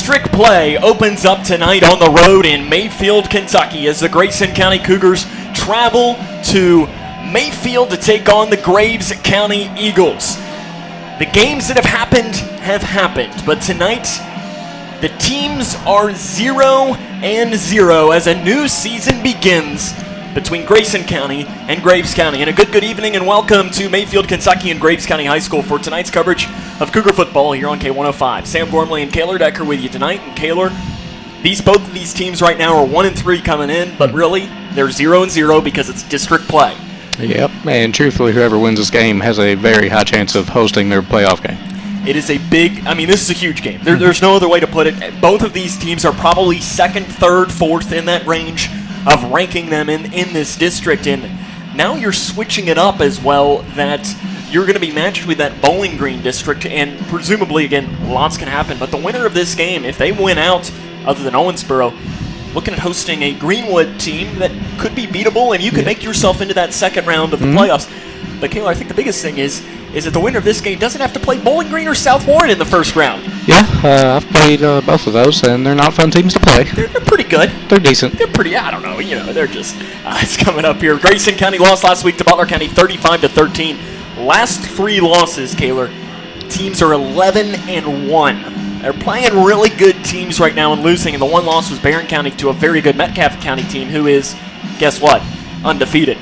District play opens up tonight on the road in Mayfield, Kentucky, as the Grayson County Cougars travel to Mayfield to take on the Graves County Eagles. The games that have happened, but tonight the teams are 0-0 as a new season begins between Grayson County and Graves County. And a good evening and welcome to Mayfield, Kentucky and Graves County High School for tonight's coverage of Cougar football here on K105. Sam Gormley and Kaylor Decker with you tonight. And Kaylor, both of these teams right now are 1-3 coming in, but really they're 0-0 because it's district play. Yep, and truthfully, whoever wins this game has a very high chance of hosting their playoff game. It is this is a huge game. There's no other way to put it. Both of these teams are probably second, third, fourth in that range of ranking them in this district. And now you're switching it up as well, that you're going to be matched with that Bowling Green district, and presumably, again, lots can happen. But the winner of this game, if they win out, other than Owensboro, looking at hosting a Greenwood team that could be beatable, and you could make yourself into that second round of the playoffs. But, Kayla, I think the biggest thing is that the winner of this game doesn't have to play Bowling Green or South Warren in the first round. Yeah, I've played both of those, and they're not fun teams to play. They're pretty good. They're decent. They're pretty, I don't know, they're just, it's coming up here. Grayson County lost last week to Butler County 35-13. Last three losses, Kaylor, teams are 11-1. They're playing really good teams right now and losing, and the one loss was Barron County to a very good Metcalfe County team who is, guess what, undefeated.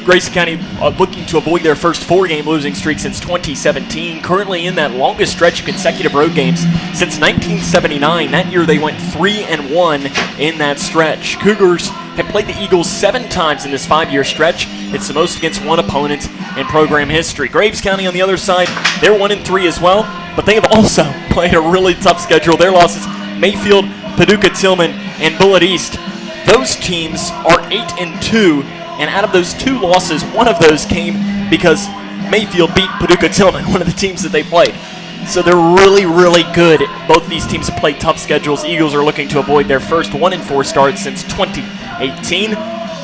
Grayson County looking to avoid their first four-game losing streak since 2017, currently in that longest stretch of consecutive road games since 1979. That year they went 3-1 in that stretch. Cougars have played the Eagles 7 times in this 5-year stretch. It's the most against one opponent in program history. Graves County on the other side, they're 1-3 as well, but they have also played a really tough schedule. Their losses, Mayfield, Paducah Tillman, and Bullitt East. Those teams are 8-2, and out of those 2 losses, one of those came because Mayfield beat Paducah Tillman, one of the teams that they played. So they're really, really good. Both these teams have played tough schedules. Eagles are looking to avoid their first 1-4 start since 2018.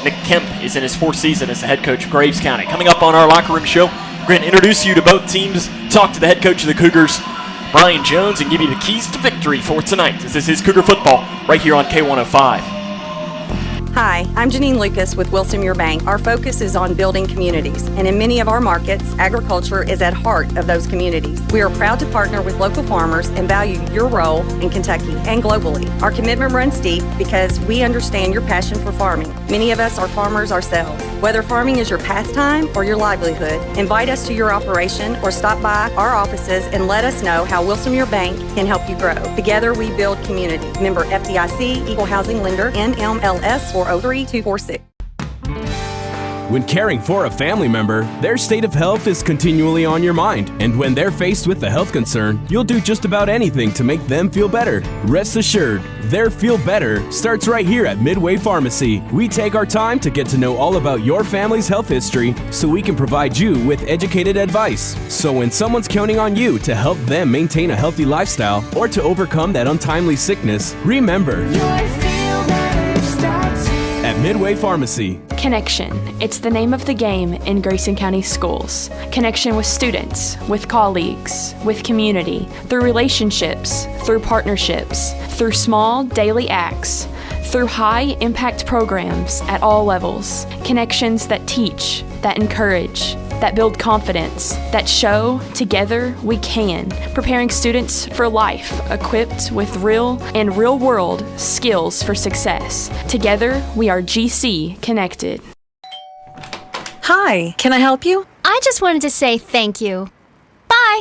Nick Kemp is in his 4th season as the head coach of Graves County. Coming up on our locker room show, we're going to introduce you to both teams, talk to the head coach of the Cougars, Brian Jones, and give you the keys to victory for tonight, as this is Cougar football right here on K105. Hi, I'm Janine Lucas with Wilson Muir Bank. Our focus is on building communities, and in many of our markets, agriculture is at heart of those communities. We are proud to partner with local farmers and value your role in Kentucky and globally. Our commitment runs deep because we understand your passion for farming. Many of us are farmers ourselves. Whether farming is your pastime or your livelihood, invite us to your operation or stop by our offices and let us know how Wilson Muir Bank can help you grow. Together we build community. Member FDIC, Equal Housing Lender, NMLS 403246. When caring for a family member, their state of health is continually on your mind. And when they're faced with a health concern, you'll do just about anything to make them feel better. Rest assured, their feel better starts right here at Midway Pharmacy. We take our time to get to know all about your family's health history so we can provide you with educated advice. So when someone's counting on you to help them maintain a healthy lifestyle or to overcome that untimely sickness, remember, at Midway Pharmacy. Connection. It's the name of the game in Grayson County schools. Connection with students, with colleagues, with community, through relationships, through partnerships, through small daily acts, through high-impact programs at all levels. Connections that teach, that encourage, that build confidence, that show together we can, preparing students for life, equipped with real and real-world skills for success. Together, we are GC Connected. Hi, can I help you? I just wanted to say thank you. Bye.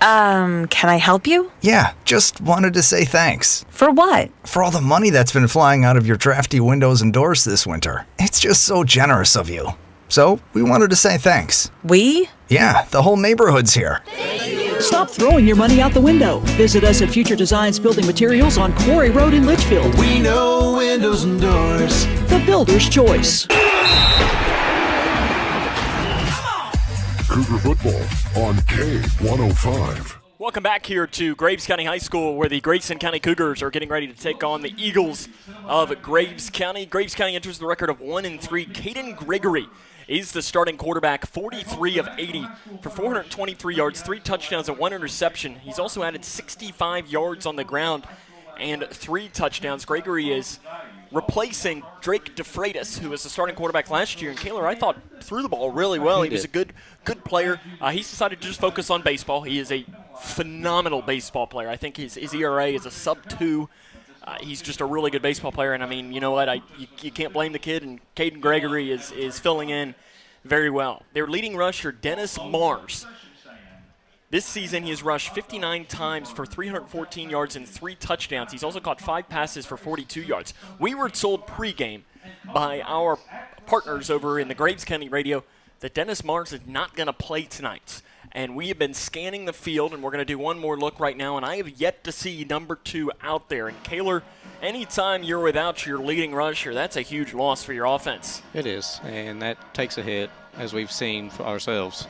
Can I help you? Yeah, just wanted to say thanks. For what? For all the money that's been flying out of your drafty windows and doors this winter. It's just so generous of you. So, we wanted to say thanks. We? Yeah, the whole neighborhood's here. Stop throwing your money out the window. Visit us at Future Designs Building Materials on Quarry Road in Litchfield. We know windows and doors. The builder's choice. Cougar football on K105. Welcome back here to Graves County High School, where the Grayson County Cougars are getting ready to take on the Eagles of Graves County. Graves County enters the record of 1-3. Caden Gregory is the starting quarterback, 43 of 80 for 423 yards, 3 touchdowns, and 1 interception. He's also added 65 yards on the ground and 3 touchdowns. Gregory is replacing Drake DeFreitas, who was the starting quarterback last year. And Kaylor, I thought, threw the ball really well. He was a good player. He's decided to just focus on baseball. He is a phenomenal baseball player. I think his ERA is a sub-2. He's just a really good baseball player. And, I mean, you know what? You can't blame the kid. And Caden Gregory is filling in very well. Their leading rusher, Dennis Mars. This season, he has rushed 59 times for 314 yards and 3 touchdowns. He's also caught 5 passes for 42 yards. We were told pregame by our partners over in the Graves County radio that Dennis Mars is not going to play tonight. And we have been scanning the field, and we're going to do one more look right now, and I have yet to see number 2 out there. And, Kaylor, anytime you're without your leading rusher, that's a huge loss for your offense. It is, and that takes a hit, as we've seen for ourselves.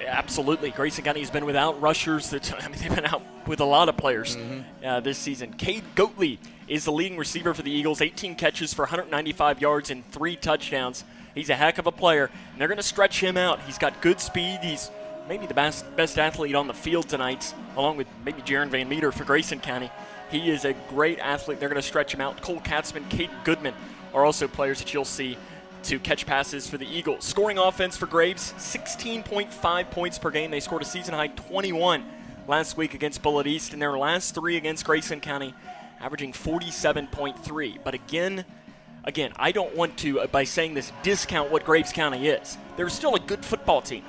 Yeah, absolutely. Grayson County has been without rushers. They've been out with a lot of players this season. Cade Goatley is the leading receiver for the Eagles, 18 catches for 195 yards and 3 touchdowns. He's a heck of a player, and they're going to stretch him out. He's got good speed. He's maybe the best athlete on the field tonight, along with maybe Jaron Van Meter for Grayson County. He is a great athlete. They're going to stretch him out. Cole Katzman, Kate Goodman are also players that you'll see to catch passes for the Eagles. Scoring offense for Graves, 16.5 points per game. They scored a season-high 21 last week against Bullitt East, and their last 3 against Grayson County, averaging 47.3. But again, I don't want to, by saying this, discount what Graves County is. They're still a good football team.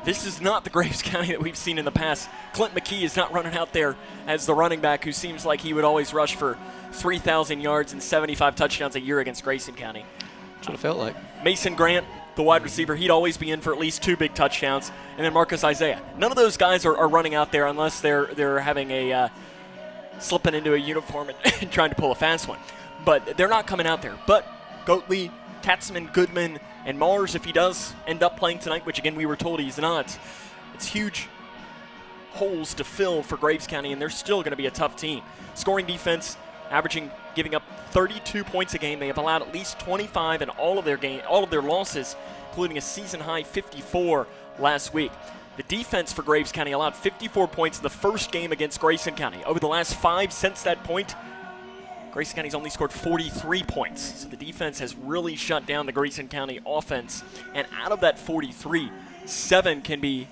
This is not the Graves County that we've seen in the past. Clint McKee is not running out there as the running back who seems like he would always rush for 3,000 yards and 75 touchdowns a year against Grayson County. That's what it felt like. Mason Grant, the wide receiver, he'd always be in for at least 2 big touchdowns. And then Marcus Isaiah. None of those guys are running out there unless they're having a slipping into a uniform and trying to pull a fast one. But they're not coming out there. But Goatley, Katzman, Goodman, and Mars, if he does end up playing tonight, which again we were told he's not, it's huge holes to fill for Graves County, and they're still going to be a tough team. Scoring defense, giving up 32 points a game. They have allowed at least 25 in all of their losses, including a season-high 54 last week. The defense for Graves County allowed 54 points in the first game against Grayson County. Over the last 5 since that point, Grayson County's only scored 43 points. So the defense has really shut down the Grayson County offense. And out of that 43, 7 can be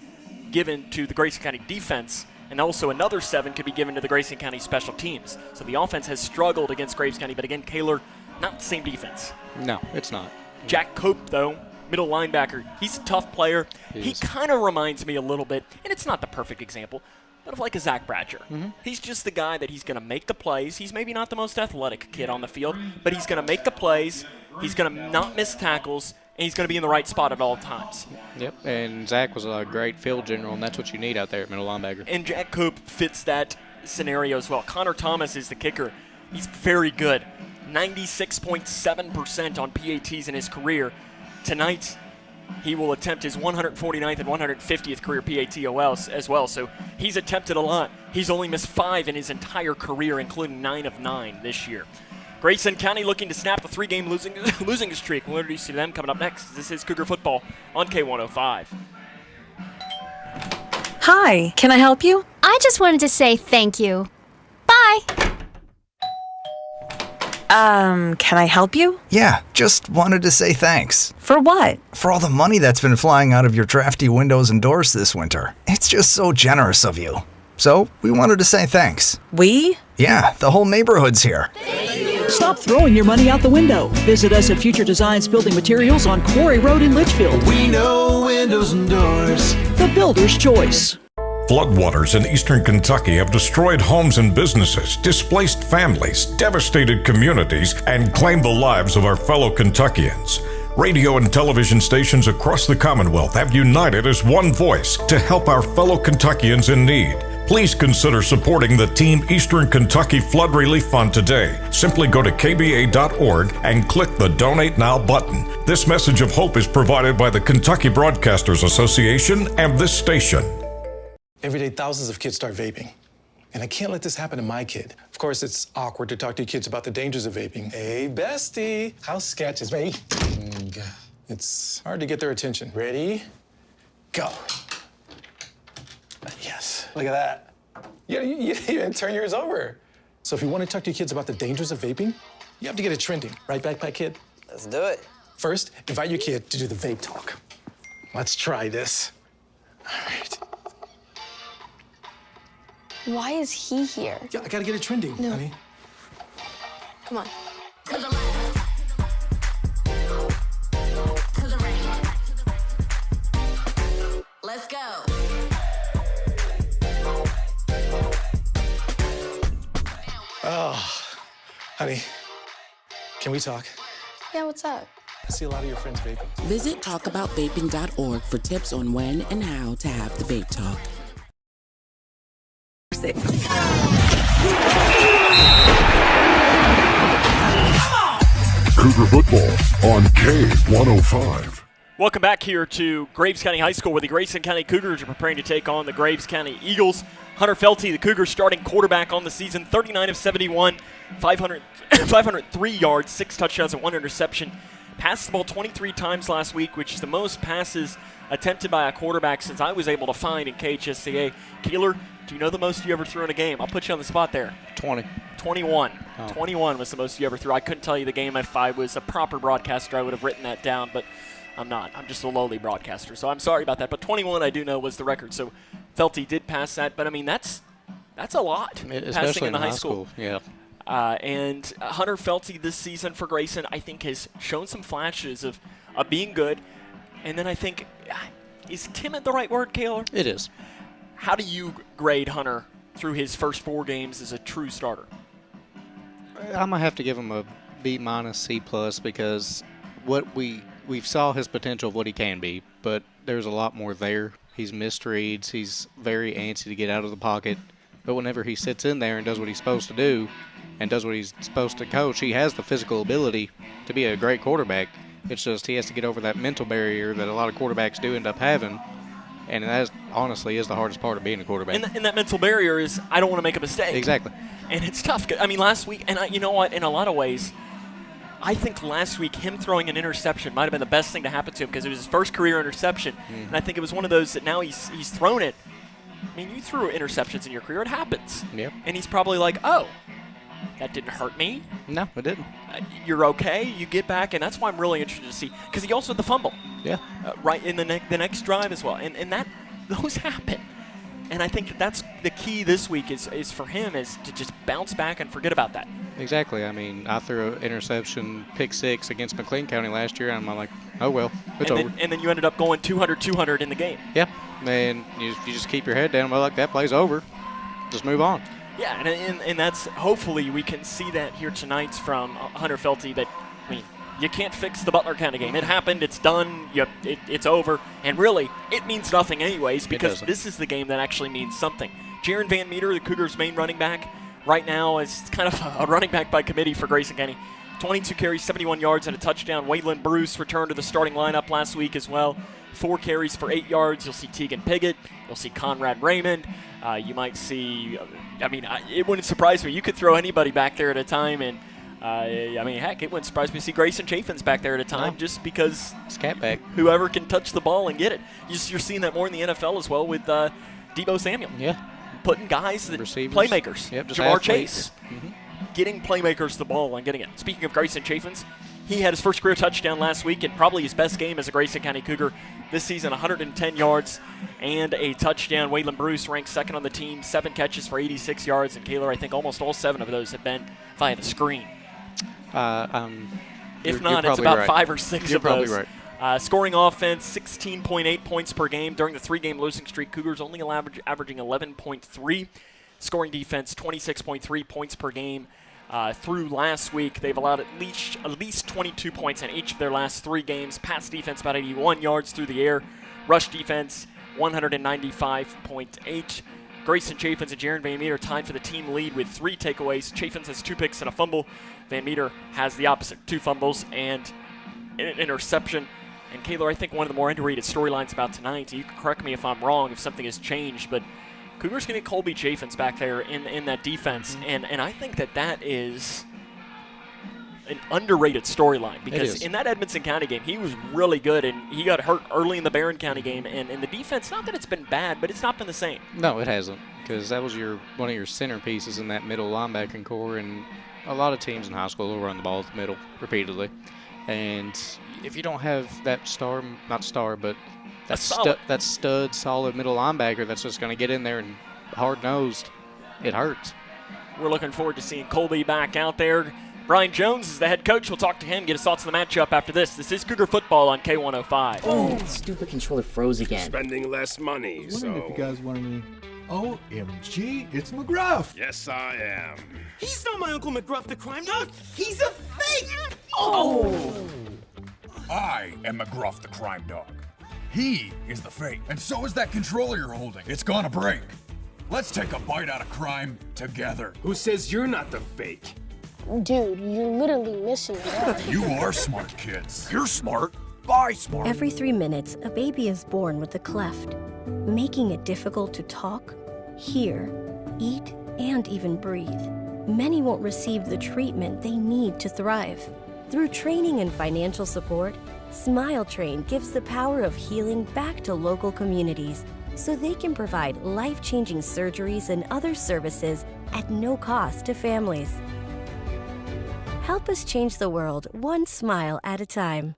given to the Grayson County defense, and also another 7 could be given to the Grayson County special teams. So the offense has struggled against Graves County, but again, Kaylor, not the same defense. No, it's not. Jack Cope, though, middle linebacker, he's a tough player. He kind of reminds me a little bit, and it's not the perfect example, but of like a Zach Bratcher. He's just the guy that he's going to make the plays. He's maybe not the most athletic kid on the field, but he's going to make the plays. He's going to not miss tackles, and he's going to be in the right spot at all times. Yep, and Zach was a great field general, and that's what you need out there at middle linebacker. And Jack Coop fits that scenario as well. Connor Thomas is the kicker. He's very good. 96.7% on PATs in his career. Tonight, he will attempt his 149th and 150th career PAT as well. So he's attempted a lot. He's only missed 5 in his entire career, including 9 of 9 this year. Grayson County looking to snap the 3-game losing streak. We'll introduce you to them coming up next. This is Cougar Football on K105. Hi, can I help you? I just wanted to say thank you. Bye. Can I help you? Yeah, just wanted to say thanks. For what? For all the money that's been flying out of your drafty windows and doors this winter. It's just so generous of you. So, we wanted to say thanks. We? Yeah, the whole neighborhood's here. Stop throwing your money out the window. Visit us at Future Designs Building Materials on Quarry Road in Litchfield. We know windows and doors. The builder's choice. Floodwaters in eastern Kentucky have destroyed homes and businesses, displaced families, devastated communities, and claimed the lives of our fellow Kentuckians. Radio and television stations across the Commonwealth have united as one voice to help our fellow Kentuckians in need. Please consider supporting the Team Eastern Kentucky Flood Relief Fund today. Simply go to kba.org and click the Donate Now button. This message of hope is provided by the Kentucky Broadcasters Association and this station. Every day, thousands of kids start vaping. And I can't let this happen to my kid. Of course, it's awkward to talk to your kids about the dangers of vaping. Hey, bestie, how sketch is me? It's hard to get their attention. Ready? Go. Yes, look at that. You didn't turn yours over. So if you want to talk to your kids about the dangers of vaping, you have to get it trending. Right, Backpack Kid? Let's do it. First, invite your kid to do the vape talk. Let's try this. All right. Why is he here? Yeah, I gotta get it trending, honey. Come on. To the left. To the right. Let's go. Oh, honey, can we talk? Yeah, what's up? I see a lot of your friends vaping. Visit talkaboutvaping.org for tips on when and how to have the vape talk. Cougar football on K105. Welcome back here to Graves County High School, where the Grayson County Cougars are preparing to take on the Graves County Eagles. Hunter Felty, the Cougars starting quarterback on the season, 39 of 71, 503 yards, 6 touchdowns, and 1 interception. Passed the ball 23 times last week, which is the most passes attempted by a quarterback since I was able to find in KHSCA. Keeler, do you know the most you ever threw in a game? I'll put you on the spot there. 21. Oh. 21 was the most you ever threw. I couldn't tell you the game. If I was a proper broadcaster, I would have written that down, but I'm not. I'm just a lowly broadcaster, so I'm sorry about that. But 21, I do know, was the record. So Felty did pass that, but I mean that's a lot. Especially passing in the high school. Yeah. And Hunter Felty this season for Grayson, I think, has shown some flashes of being good. And then I think, is timid the right word, Kaler? It is. How do you grade Hunter through his first 4 games as a true starter? I'm gonna have to give him a B-, C+, because what we saw his potential of what he can be, but there's a lot more there. He's missed reads. He's very antsy to get out of the pocket. But whenever he sits in there and does what he's supposed to do and does what he's supposed to coach, he has the physical ability to be a great quarterback. It's just he has to get over that mental barrier that a lot of quarterbacks do end up having. And that honestly is the hardest part of being a quarterback. And that mental barrier is, I don't want to make a mistake. Exactly. And it's tough. I mean, last week, and you know what, in a lot of ways, I think last week him throwing an interception might have been the best thing to happen to him because it was his first career interception. And I think it was one of those that now he's thrown it. I mean, you threw interceptions in your career. It happens. Yep. And he's probably like, oh, that didn't hurt me. No, it didn't. You're okay. You get back. And that's why I'm really interested to see. Because he also had the fumble. Yeah. Right in the next drive as well. And those happen. And I think that's the key this week is for him is to just bounce back and forget about that. Exactly. I mean, I threw an interception, pick 6 against McLean County last year, and I'm like, oh, well, it's over. And then you ended up going 200 in the game. Yeah. And you just keep your head down. Well, like, that play's over. Just move on. Yeah, and that's hopefully we can see that here tonight from Hunter Felty that, I mean, you can't fix the Butler County game. It happened. It's done. It's over. And really, it means nothing anyways because this is the game that actually means something. Jaron Van Meter, the Cougars' main running back, right now is kind of a running back by committee for Grayson County. 22 carries, 71 yards, and a touchdown. Waylon Bruce returned to the starting lineup last week as well. 4 carries for 8 yards. You'll see Tegan Piggott. You'll see Conrad Raymond. You might see, it wouldn't surprise me. You could throw anybody back there at a time. And, heck, it wouldn't surprise me to see Grayson Chafin's back there at a time just because Scat back. Whoever can touch the ball and get it. You're seeing that more in the NFL as well with Debo Samuel. Yeah. Putting guys that receivers. Playmakers. Yep, just Jamar Chase. Mm-hmm. Getting playmakers the ball and getting it. Speaking of Grayson Chafin's, he had his first career touchdown last week and probably his best game as a Grayson County Cougar this season, 110 yards and a touchdown. Waylon Bruce ranked second on the team, 7 catches for 86 yards. And Kaler, I think almost all 7 of those have been via the screen. If not, it's about 5 or 6 of those. You're probably right. Scoring offense, 16.8 points per game. During the 3-game losing streak, Cougars only averaging 11.3. Scoring defense, 26.3 points per game. Through last week, they've allowed at least 22 points in each of their last 3 games. Pass defense, about 81 yards through the air. Rush defense, 195.8. Grayson Chafin's and Jaron Van Meter tied for the team lead with 3 takeaways. Chafin's has 2 picks and a fumble. Van Meter has the opposite, 2 fumbles and an interception. And Kaler, I think one of the more underrated storylines about tonight, you can correct me if I'm wrong, if something has changed, but Cougars can get Colby Chaffins back there in that defense, and I think that is an underrated storyline because in that Edmonson County game, he was really good, and he got hurt early in the Barron County game, and the defense, not that it's been bad, but it's not been the same. No, it hasn't, because that was one of your centerpieces in that middle linebacking core, and a lot of teams in high school will run the ball at the middle repeatedly. And if you don't have that that stud, solid middle linebacker that's just going to get in there and hard-nosed, it hurts. We're looking forward to seeing Colby back out there. Brian Jones is the head coach. We'll talk to him, get his thoughts on the matchup after this. This is Cougar Football on K105. Oh, stupid controller froze again. Spending less money, I wondered if you guys wanted me. OMG, it's McGruff. Yes, I am. He's not my Uncle McGruff, the crime dog. He's a fake. Oh! I am McGruff, the crime dog. He is the fake, and so is that controller you're holding. It's gonna break. Let's take a bite out of crime together. Who says you're not the fake? Dude, you're literally missing it. You are smart, kids. You're smart. Bye, smart. Every 3 minutes, a baby is born with a cleft, making it difficult to talk, hear, eat, and even breathe. Many won't receive the treatment they need to thrive. Through training and financial support, Smile Train gives the power of healing back to local communities so they can provide life-changing surgeries and other services at no cost to families. Help us change the world one smile at a time.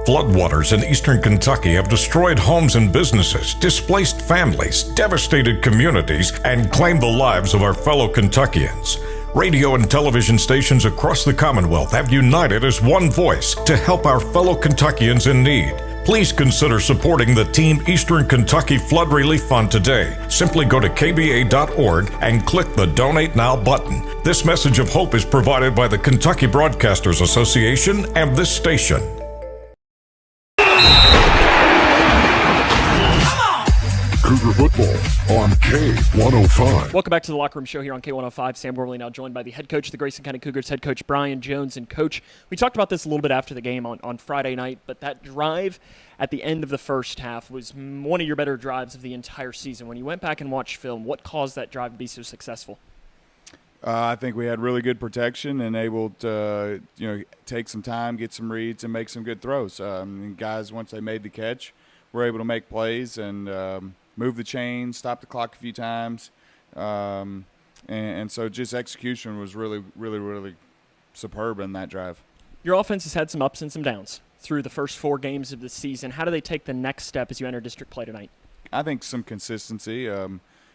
Floodwaters in eastern Kentucky have destroyed homes and businesses, displaced families, devastated communities, and claimed the lives of our fellow Kentuckians. Radio and television stations across the Commonwealth have united as one voice to help our fellow Kentuckians in need. Please consider supporting the Team Eastern Kentucky Flood Relief Fund today. Simply go to kba.org and click the Donate Now button. This message of hope is provided by the Kentucky Broadcasters Association and this station. Cougar Football on K105. Welcome back to the Locker Room Show here on K105. Sam Gormley now joined by the head coach of the Grayson County Cougars, head coach Brian Jones. And Coach, we talked about this a little bit after the game on Friday night, but that drive at the end of the first half was one of your better drives of the entire season. When you went back and watched film, what caused that drive to be so successful? I think we had really good protection and able to, take some time, get some reads, and make some good throws. Guys, once they made the catch, were able to make plays and move the chain, stop the clock a few times. And so just execution was really, really, really superb in that drive. Your offense has had some ups and some downs through the first 4 games of the season. How do they take the next step as you enter district play tonight? I think some consistency.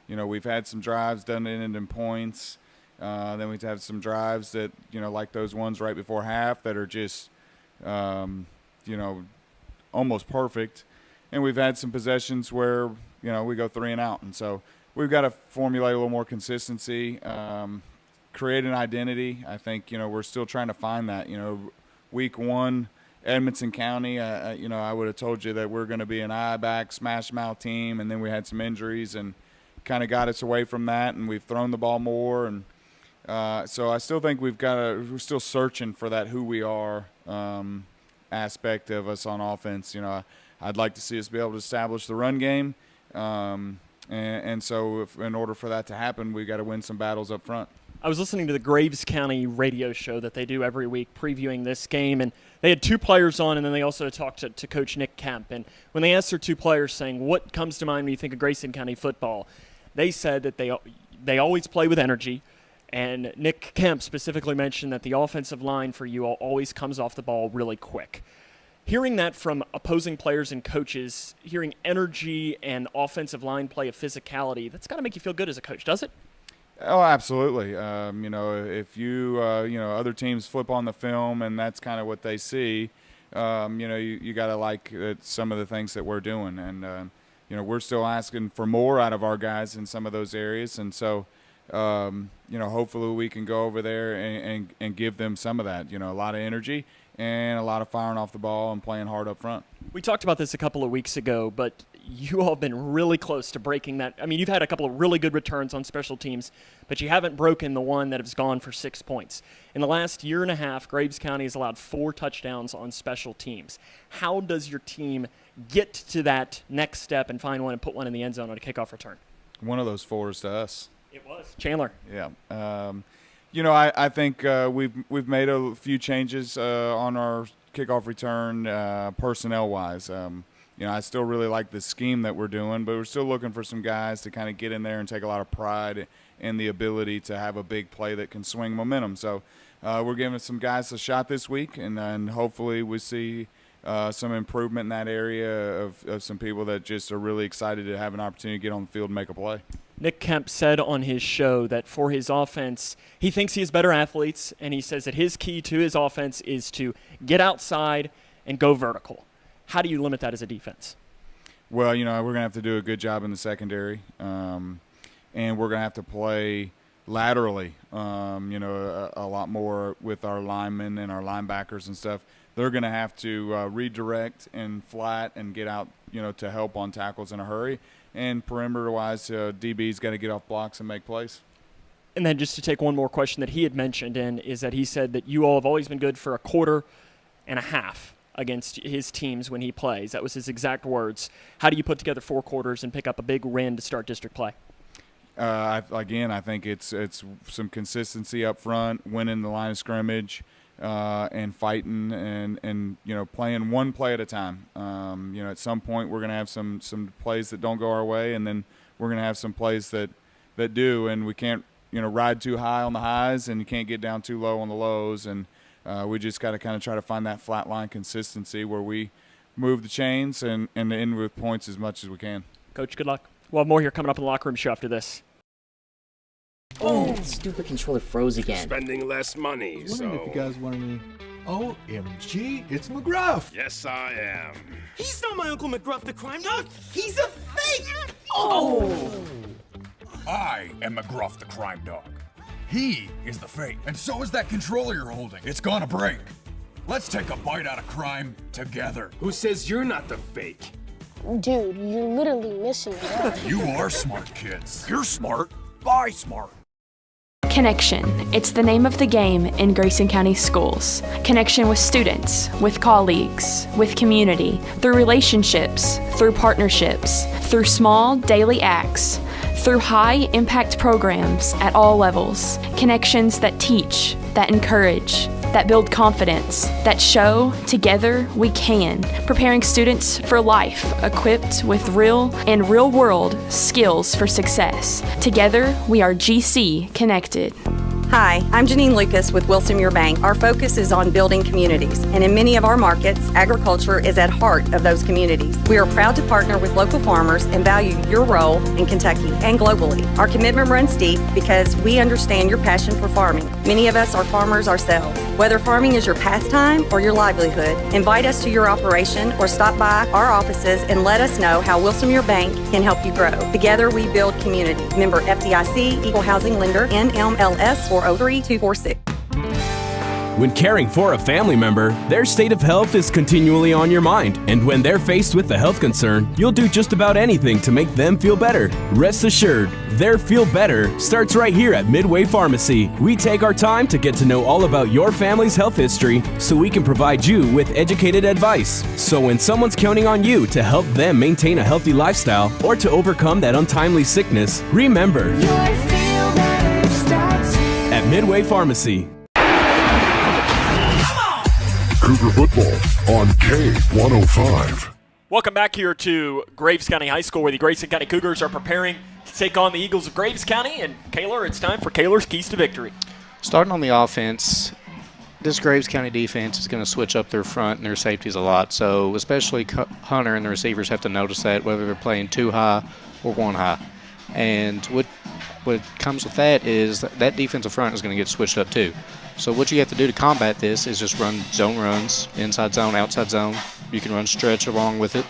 We've had some drives done in points. Then we've had some drives that, like those ones right before half that are just, almost perfect. And we've had some possessions where, we go 3 and out. And so we've got to formulate a little more consistency, create an identity. I think, we're still trying to find that. Week 1, Edmonson County, I would have told you that we're going to be an eye-back, smash-mouth team, and then we had some injuries and kind of got us away from that, and we've thrown the ball more. And so I still think we're still searching for that who we are aspect of us on offense. I'd like to see us be able to establish the run game. And so in order for that to happen, we've got to win some battles up front. I was listening to the Graves County radio show that they do every week previewing this game, and they had 2 players on, and then they also talked to Coach Nick Kemp. And when they asked their 2 players saying, what comes to mind when you think of Grayson County football, they said that they always play with energy. And Nick Kemp specifically mentioned that the offensive line for you all always comes off the ball really quick. Hearing that from opposing players and coaches, hearing energy and offensive line play of physicality, that's got to make you feel good as a coach, does it? Oh, absolutely. If you, other teams flip on the film and that's kind of what they see, you got to like some of the things that we're doing. And, we're still asking for more out of our guys in some of those areas. And so, hopefully we can go over there and give them some of that, a lot of energy and a lot of firing off the ball and playing hard up front. We talked about this a couple of weeks ago, but you all have been really close to breaking that. I mean, you've had a couple of really good returns on special teams, but you haven't broken the one that has gone for 6 points. In the last year and a half, Graves County has allowed 4 touchdowns on special teams. How does your team get to that next step and find one and put one in the end zone on a kickoff return? One of those 4 is to us. It was. Chandler. Yeah. I think we've made a few changes on our kickoff return personnel-wise. I still really like the scheme that we're doing, but we're still looking for some guys to kind of get in there and take a lot of pride in the ability to have a big play that can swing momentum. So we're giving some guys a shot this week, and then hopefully we see some improvement in that area of some people that just are really excited to have an opportunity to get on the field and make a play. Nick Kemp said on his show that for his offense, he thinks he has better athletes, and he says that his key to his offense is to get outside and go vertical. How do you limit that as a defense? Well, we're going to have to do a good job in the secondary, and we're going to have to play laterally, a lot more with our linemen and our linebackers and stuff. They're going to have to redirect and flat and get out, to help on tackles in a hurry. And perimeter-wise, DB's got to get off blocks and make plays. And then just to take one more question that he had mentioned is that he said that you all have always been good for a quarter and a half against his teams when he plays. That was his exact words. How do you put together 4 quarters and pick up a big win to start district play? I think it's some consistency up front, winning the line of scrimmage, and fighting and playing one play at a time. At some point we're going to have some plays that don't go our way, and then we're going to have some plays that do, and we can't ride too high on the highs, and you can't get down too low on the lows, and we just got to kind of try to find that flat line consistency where we move the chains and end with points as much as we can. Coach, good luck. We'll have more here coming up in the locker room show after this. Oh, that stupid controller froze again. Spending less money, so. If you guys want any. OMG, it's McGruff. Yes, I am. He's not my Uncle McGruff the crime dog. He's a fake. I am McGruff the crime dog. He is the fake, and so is that controller you're holding. It's gonna break. Let's take a bite out of crime together. Who says you're not the fake? Dude, you're literally missing it. You are smart, kids. You're smart. Buy smart. Connection. It's the name of the game in Grayson County schools. Connection with students, with colleagues, with community, through relationships, through partnerships, through small daily acts, through high-impact programs at all levels. Connections that teach, that encourage, that build confidence, that show together we can, preparing students for life, equipped with real and real-world skills for success. Together, we are GC Connected. Hi, I'm Janine Lucas with Wilson Muir Bank. Our focus is on building communities, and in many of our markets, agriculture is at heart of those communities. We are proud to partner with local farmers and value your role in Kentucky and globally. Our commitment runs deep because we understand your passion for farming. Many of us are farmers ourselves. Whether farming is your pastime or your livelihood, invite us to your operation or stop by our offices and let us know how Wilson Muir Bank can help you grow. Together we build community. Member FDIC, Equal Housing Lender, NMLS 403246. When caring for a family member, their state of health is continually on your mind. And when they're faced with a health concern, you'll do just about anything to make them feel better. Rest assured, their feel better starts right here at Midway Pharmacy. We take our time to get to know all about your family's health history so we can provide you with educated advice. So when someone's counting on you to help them maintain a healthy lifestyle or to overcome that untimely sickness, remember, your feel better starts here at Midway Pharmacy. Cougar football on K105. Welcome back here to Graves County High School, where the Grayson County Cougars are preparing to take on the Eagles of Graves County. And Kaylor, it's time for Kaylor's Keys to Victory. Starting on the offense, this Graves County defense is going to switch up their front and their safeties a lot. So especially Hunter and the receivers have to notice that, whether they're playing too high or one high. And what comes with that is that defensive front is going to get switched up too. So what you have to do to combat this is just run zone runs, inside zone, outside zone. You can run stretch along with it.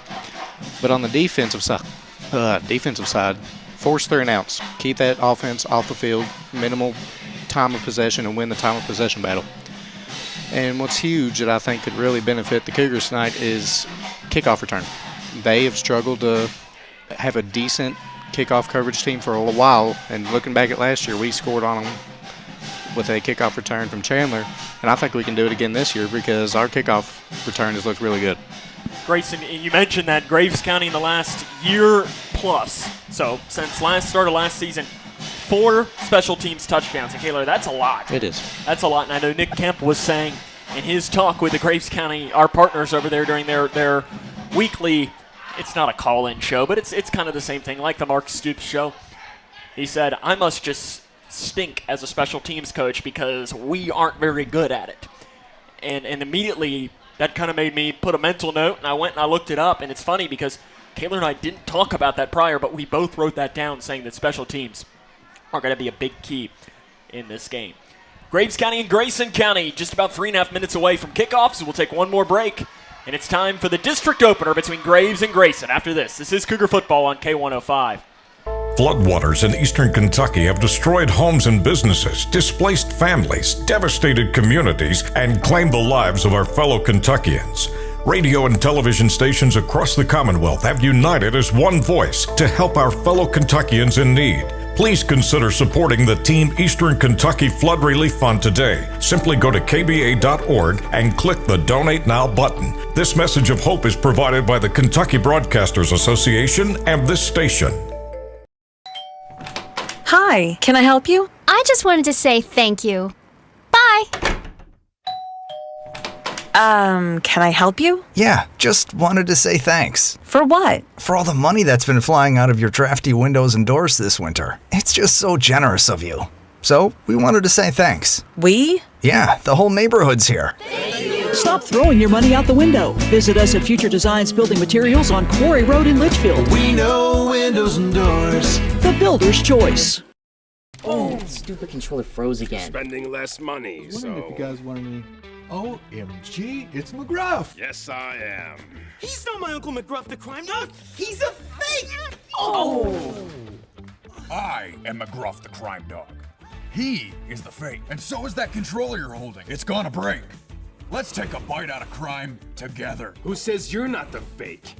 But on the defensive side, force 3 and outs. Keep that offense off the field, minimal time of possession, and win the time of possession battle. And what's huge that I think could really benefit the Cougars tonight is kickoff return. They have struggled to have a decent kickoff coverage team for a while, and looking back at last year, we scored on them with a kickoff return from Chandler, and I think we can do it again this year because our kickoff return has looked really good. Grayson, you mentioned that Graves County in the last year plus, so since start of last season, 4 special teams touchdowns. And Kaylor, that's a lot. It is. That's a lot. And I know Nick Kemp was saying in his talk with the Graves County, our partners over there during their weekly, it's not a call-in show, but it's kind of the same thing, like the Mark Stoops show. He said, I must just stink as a special teams coach because we aren't very good at it. And immediately that kind of made me put a mental note, and I went and I looked it up. And it's funny because Kaylor and I didn't talk about that prior, but we both wrote that down, saying that special teams are going to be a big key in this game. Graves County and Grayson County just about 3.5 minutes away from kickoff, so we'll take one more break. And it's time for the district opener between Graves and Grayson. After this is Cougar Football on K105. Floodwaters in eastern Kentucky have destroyed homes and businesses, displaced families, devastated communities, and claimed the lives of our fellow Kentuckians. Radio and television stations across the Commonwealth have united as one voice to help our fellow Kentuckians in need. Please consider supporting the Team Eastern Kentucky Flood Relief Fund today. Simply go to kba.org and click the Donate Now button. This message of hope is provided by the Kentucky Broadcasters Association and this station. Hi, can I help you? I just wanted to say thank you. Bye. Can I help you? Yeah, just wanted to say thanks. For what? For all the money that's been flying out of your drafty windows and doors this winter. It's just so generous of you. So, we wanted to say thanks. We? Yeah, the whole neighborhood's here. Stop throwing your money out the window. Visit us at Future Designs Building Materials on Quarry Road in Litchfield. We know windows and doors. The builder's choice. Oh, the stupid controller froze again. Spending less money, I wondered if you guys wanted me. OMG, it's McGruff. Yes, I am. He's not my Uncle McGruff the crime dog. He's a fake. I am McGruff the crime dog. He is the fake. And so is that controller you're holding. It's gonna break. Let's take a bite out of crime together. Who says you're not the fake?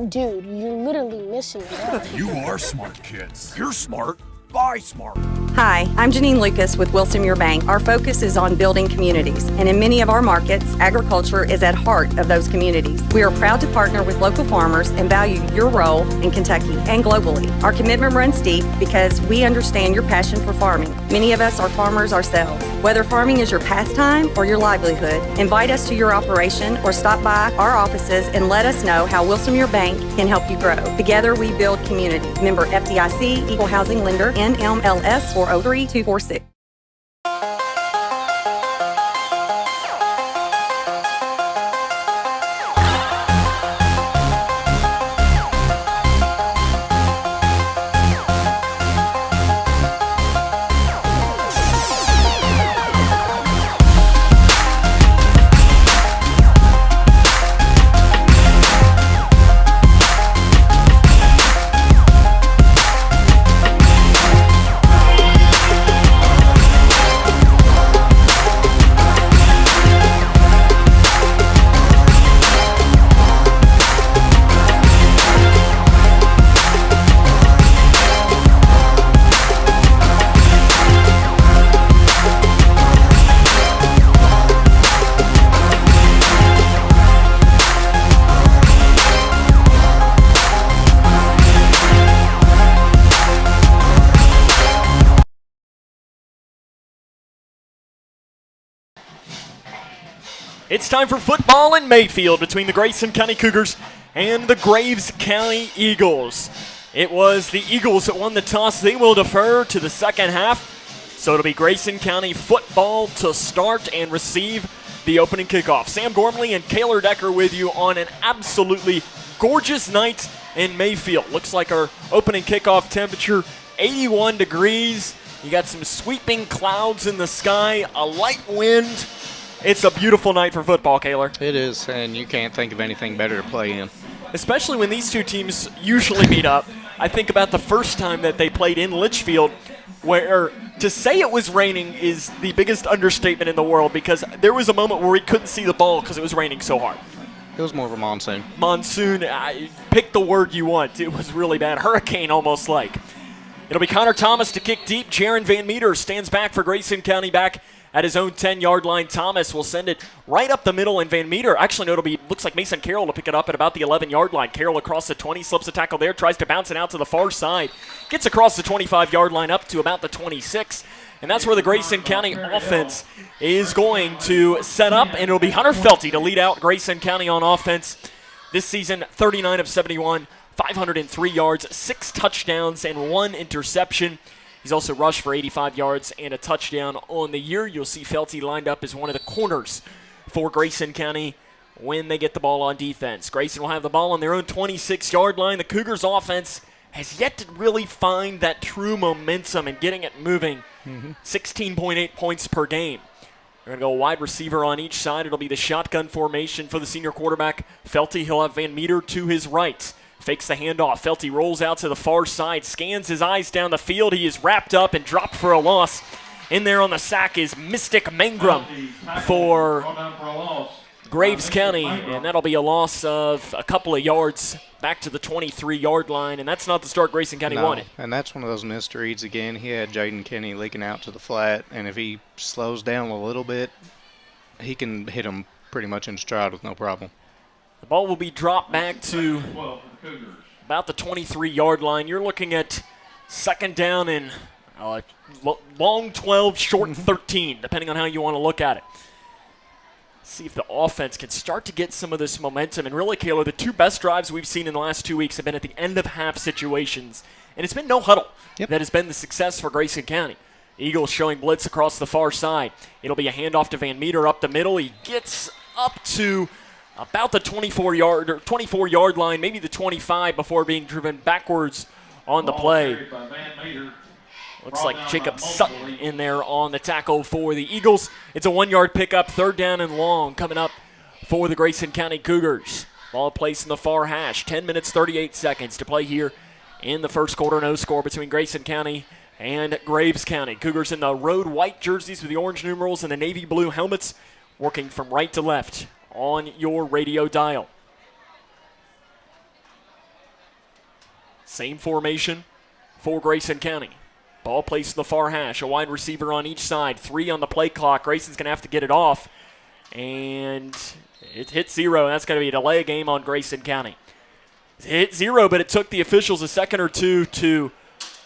Dude, you're literally missing it. You are smart kids. You're smart. Buy smart. Hi, I'm Janine Lucas with Wilson Muir Bank. Our focus is on building communities, and in many of our markets, agriculture is at heart of those communities. We are proud to partner with local farmers and value your role in Kentucky and globally. Our commitment runs deep because we understand your passion for farming. Many of us are farmers ourselves. Whether farming is your pastime or your livelihood, invite us to your operation or stop by our offices and let us know how Wilson Muir Bank can help you grow. Together we build community. Member FDIC, Equal Housing Lender, NMLS 403246. It's time for football in Mayfield between the Grayson County Cougars and the Graves County Eagles. It was the Eagles that won the toss. They will defer to the second half. So it'll be Grayson County football to start and receive the opening kickoff. Sam Gormley and Kaylor Decker with you on an absolutely gorgeous night in Mayfield. Looks like our opening kickoff temperature, 81 degrees. You got some sweeping clouds in the sky, a light wind. It's a beautiful night for football, Kaylor. It is, and you can't think of anything better to play in. Especially when these two teams usually meet up. I think about the first time that they played in Litchfield, where to say it was raining is the biggest understatement in the world, because there was a moment where we couldn't see the ball because it was raining so hard. It was more of a monsoon. Monsoon, pick the word you want. It was really bad. Hurricane almost like. It'll be Connor Thomas to kick deep. Jaron Van Meter stands back for Grayson County back at his own 10-yard line. Thomas will send it right up the middle, and Van Meter, actually, no, looks like Mason Carroll to pick it up at about the 11-yard line. Carroll across the 20, slips a tackle there, tries to bounce it out to the far side. Gets across the 25-yard line up to about the 26. And that's where the Grayson County offense is going to set up, and it'll be Hunter Felty to lead out Grayson County on offense this season. 39 of 71, 503 yards, 6 touchdowns, and 1 interception. He's also rushed for 85 yards and a touchdown on the year. You'll see Felty lined up as one of the corners for Grayson County when they get the ball on defense. Grayson will have the ball on their own 26-yard line. The Cougars offense has yet to really find that true momentum and getting it moving. 16.8 points per game. They're going to go wide receiver on each side. It'll be the shotgun formation for the senior quarterback, Felty. He'll have Van Meter to his right. Fakes the handoff. Felty rolls out to the far side, scans his eyes down the field. He is wrapped up and dropped for a loss. In there on the sack is Mystic Mangrum for Graves County, and that'll be a loss of a couple of yards back to the 23-yard line, and that's not the start Grayson County wanted. And that's one of those misreads again. He had Jaden Kenny leaking out to the flat, and if he slows down a little bit, he can hit him pretty much in stride with no problem. The ball will be dropped back to about the 23-yard line. You're looking at second down and long 12, short 13, depending on how you want to look at it. See if the offense can start to get some of this momentum. And really, Kayla, the 2 best drives we've seen in the last 2 weeks have been at the end of half situations. And it's been no huddle that has been the success for Grayson County. Eagles showing blitz across the far side. It'll be a handoff to Van Meter up the middle. He gets up to about the 24-yard line, maybe the 25, before being driven backwards on the play. Looks like Jacob Sutton in there on the tackle for the Eagles. It's a 1-yard pickup, 3rd down and long coming up for the Grayson County Cougars. Ball placed in the far hash. 10 minutes, 38 seconds to play here in the first quarter. No score between Grayson County and Graves County. Cougars in the road white jerseys with the orange numerals and the navy blue helmets, working from right to left on your radio dial. Same formation for Grayson County. Ball placed in the far hash. A wide receiver on each side. 3 on the play clock. Grayson's going to have to get it off. And it hit 0. That's going to be a delay of game on Grayson County. It hit 0, but it took the officials a second or two to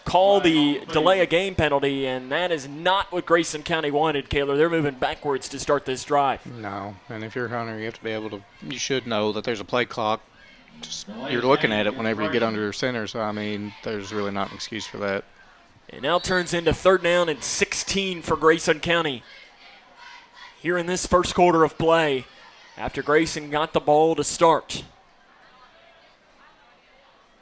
call the delay of game penalty, and that is not what Grayson County wanted, Kaylor. They're moving backwards to start this drive. No, and if you're Hunter, you have to be able to, you should know that there's a play clock. You're looking at it whenever you get under center, so, I mean, there's really not an excuse for that. It now turns into 3rd down and 16 for Grayson County here in this first quarter of play after Grayson got the ball to start.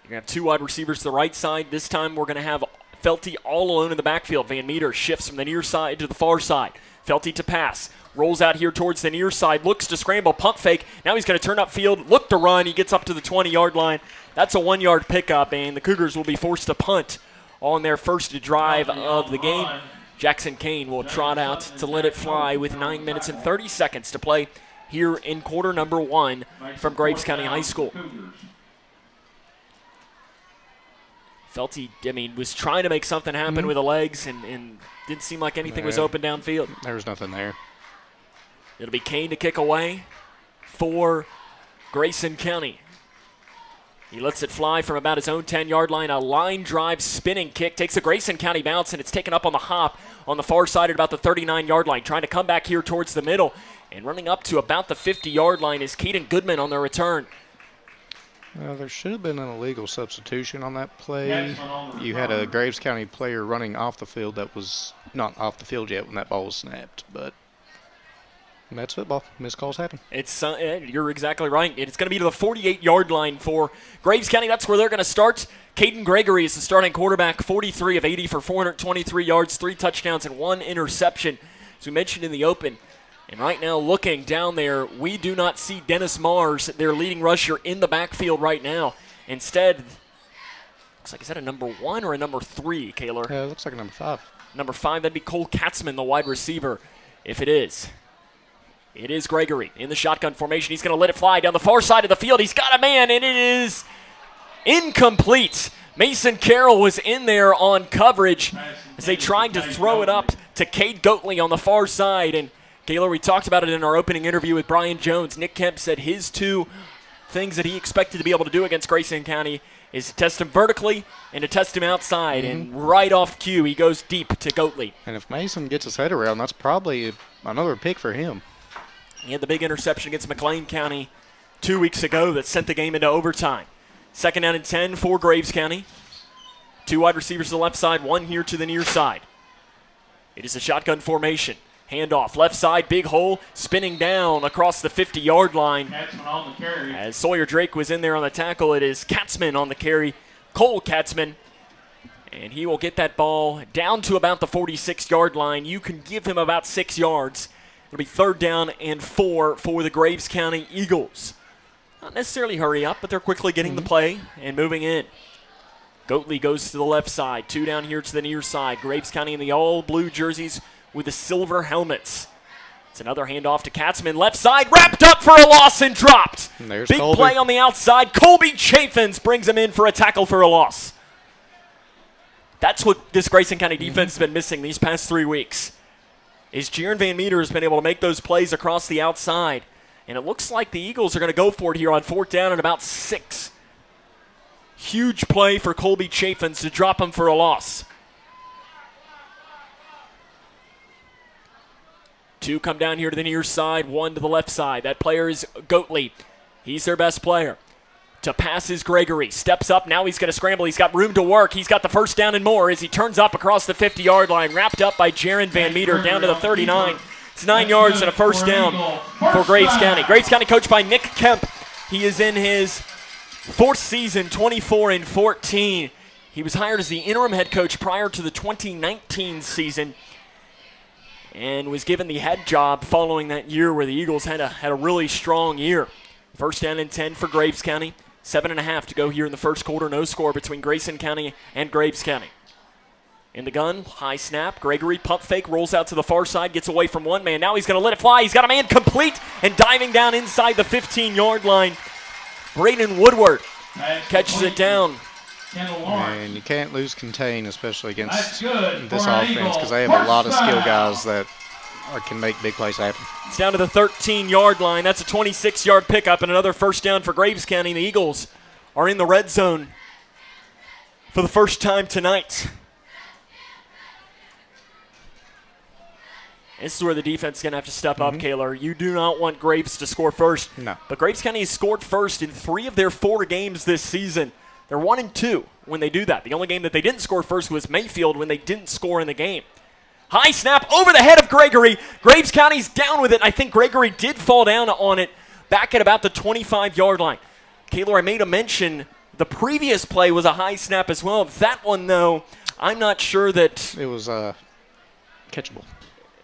You're going to have 2 wide receivers to the right side. This time we're going to have Felty all alone in the backfield. Van Meter shifts from the near side to the far side. Felty to pass. Rolls out here towards the near side. Looks to scramble. Pump fake. Now he's going to turn upfield. Look to run. He gets up to the 20-yard line. That's a 1-yard pickup, and the Cougars will be forced to punt on their first drive of the game. Jackson Kane will trot out to let it fly with 9 minutes and 30 seconds to play here in quarter number 1 from Graves County High School. Felty, was trying to make something happen with the legs and didn't seem like anything was open downfield. There was nothing there. It'll be Kane to kick away for Grayson County. He lets it fly from about his own 10-yard line. A line drive spinning kick takes a Grayson County bounce, and it's taken up on the hop on the far side at about the 39-yard line. Trying to come back here towards the middle, and running up to about the 50-yard line is Caden Goodman on the return. Well, there should have been an illegal substitution on that play. You had a Graves County player running off the field that was not off the field yet when that ball was snapped, but that's football. Missed calls happen. You're exactly right. It's going to be to the 48-yard line for Graves County. That's where they're going to start. Caden Gregory is the starting quarterback, 43 of 80 for 423 yards, 3 touchdowns, and 1 interception, as we mentioned in the open. And right now, looking down there, we do not see Dennis Mars, their leading rusher, in the backfield right now. Instead, looks like, is that a number 1 or a number 3, Kaylor? Yeah, it looks like a number 5. Number 5, that'd be Cole Katzman, the wide receiver, if it is. It is Gregory in the shotgun formation. He's going to let it fly down the far side of the field. He's got a man, and it is incomplete. Mason Carroll was in there on coverage as they tried to throw it up to Cade Goatley on the far side. And, Gaylor, we talked about it in our opening interview with Brian Jones. Nick Kemp said his two things that he expected to be able to do against Grayson County is to test him vertically and to test him outside. And right off cue, he goes deep to Goatley. And if Mason gets his head around, that's probably another pick for him. He had the big interception against McLean County 2 weeks ago that sent the game into overtime. 2nd down and 10 for Graves County. 2 wide receivers to the left side, 1 here to the near side. It is a shotgun formation. Handoff, left side, big hole, spinning down across the 50-yard line. On the carry. As Sawyer Drake was in there on the tackle, it is Katzman on the carry, Cole Katzman. And he will get that ball down to about the 46-yard line. You can give him about 6 yards. It'll be 3rd down and 4 for the Graves County Eagles. Not necessarily hurry up, but they're quickly getting the play and moving in. Goatley goes to the left side. 2 down here to the near side. Graves County in the all-blue jerseys with the silver helmets. It's another handoff to Katzman. Left side, wrapped up for a loss and dropped. And there's Big Colby. play on the outside. Colby Chaffins brings him in for a tackle for a loss. That's what this Grayson County defense has been missing these past 3 weeks. Is Jaron Van Meter has been able to make those plays across the outside. And it looks like the Eagles are going to go for it here on 4th down and about 6. Huge play for Colby Chaffins to drop him for a loss. 2 come down here to the near side, 1 to the left side. That player is Goatley. He's their best player. To pass is Gregory. Steps up. Now he's going to scramble. He's got room to work. He's got the 1st down and more as he turns up across the 50-yard line. Wrapped up by Jaron Van Meter down to the 39. It's 9 yards and a 1st down for Graves County. Graves County coached by Nick Kemp. He is in his 4th season, 24-14. He was hired as the interim head coach prior to the 2019 season and was given the head job following that year where the Eagles had a really strong year. 1st down and 10 for Graves County. 7.5 to go here in the first quarter. No score between Grayson County and Graves County. In the gun, high snap. Gregory pump fake, rolls out to the far side, gets away from one man. Now he's going to let it fly. He's got a man complete and diving down inside the 15-yard line. Braden Woodward catches it down. And you can't lose contain, especially against this offense, because they have a lot of skill guys that can make big plays happen. It's down to the 13-yard line. That's a 26-yard pickup and another 1st down for Graves County. The Eagles are in the red zone for the first time tonight. This is where the defense is going to have to step up, Kaylor. You do not want Graves to score first. No. But Graves County has scored first in 3 of their 4 games this season. They're 1-2 when they do that. The only game that they didn't score first was Mayfield when they didn't score in the game. High snap over the head of Gregory. Graves County's down with it. I think Gregory did fall down on it back at about the 25-yard line. Kaylor, I made a mention the previous play was a high snap as well. That one, though, I'm not sure that it was catchable.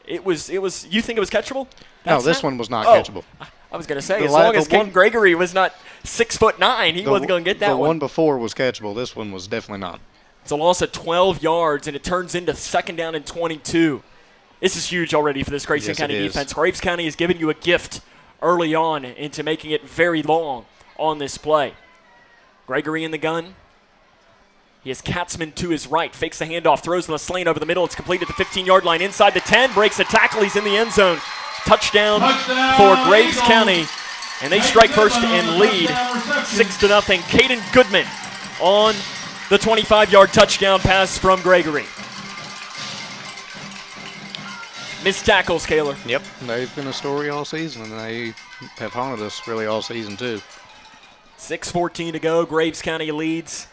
It was. You think it was catchable? No, this one was not catchable. I was going to say, as long as Caden Gregory was not 6'9", he wasn't going to get that one. The one before was catchable. This one was definitely not. It's a loss of 12 yards, and it turns into 2nd down and 22. This is huge already for this Grayson County defense. Graves County has given you a gift early on into making it very long on this play. Gregory in the gun. He has Katzman to his right, fakes the handoff, throws in the slant over the middle. It's complete at the 15-yard line, inside the 10, breaks the tackle. He's in the end zone. Touchdown for Graves County, and they strike first and lead 6-0. Caden Goodman on the 25-yard touchdown pass from Gregory. Missed tackles, Kaylor. Yep, they've been a story all season, and they have haunted us really all season too. 6:14 to go. Graves County leads.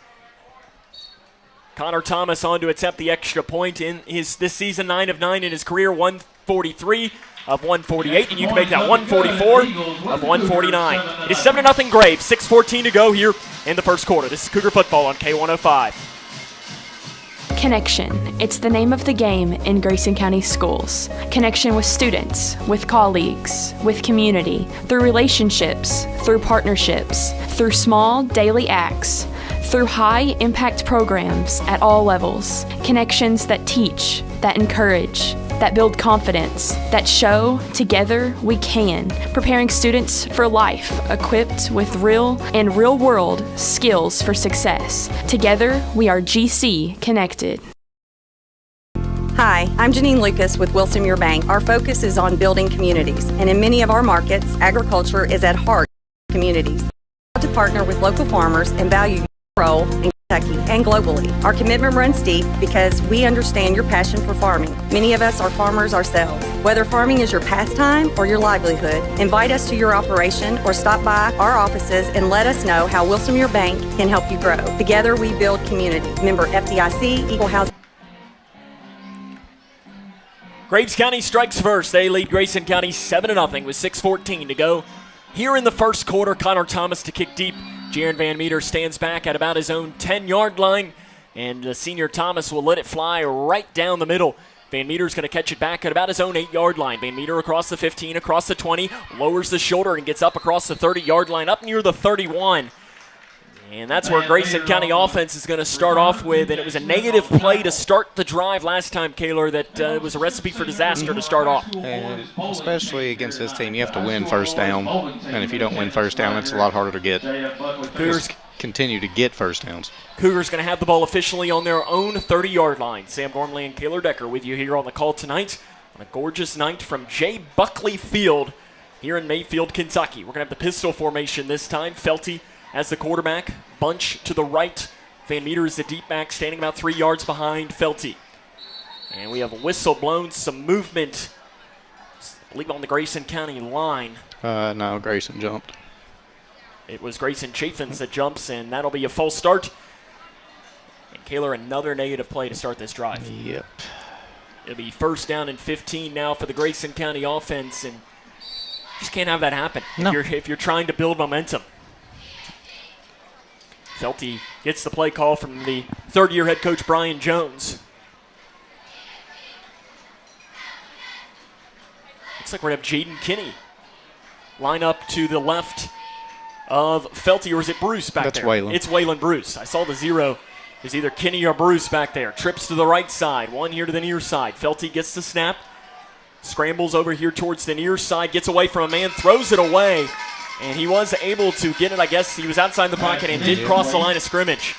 Connor Thomas on to attempt the extra point in this season, 9 of 9 in his career, 143 of 148, and you can make that 144 of 149. It is 7-0 Graves, 6:14 to go here in the first quarter. This is Cougar football on K105. Connection. It's the name of the game in Grayson County schools. Connection with students, with colleagues, with community, through relationships, through partnerships, through small daily acts, through high-impact programs at all levels. Connections that teach, that encourage, that build confidence, that show together we can, preparing students for life, equipped with real and real-world skills for success. Together, we are GC Connected. Hi, I'm Janine Lucas with Wilson Muir Bank. Our focus is on building communities, and in many of our markets, agriculture is at heart of communities. We are proud to partner with local farmers and value your role in Kentucky and globally. Our commitment runs deep because we understand your passion for farming. Many of us are farmers ourselves. Whether farming is your pastime or your livelihood, invite us to your operation or stop by our offices and let us know how Wilson Muir Bank can help you grow. Together we build community. Member FDIC, Equal Housing. Graves County strikes first. They lead Grayson County 7-0 with 6:14 to go. Here in the first quarter, Connor Thomas to kick deep. Jaron Van Meter stands back at about his own 10-yard line, and the senior Thomas will let it fly right down the middle. Van Meter's going to catch it back at about his own 8-yard line. Van Meter across the 15, across the 20, lowers the shoulder and gets up across the 30-yard line, up near the 31. And that's where Grayson County offense is going to start off with. And it was a negative play to start the drive last time, Kaler, that was a recipe for disaster to start off. And especially against this team, you have to win first down. And if you don't win first down, it's a lot harder to get. Cougars continue to get first downs. Cougars going to have the ball officially on their own 30-yard line. Sam Gormley and Kaler Decker with you here on the call tonight on a gorgeous night from J. Buckley Field here in Mayfield, Kentucky. We're going to have the pistol formation this time. Felty as the quarterback, bunch to the right. Van Meter is the deep back, standing about 3 yards behind Felty. And we have a whistle blown, some movement, I believe on the Grayson County line. No, Grayson jumped. It was Grayson Chaffins that jumps, and that'll be a false start. And Kaler, another negative play to start this drive. Yep. It'll be first down and 15 now for the Grayson County offense, and just can't have that happen if you're trying to build momentum. Felty gets the play call from the third-year head coach Brian Jones. Looks like we're going to have Jaden Kinney line up to the left of Felty, or is it Bruce back there? That's Waylon. It's Waylon Bruce. I saw the zero. It's either Kinney or Bruce back there. Trips to the right side, one here to the near side. Felty gets the snap, scrambles over here towards the near side, gets away from a man, throws it away. And he was able to get it, I guess. He was outside the pocket and did cross the line of scrimmage.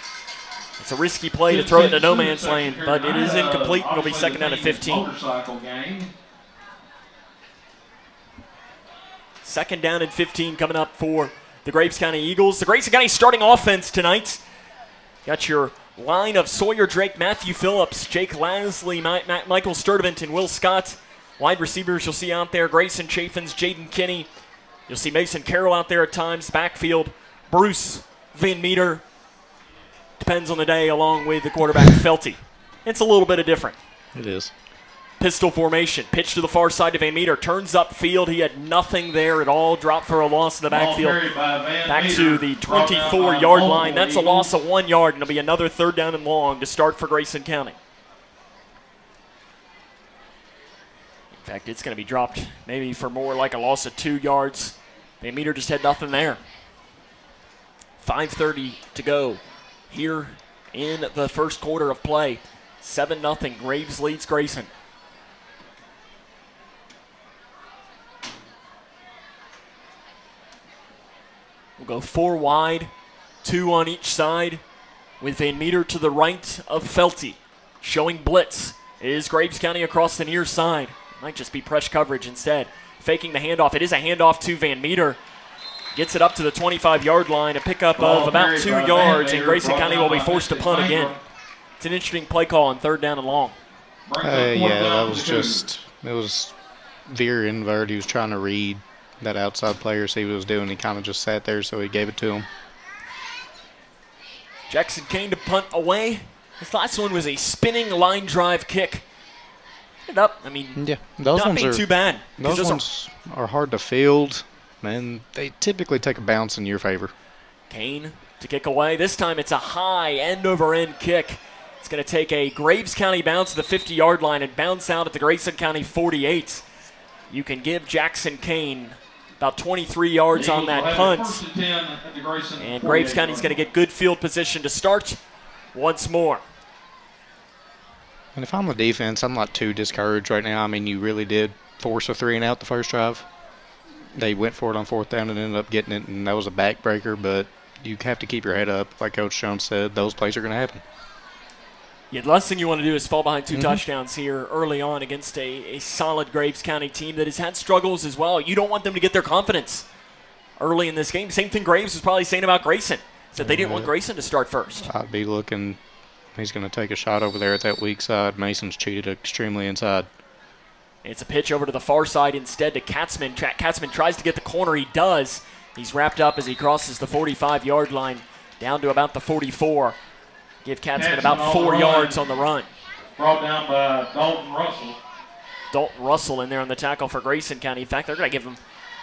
It's a risky play to throw it into no man's lane, but it is incomplete. It'll be second down and 15. Second down and 15 coming up for the Graves County Eagles. The Grayson County starting offense tonight. Got your line of Sawyer Drake, Matthew Phillips, Jake Lasley, Michael Sturdivant, and Will Scott. Wide receivers you'll see out there, Grayson Chaffins, Jaden Kinney. You'll see Mason Carroll out there at times. Backfield, Bruce Van Meter. Depends on the day, along with the quarterback, Felty. It's a little bit of different. It is. Pistol formation. Pitch to the far side to Van Meter. Turns upfield. He had nothing there at all. Dropped for a loss in the backfield. Back to the 24-yard line. That's a loss of 1 yard, and it'll be another third down and long to start for Grayson County. In fact, it's going to be dropped maybe for more like a loss of 2 yards. Van Meter just had nothing there. 5:30 to go here in the first quarter of play. 7-0. Graves leads Grayson. We'll go 4 wide, 2 on each side, with Van Meter to the right of Felty. Showing blitz is Graves County across the near side. Might just be press coverage instead. Faking the handoff. It is a handoff to Van Meter. Gets it up to the 25-yard line. A pickup of about 2 yards, and Grayson County will be forced to punt again. It's an interesting play call on third down and long. Yeah, that was just, it was veer invert. He was trying to read that outside player, see what he was doing. He kind of just sat there, so he gave it to him. Jackson Kane to punt away. This last one was a spinning line drive kick. It up. I mean, yeah, those not ones being are too bad. Those ones are hard to field, and they typically take a bounce in your favor. Kane to kick away. This time it's a high end-over-end kick. It's going to take a Graves County bounce to the 50-yard line and bounce out at the Grayson County 48. You can give Jackson Kane about 23 yards on that punt. And Graves County's going to get good field position to start once more. And if I'm the defense, I'm not too discouraged right now. I mean, you really did force a 3-and-out the first drive. They went for it on 4th down and ended up getting it, and that was a backbreaker, but you have to keep your head up. Like Coach Jones said, those plays are going to happen. Yeah, the last thing you want to do is fall behind 2 touchdowns here early on against a solid Graves County team that has had struggles as well. You don't want them to get their confidence early in this game. Same thing Graves was probably saying about Grayson. Said they didn't want Grayson to start first. I'd be looking. He's going to take a shot over there at that weak side. Mason's cheated extremely inside. It's a pitch over to the far side instead to Katzman. Katzman tries to get the corner. He does. He's wrapped up as he crosses the 45-yard line down to about the 44. Give Katzman about 4 yards on the run. Brought down by Dalton Russell. Dalton Russell in there on the tackle for Grayson County. In fact, they're going to give him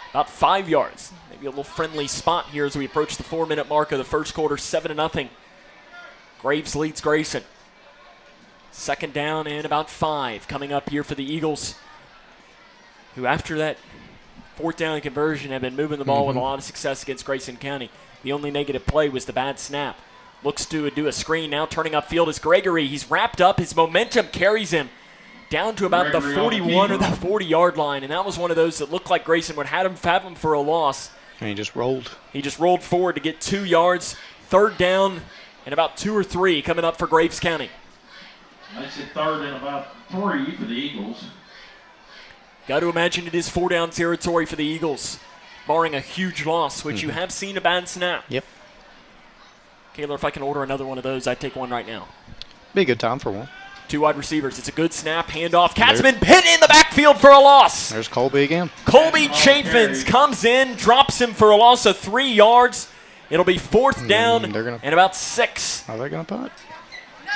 about 5 yards. Maybe a little friendly spot here as we approach the 4-minute mark of the first quarter, 7-0. Graves leads Grayson. 2nd down and about 5 coming up here for the Eagles, who after that 4th down conversion have been moving the ball with a lot of success against Grayson County. The only negative play was the bad snap. Looks to do a screen now. Turning upfield is Gregory. He's wrapped up. His momentum carries him down to about the 41 or the 40-yard line, and that was one of those that looked like Grayson would have him for a loss. And he just rolled. He just rolled forward to get 2 yards. 3rd down and about 2 or 3 coming up for Graves County. Makes it 3rd and about 3 for the Eagles. Got to imagine it is 4-down territory for the Eagles, barring a huge loss, which you have seen a bad snap. Yep. Kaylor, if I can order another one of those, I'd take one right now. Be a good time for one. 2 wide receivers. It's a good snap. Handoff. Katzman hit in the backfield for a loss. There's Colby again. Colby Chaffins comes in, drops him for a loss of 3 yards. It'll be 4th down and about 6. Are they going to punt?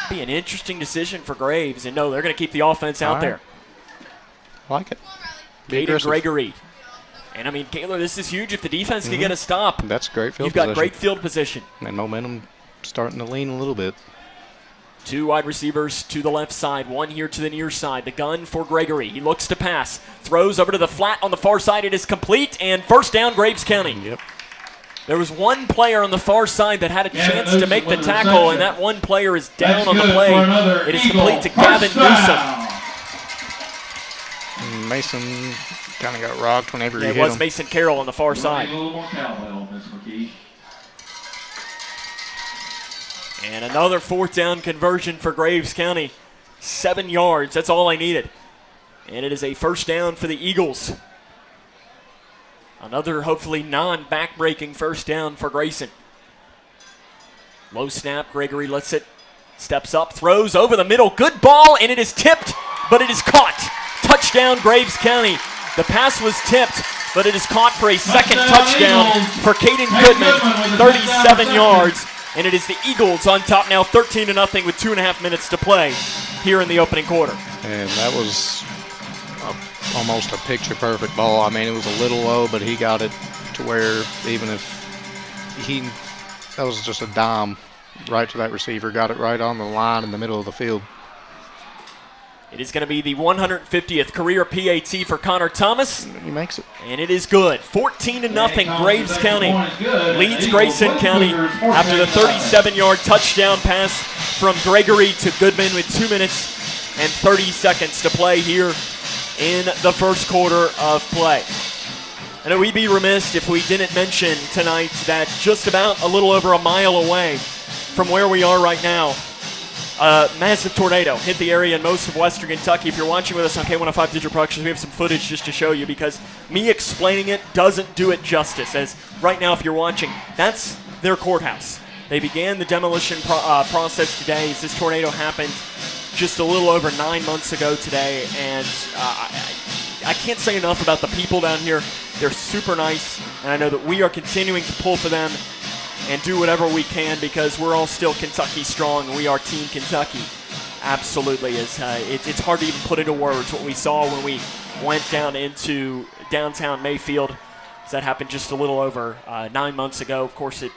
Be an interesting decision for Graves. And no, they're going to keep the offense out there. I like it. Caden Gregory. And, I mean, Kaylor, this is huge if the defense can get a stop. That's great field You've position. got great field position. And momentum starting to lean a little bit. 2 wide receivers to the left side, 1 here to the near side. The gun for Gregory. He looks to pass. Throws over to the flat on the far side. It is complete, and 1st down, Graves County. Yep. There was one player on the far side that had a chance to make the tackle, and that one player is down on the play. It is complete to Gavin Newsom. Mason kind of got rocked whenever he hit him. It was him. Mason Carroll on the far side. A little more cowbell, Miss McKee. And another 4th down conversion for Graves County. 7 yards, that's all I needed. And it is a 1st down for the Eagles. Another hopefully non-back-breaking 1st down for Grayson. Low snap, Gregory lets it, steps up, throws over the middle. Good ball, and it is tipped, but it is caught. Touchdown, Graves County. The pass was tipped, but it is caught for a 2nd touchdown for Caden Goodman, 37 yards. And it is the Eagles on top now, 13-0 with 2.5 minutes to play here in the opening quarter. And that was almost a picture-perfect ball. I mean, it was a little low, but he got it to where even if that was just a dime right to that receiver, got it right on the line in the middle of the field. It is going to be the 150th career PAT for Connor Thomas. He makes it. And it is good. 14-0, Graves County leads Grayson County after the 37-yard touchdown pass from Gregory to Goodman with 2 minutes and 30 seconds to play here in the first quarter of play. I know we'd be remiss if we didn't mention tonight that just about a little over a mile away from where we are right now, a massive tornado hit the area in most of western Kentucky. If you're watching with us on K105 Digital Productions, we have some footage just to show you because me explaining it doesn't do it justice. As right now, if you're watching, that's their courthouse. They began the demolition process today as this tornado happened just a little over 9 months ago today. And I can't say enough about the people down here. They're super nice, and I know that we are continuing to pull for them and do whatever we can because we're all still Kentucky strong. We are Team Kentucky. Absolutely. It's hard to even put into words what we saw when we went down into downtown Mayfield. That happened just a little over 9 months ago. Of course, it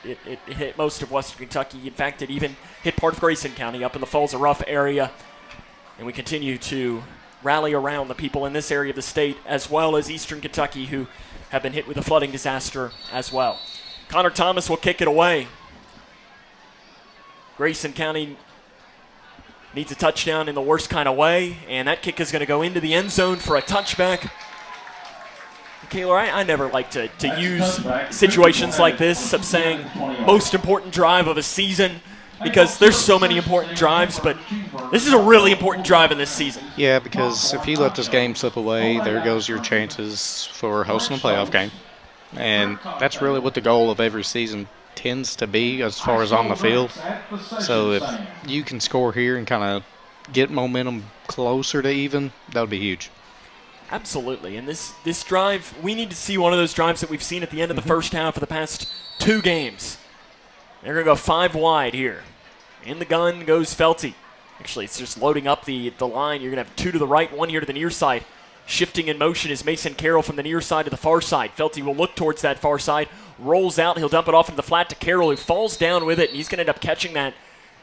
hit most of western Kentucky. In fact, it even hit part of Grayson County up in the Falls of Rough area. And we continue to rally around the people in this area of the state as well as eastern Kentucky who have been hit with a flooding disaster as well. Connor Thomas will kick it away. Grayson County needs a touchdown in the worst kind of way, and that kick is going to go into the end zone for a touchback. Kaylor, I never like to use situations like this of saying most important drive of a season because there's so many important drives, but this is a really important drive in this season. Yeah, because if you let this game slip away, there goes your chances for hosting a playoff game. And that's really what the goal of every season tends to be as far as on the field. So if you can score here and kind of get momentum closer to even, that would be huge. Absolutely. And this drive, we need to see one of those drives that we've seen at the end of the first half of the past 2 games. They're going to go 5 wide here. In the gun goes Felty. Actually, it's just loading up the line. You're going to have 2 to the right, 1 here to the near side. Shifting in motion is Mason Carroll from the near side to the far side. Felty will look towards that far side, rolls out. He'll dump it off into the flat to Carroll, who falls down with it, and he's going to end up catching that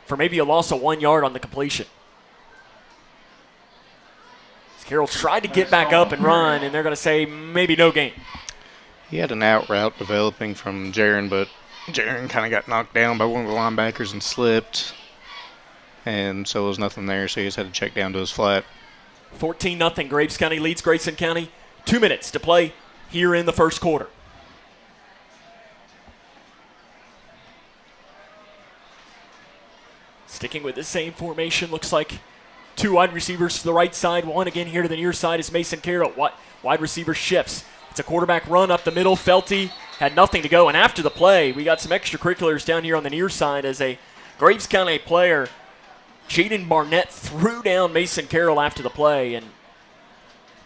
for maybe a loss of 1 yard on the completion. Carroll tried to get back up and run, and they're going to say maybe no gain. He had an out route developing from Jaron, but Jaron kind of got knocked down by one of the linebackers and slipped. And so there was nothing there, so he just had to check down to his flat. 14-0. Graves County leads Grayson County. 2 minutes to play here in the first quarter. Sticking with the same formation, looks like 2 wide receivers to the right side. 1 again here to the near side is Mason Carroll. Wide receiver shifts. It's a quarterback run up the middle. Felty had nothing to go. And after the play, we got some extracurriculars down here on the near side as a Graves County player, Jaden Barnett, threw down Mason Carroll after the play. And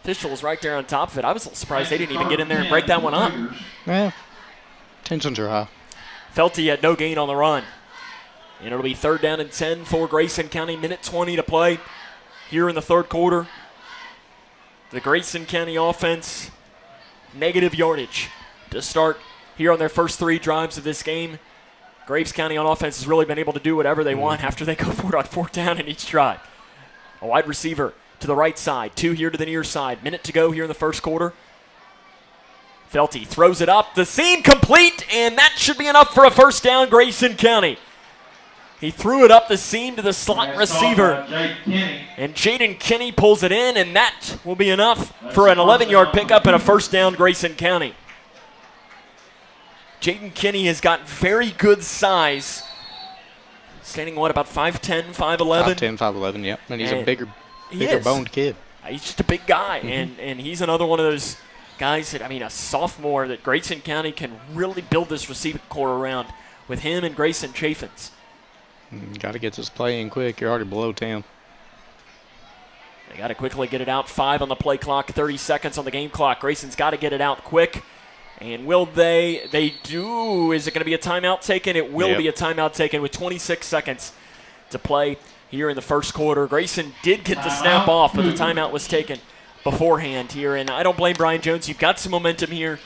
official was right there on top of it. I was a little surprised they didn't even get in there and break that one up. Yeah, tensions are high. Felty had no gain on the run. And it'll be 3rd down and 10 for Grayson County. Minute 20 to play here in the third quarter. The Grayson County offense, negative yardage to start here on their first 3 drives of this game. Graves County on offense has really been able to do whatever they want after they go for it on 4th down in each drive. A wide receiver to the right side, 2 here to the near side. Minute to go here in the first quarter. Felty throws it up, the seam complete, and that should be enough for a first down, Grayson County. He threw it up the seam to the slot receiver. And Jaden Kinney pulls it in, and that will be enough for an 11-yard pickup and a first down, Grayson County. Jaden Kinney has got very good size. Standing, about 5'10", 5'11"? 5'10", 5'11", yep. And he's a bigger boned kid. He's just a big guy, and he's another one of those guys that, a sophomore that Grayson County can really build this receiving core around with him and Grayson Chaffins. Got to get this play in quick. You're already below 10. They got to quickly get it out. 5 on the play clock, 30 seconds on the game clock. Grayson's got to get it out quick. And will they? They do. Is it going to be a timeout taken? It will be a timeout taken with 26 seconds to play here in the first quarter. Grayson did get the snap off, but the timeout was taken beforehand here. And I don't blame Brian Jones. You've got some momentum here.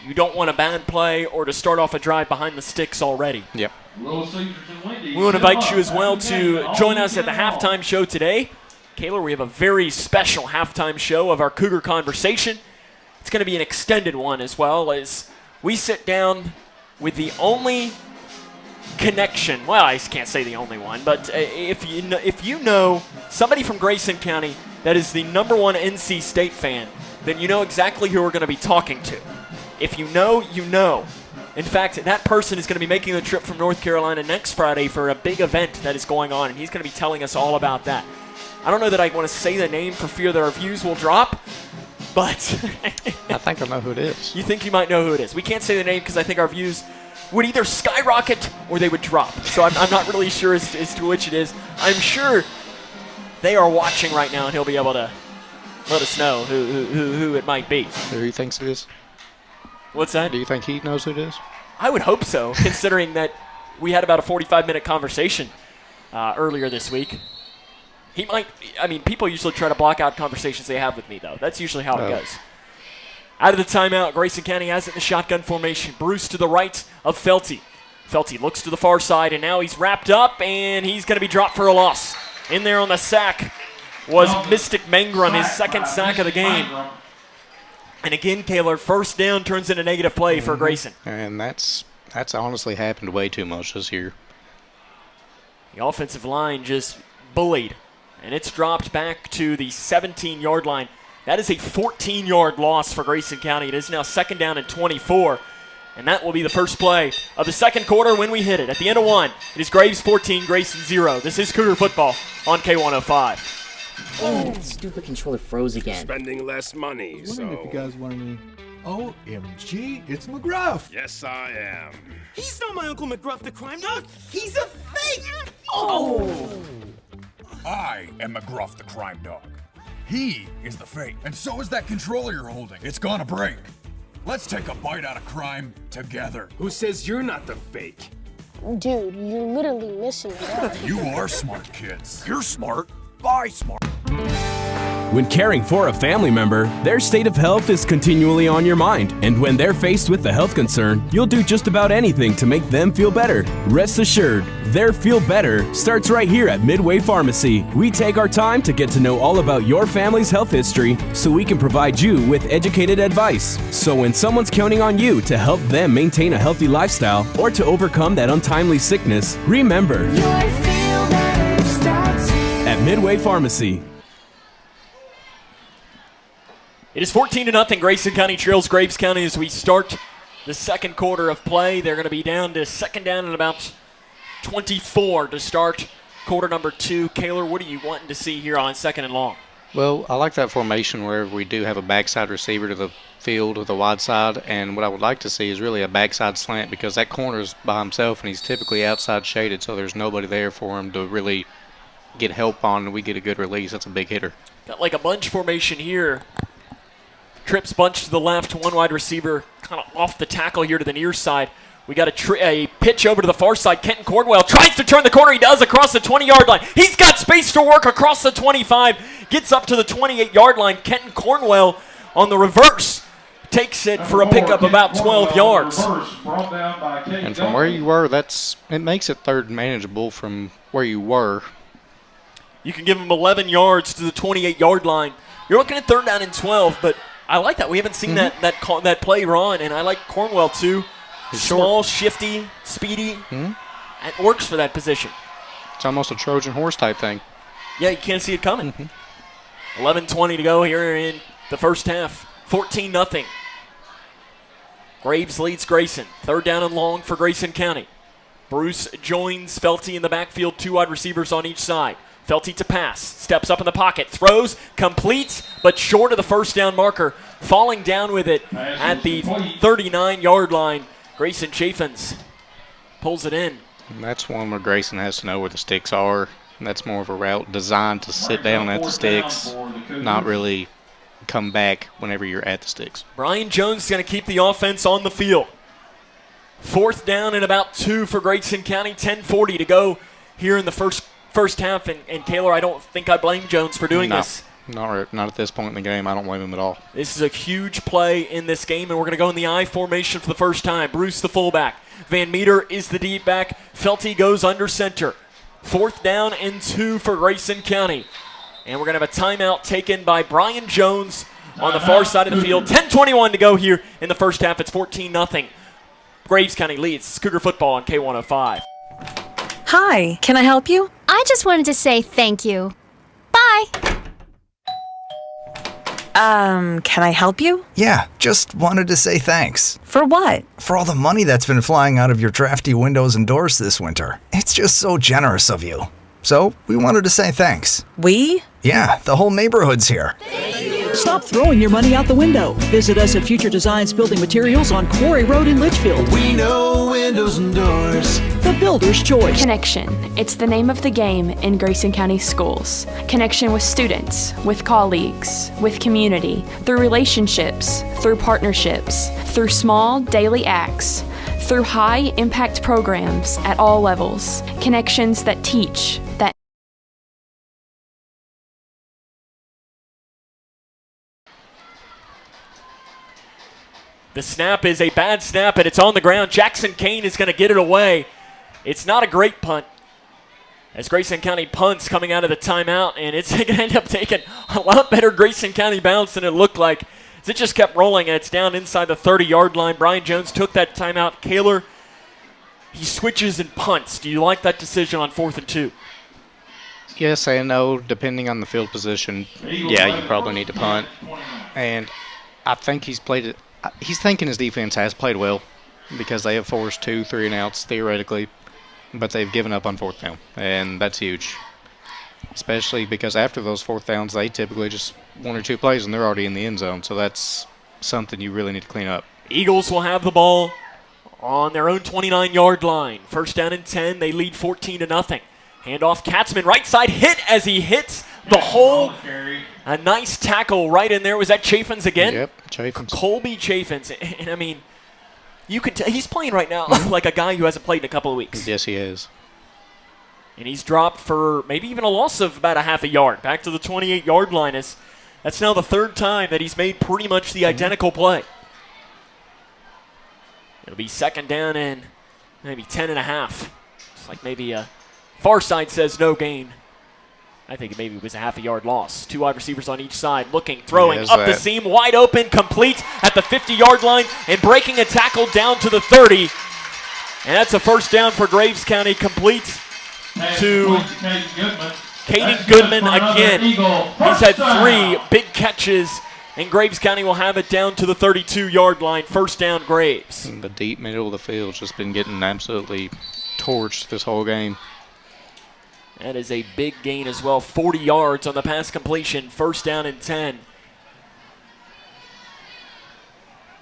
You don't want a bad play or to start off a drive behind the sticks already. Yep. We want to invite you as well to join us at the halftime show today. Kaylor, we have a very special halftime show of our Cougar Conversation. It's going to be an extended one as well as we sit down with the only connection. Well, I can't say the only one, but if you know somebody from Grayson County that is the #1 NC State fan, then you know exactly who we're going to be talking to. If you know, you know. In fact, that person is going to be making the trip from North Carolina next Friday for a big event that is going on, and he's going to be telling us all about that. I don't know that I want to say the name for fear that our views will drop, but I think I know who it is. You think you might know who it is. We can't say the name because I think our views would either skyrocket or they would drop. So I'm not really sure as to which it is. I'm sure they are watching right now, and he'll be able to let us know who it might be. Who he thinks it is? What's that? Do you think he knows who it is? I would hope so, considering that we had about a 45-minute conversation earlier this week. He might, people usually try to block out conversations they have with me, though. That's usually how it goes. Out of the timeout, Grayson County has it in the shotgun formation. Bruce to the right of Felty. Felty looks to the far side, and now he's wrapped up, and he's going to be dropped for a loss. In there on the sack was Mystic Mangrum, his second sack of the game. And again, Kaylor, first down turns into negative play for Grayson. And that's honestly happened way too much this year. The offensive line just bullied, and it's dropped back to the 17-yard line. That is a 14-yard loss for Grayson County. It is now 2nd down and 24, and that will be the first play of the second quarter when we hit it. At the end of one, it is Graves 14, Grayson 0. This is Cougar football on K105. Oh, stupid controller froze again. Spending less money, I was wondering if you guys wanted me. OMG, it's McGruff. Yes, I am. He's not my Uncle McGruff the crime dog. He's a fake. I am McGruff the crime dog. He is the fake. And so is that controller you're holding. It's gonna break. Let's take a bite out of crime together. Who says you're not the fake? Dude, you're literally missing it out. You are smart kids. You're smart. Buy smart. When caring for a family member, their state of health is continually on your mind. And when they're faced with a health concern, you'll do just about anything to make them feel better. Rest assured, their feel better starts right here at Midway Pharmacy. We take our time to get to know all about your family's health history so we can provide you with educated advice. So when someone's counting on you to help them maintain a healthy lifestyle or to overcome that untimely sickness, remember, your feel better starts here at Midway Pharmacy. It is 14-0. Grayson County trails Graves County as we start the second quarter of play. They're going to be down to 2nd down and about 24 to start quarter number 2. Kaler, what are you wanting to see here on 2nd and long? Well, I like that formation where we do have a backside receiver to the field with the wide side, and what I would like to see is really a backside slant because that corner's by himself and he's typically outside shaded, so there's nobody there for him to really get help on and we get a good release. That's a big hitter. Got like a bunch formation here. Trips bunch to the left, one wide receiver kind of off the tackle here to the near side. We got a pitch over to the far side. Kenton Cornwell tries to turn the corner. He does across the 20-yard line. He's got space to work across the 25. Gets up to the 28-yard line. Kenton Cornwell on the reverse takes it for a pickup about 12 yards. And from where you were, it makes it 3rd manageable from where you were. You can give him 11 yards to the 28-yard line. You're looking at 3rd down and 12, but I like that. We haven't seen that play run, and I like Cornwell too. He's small, shifty, speedy. It works for that position. It's almost a Trojan horse type thing. Yeah, you can't see it coming. 11:20 to go here in the first half. 14-0. Graves leads Grayson. 3rd down and long for Grayson County. Bruce joins Felty in the backfield, 2 wide receivers on each side. Felty to pass, steps up in the pocket, throws, completes, but short of the 1st down marker. Falling down with it at the 39-yard line. Grayson Chaffins pulls it in. And that's one where Grayson has to know where the sticks are. And that's more of a route designed to sit down at the sticks, not really come back whenever you're at the sticks. Brian Jones is going to keep the offense on the field. 4th down and about 2 for Grayson County. 10:40 to go here in the first half, and Kaler, I don't think I blame Jones for doing this. Not at this point in the game. I don't blame him at all. This is a huge play in this game, and we're going to go in the I formation for the first time. Bruce the fullback. Van Meter is the deep back. Felty goes under center. 4th down and 2 for Grayson County. And we're going to have a timeout taken by Brian Jones on the far side of the field. 10:21 to go here in the first half. It's 14-0. Graves County leads Cougar football on K105. Hi, can I help you? I just wanted to say thank you. Bye. Can I help you? Yeah, just wanted to say thanks. For what? For all the money that's been flying out of your drafty windows and doors this winter. It's just so generous of you. So, we wanted to say thanks. We? Yeah, the whole neighborhood's here. Stop throwing your money out the window. Visit us at Future Designs Building Materials on Quarry Road in Litchfield. We know windows and doors. The builder's choice. Connection. It's the name of the game in Grayson County schools. Connection with students, with colleagues, with community, through relationships, through partnerships, through small daily acts, through high-impact programs at all levels. Connections that teach, that The snap is a bad snap, and it's on the ground. Jackson Kane is going to get it away. It's not a great punt. As Grayson County punts coming out of the timeout, and it's going to end up taking a lot better Grayson County bounce than it looked like. As it just kept rolling, and it's down inside the 30-yard line. Brian Jones took that timeout. Kaler, he switches and punts. Do you like that decision on 4th and 2? Yes and no, depending on the field position. Yeah, you probably need to punt. And I think he's thinking his defense has played well because they have forced 2 3-and-outs theoretically, but they've given up on 4th down, and that's huge. Especially because after those 4th downs, they typically just 1 or 2 plays and they're already in the end zone. So that's something you really need to clean up. Eagles will have the ball on their own 29-yard line. 1st down and 10. They lead 14-0. Handoff, Katzman, right side, hit as he hits the hole. A nice tackle right in there. Was that Chaffins again? Yep, Chaffins. Colby Chaffins. And I mean, you can tell he's playing right now like a guy who hasn't played in a couple of weeks. Yes, he is. And he's dropped for maybe even a loss of about a half a yard. Back to the 28-yard line. That's now the 3rd time that he's made pretty much the identical play. It'll be 2nd down and maybe 10.5. It's like maybe a far side says no gain. I think maybe it was a half a yard loss. 2 wide receivers on each side, looking, throwing, up the seam, wide open, complete at the 50-yard line, and breaking a tackle down to the 30. And that's a 1st down for Graves County, complete to Caden Goodman again. He's had 3 big catches, and Graves County will have it down to the 32-yard line. 1st down, Graves. And the deep middle of the field's just been getting absolutely torched this whole game. That is a big gain as well. 40 yards on the pass completion. 1st down and 10.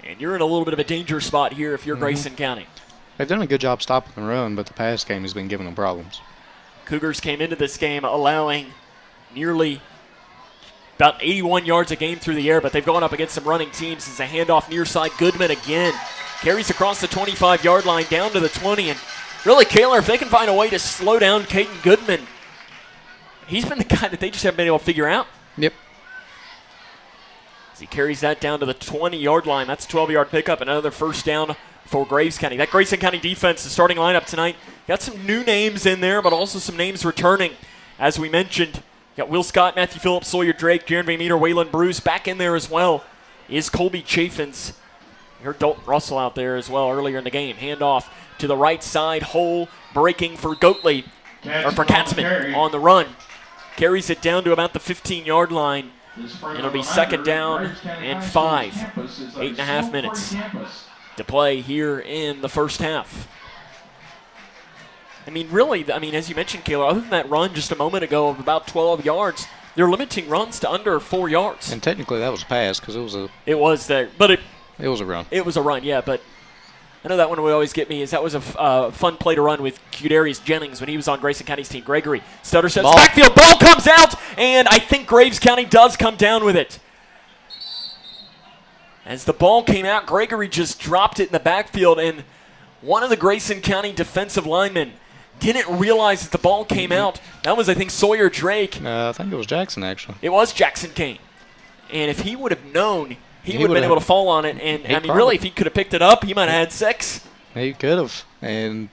And you're in a little bit of a danger spot here if you're Grayson County. They've done a good job stopping the run, but the pass game has been giving them problems. Cougars came into this game allowing nearly about 81 yards a game through the air, but they've gone up against some running teams. It's a handoff near side. Goodman again carries across the 25-yard line down to the 20, and really, Kaler, if they can find a way to slow down Caden Goodman, he's been the guy that they just haven't been able to figure out. Yep. As he carries that down to the 20-yard line, that's a 12-yard pickup, another 1st down for Graves County. That Grayson County defense, the starting lineup tonight, got some new names in there, but also some names returning. As we mentioned, got Will Scott, Matthew Phillips, Sawyer Drake, Jaron Van Meter, Waylon Bruce back in there as well. Is Colby Chaffins. You heard Dalton Russell out there as well earlier in the game. Handoff to the right side, hole breaking for Goatley, or for Katzman on the run. Carries it down to about the 15-yard line. It'll be 2nd down and 5. 8.5 minutes to play here in the 1st half. I mean, really, as you mentioned, Kayla, other than that run just a moment ago of about 12 yards, they're limiting runs to under 4 yards. And technically that was a pass because it was a... It was there, but it was a run. It was a run, yeah, but I know that one would always get me is that was a fun play to run with Qdarius Jennings when he was on Grayson County's team. Gregory, stutter steps, backfield, ball comes out, and I think Graves County does come down with it. As the ball came out, Gregory just dropped it in the backfield, and one of the Grayson County defensive linemen didn't realize that the ball came out. That was, I think, Sawyer Drake. I think it was Jackson, actually. It was Jackson Kane. And if he would have known, he would have been able to fall on it. And, I mean, really, if he could have picked it up, he might have had 6. He could have. And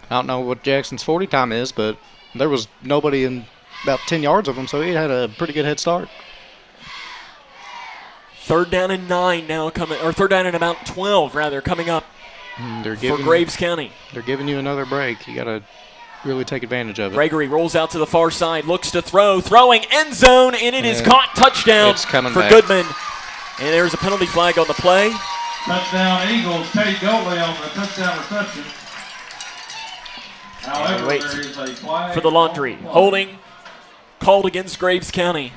I don't know what Jackson's 40 time is, but there was nobody in about 10 yards of him, so he had a pretty good head start. 3rd down and 9 now coming, or 3rd down and about 12, rather, coming up for Graves County. They're giving you another break. You got to really take advantage of it. Gregory rolls out to the far side, looks to throw, throwing end zone, and it is caught. Touchdown for Goodman. And there's a penalty flag on the play. Touchdown Eagles. Tate Goatley on the touchdown reception. However, Wait there is a flag for the laundry. Holding called against Graves County.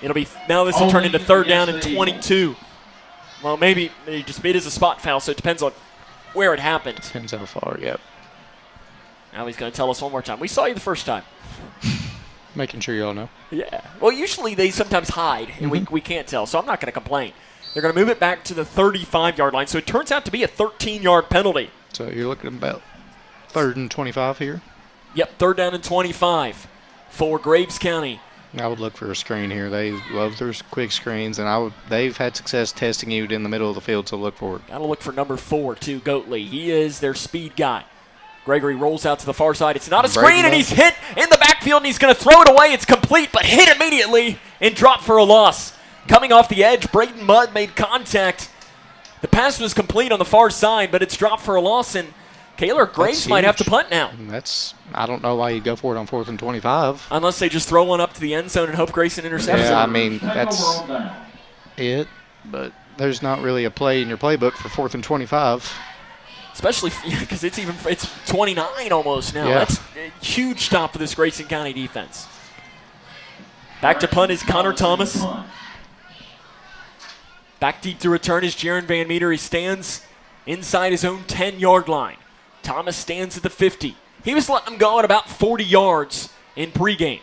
It'll be now. This will turn into 3rd down and 22. Well, maybe it is a spot foul, so it depends on where it happened. Depends how far. Yep. Now he's going to tell us one more time. We saw you the first time. Making sure you all know. Yeah. Well, usually they sometimes hide, and we can't tell, so I'm not going to complain. They're going to move it back to the 35-yard line, so it turns out to be a 13-yard penalty. So you're looking at about 3rd and 25 here? Yep, 3rd down and 25 for Graves County. I would look for a screen here. They love their quick screens, and they've had success testing you in the middle of the field, so look for it. Got to look for number 4, too, Goatley. He is their speed guy. Gregory rolls out to the far side. It's not a screen, and he's hit in the backfield, and he's going to throw it away. It's complete, but hit immediately and dropped for a loss. Coming off the edge, Braden Mudd made contact. The pass was complete on the far side, but it's dropped for a loss, and Kaler, Graves might have to punt now. I don't know why you go for it on 4th and 25. Unless they just throw one up to the end zone and hope Grayson intercepts it. Yeah, I mean, that's it. But there's not really a play in your playbook for 4th and 25. Especially because it's 29 almost now. Yeah. That's a huge stop for this Grayson County defense. Back to punt is Connor Thomas. Back deep to return is Jaron Van Meter. He stands inside his own 10-yard line. Thomas stands at the 50. He was letting him go at about 40 yards in pregame.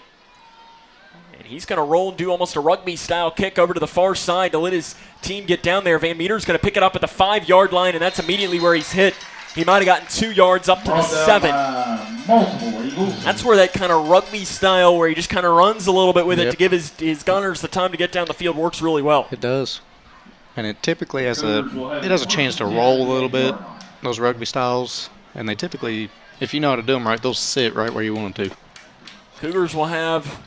And he's going to roll and do almost a rugby-style kick over to the far side to let his team get down there. Van Meter's going to pick it up at the 5-yard line, and that's immediately where he's hit. He might have gotten 2 yards up to the 7. That's where that kind of rugby style where he just kind of runs a little bit with it to give his gunners the time to get down the field works really well. It does. And it typically has a chance to roll a little bit, those rugby styles. And they typically, if you know how to do them right, they'll sit right where you want them to. Cougars will have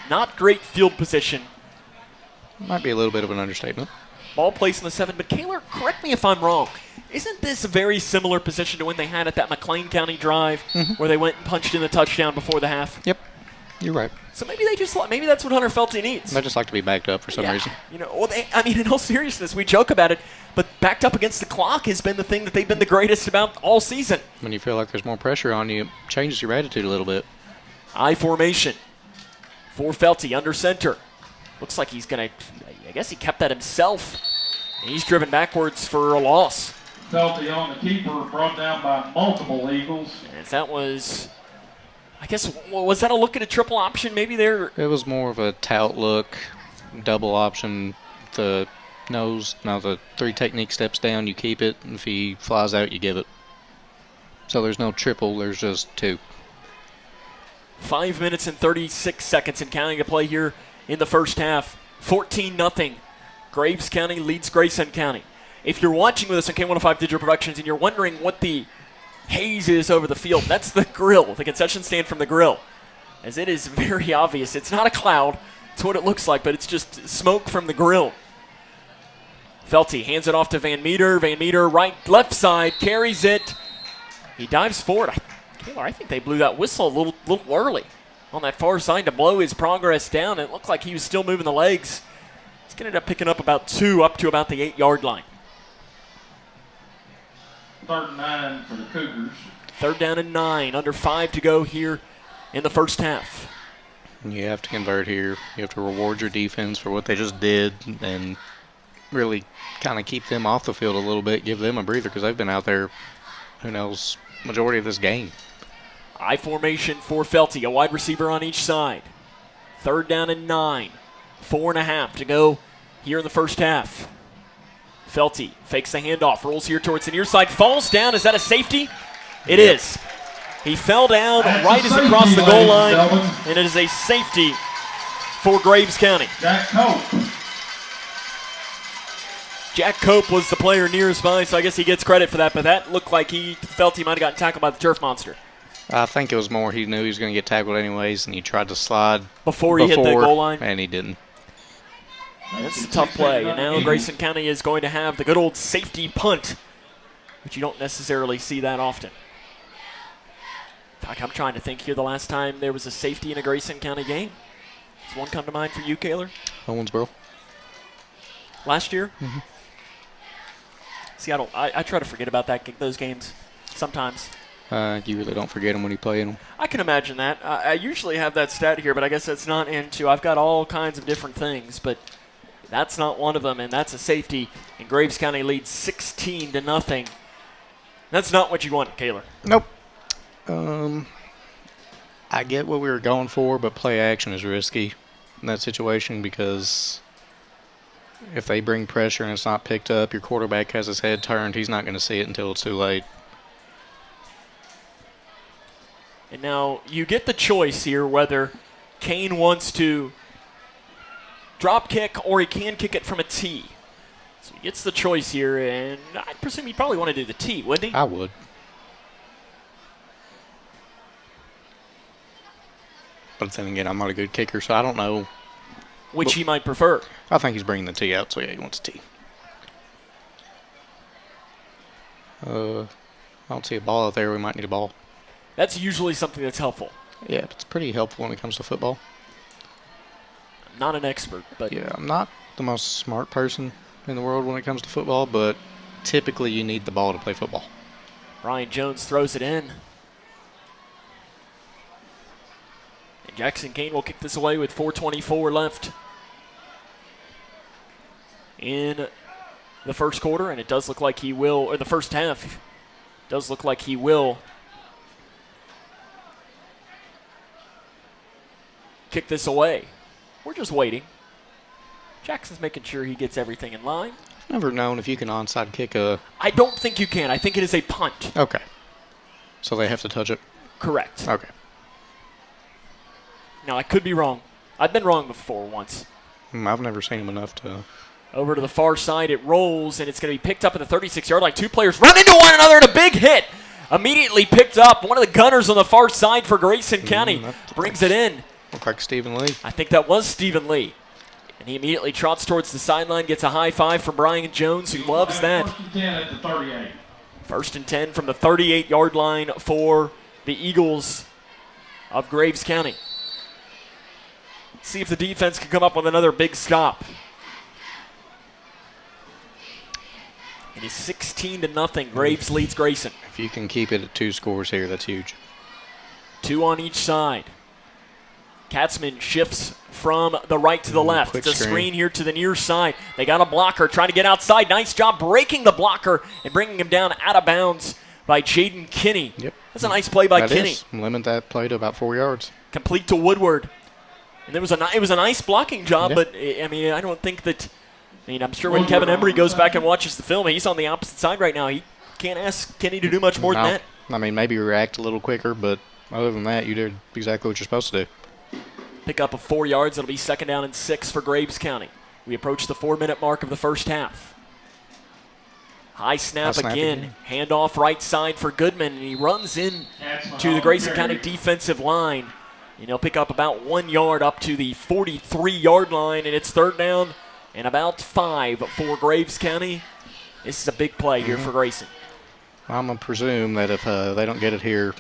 not great field position. Might be a little bit of an understatement. Ball placed in the 7, but Kaler, correct me if I'm wrong. Isn't this a very similar position to when they had at that McLean County drive where they went and punched in the touchdown before the half? Yep, you're right. So maybe maybe that's what Hunter Felty needs. They just like to be backed up for some reason. You know, well, in all seriousness, we joke about it, but backed up against the clock has been the thing that they've been the greatest about all season. When you feel like there's more pressure on you, it changes your attitude a little bit. I formation for Felty under center. Looks like he's going to, I guess he kept that himself. And he's driven backwards for a loss. Felty on the keeper, brought down by multiple Eagles. And that was, I guess, was that a look at a triple option maybe there? It was more of a tout look, double option. The 3 technique steps down, you keep it. And if he flies out, you give it. So there's no triple, there's just 2. 5 minutes and 36 seconds and counting to play here in the first half. 14-0. Graves County leads Grayson County. If you're watching with us on K105 Digital Productions and you're wondering what the haze is over the field, that's the grill, the concession stand from the grill. As it is very obvious. It's not a cloud. It's what it looks like, but it's just smoke from the grill. Felty hands it off to Van Meter. Van Meter left side, carries it. He dives forward. I think they blew that whistle a little early on that far side to blow his progress down. It looked like he was still moving the legs. He's going to end up picking up about 2 up to about the 8-yard line. 3rd and 9 for the Cougars. 3rd down and 9. Under 5 to go here in the first half. You have to convert here. You have to reward your defense for what they just did and really kind of keep them off the field a little bit, give them a breather because they've been out there, who knows, majority of this game. I formation for Felty, a wide receiver on each side. 3rd down and 9. 4.5 to go here in the first half. Felty fakes the handoff, rolls here towards the near side, falls down. Is that a safety? It is. He fell down right as he crossed the goal line, and it is a safety for Graves County. Jack Cope was the player nearest by, so I guess he gets credit for that, but that looked like he felt he might have gotten tackled by the turf monster. I think it was more he knew he was going to get tackled anyways, and he tried to slide before he hit the goal line, and he didn't. That's a tough play, and now Grayson County is going to have the good old safety punt, which you don't necessarily see that often. I'm trying to think here the last time there was a safety in a Grayson County game. Does one come to mind for you, Kaler? Owensboro. Last year? Mm-hmm. See, I try to forget about those games sometimes. You really don't forget them when you play in them. I can imagine that. I usually have that stat here, but I guess that's not into. I've got all kinds of different things, but that's not one of them, and that's a safety. And Graves County leads 16-0. That's not what you want, Kaler. Nope. I get what we were going for, but play action is risky in that situation because if they bring pressure and it's not picked up, your quarterback has his head turned. He's not going to see it until it's too late. And now you get the choice here whether Kane wants to drop kick or he can kick it from a tee. So he gets the choice here, and I presume he'd probably want to do the tee, wouldn't he? I would. But then again, I'm not a good kicker, so I don't know. Which he might prefer. I think he's bringing the tee out, so yeah, he wants a tee. I don't see a ball out there. We might need a ball. That's usually something that's helpful. Yeah, it's pretty helpful when it comes to football. I'm not an expert, but yeah, I'm not the most smart person in the world when it comes to football, but typically you need the ball to play football. Ryan Jones throws it in. And Jackson Kane will kick this away with 4:24 left in the first quarter, and it does look like he will, or the first half, does look like he will kick this away. We're just waiting. Jackson's making sure he gets everything in line. I've never known if you can onside kick a... I don't think you can. I think it is a punt. Okay. So they have to touch it? Correct. Okay. Now, I could be wrong. I've been wrong before once. I've never seen him enough to... Over to the far side, it rolls, and it's going to be picked up at the 36-yard line. Two players run into one another, and a big hit. Immediately picked up. One of the gunners on the far side for Grayson County brings it in. Looked like Stephen Lee. I think that was Stephen Lee. And he immediately trots towards the sideline, gets a high five from Brian Jones, who loves that. First and 10 at the 38. First and 10 from the 38-yard line for the Eagles of Graves County. See if the defense can come up with another big stop. It is 16-0. Graves leads Grayson. If you can keep it at 2 scores here, that's huge. 2 on each side. Katzman shifts from the right to the left. It's a screen here to the near side. They got a blocker trying to get outside. Nice job breaking the blocker and bringing him down out of bounds by Jaden Kinney. Yep. That's a nice play by Kinney. Limit that play to about 4 yards. Complete to Woodward. And it was a nice blocking job, but, I mean, I don't think that – I mean, I'm sure when Kevin Embry goes back and watches the film, he's on the opposite side right now. He can't ask Kinney to do much more than that. I mean, maybe react a little quicker, but other than that, you did exactly what you're supposed to do. Pick up of 4 yards. It'll be 2nd down and 6 for Graves County. We approach the 4-minute mark of the first half. High snap again. Handoff right side for Goodman, and he runs in to the Grayson County defensive line. And he'll pick up about 1 yard up to the 43-yard line, and it's 3rd down and about 5 for Graves County. This is a big play here for Grayson. I'm going to presume that if they don't get it here,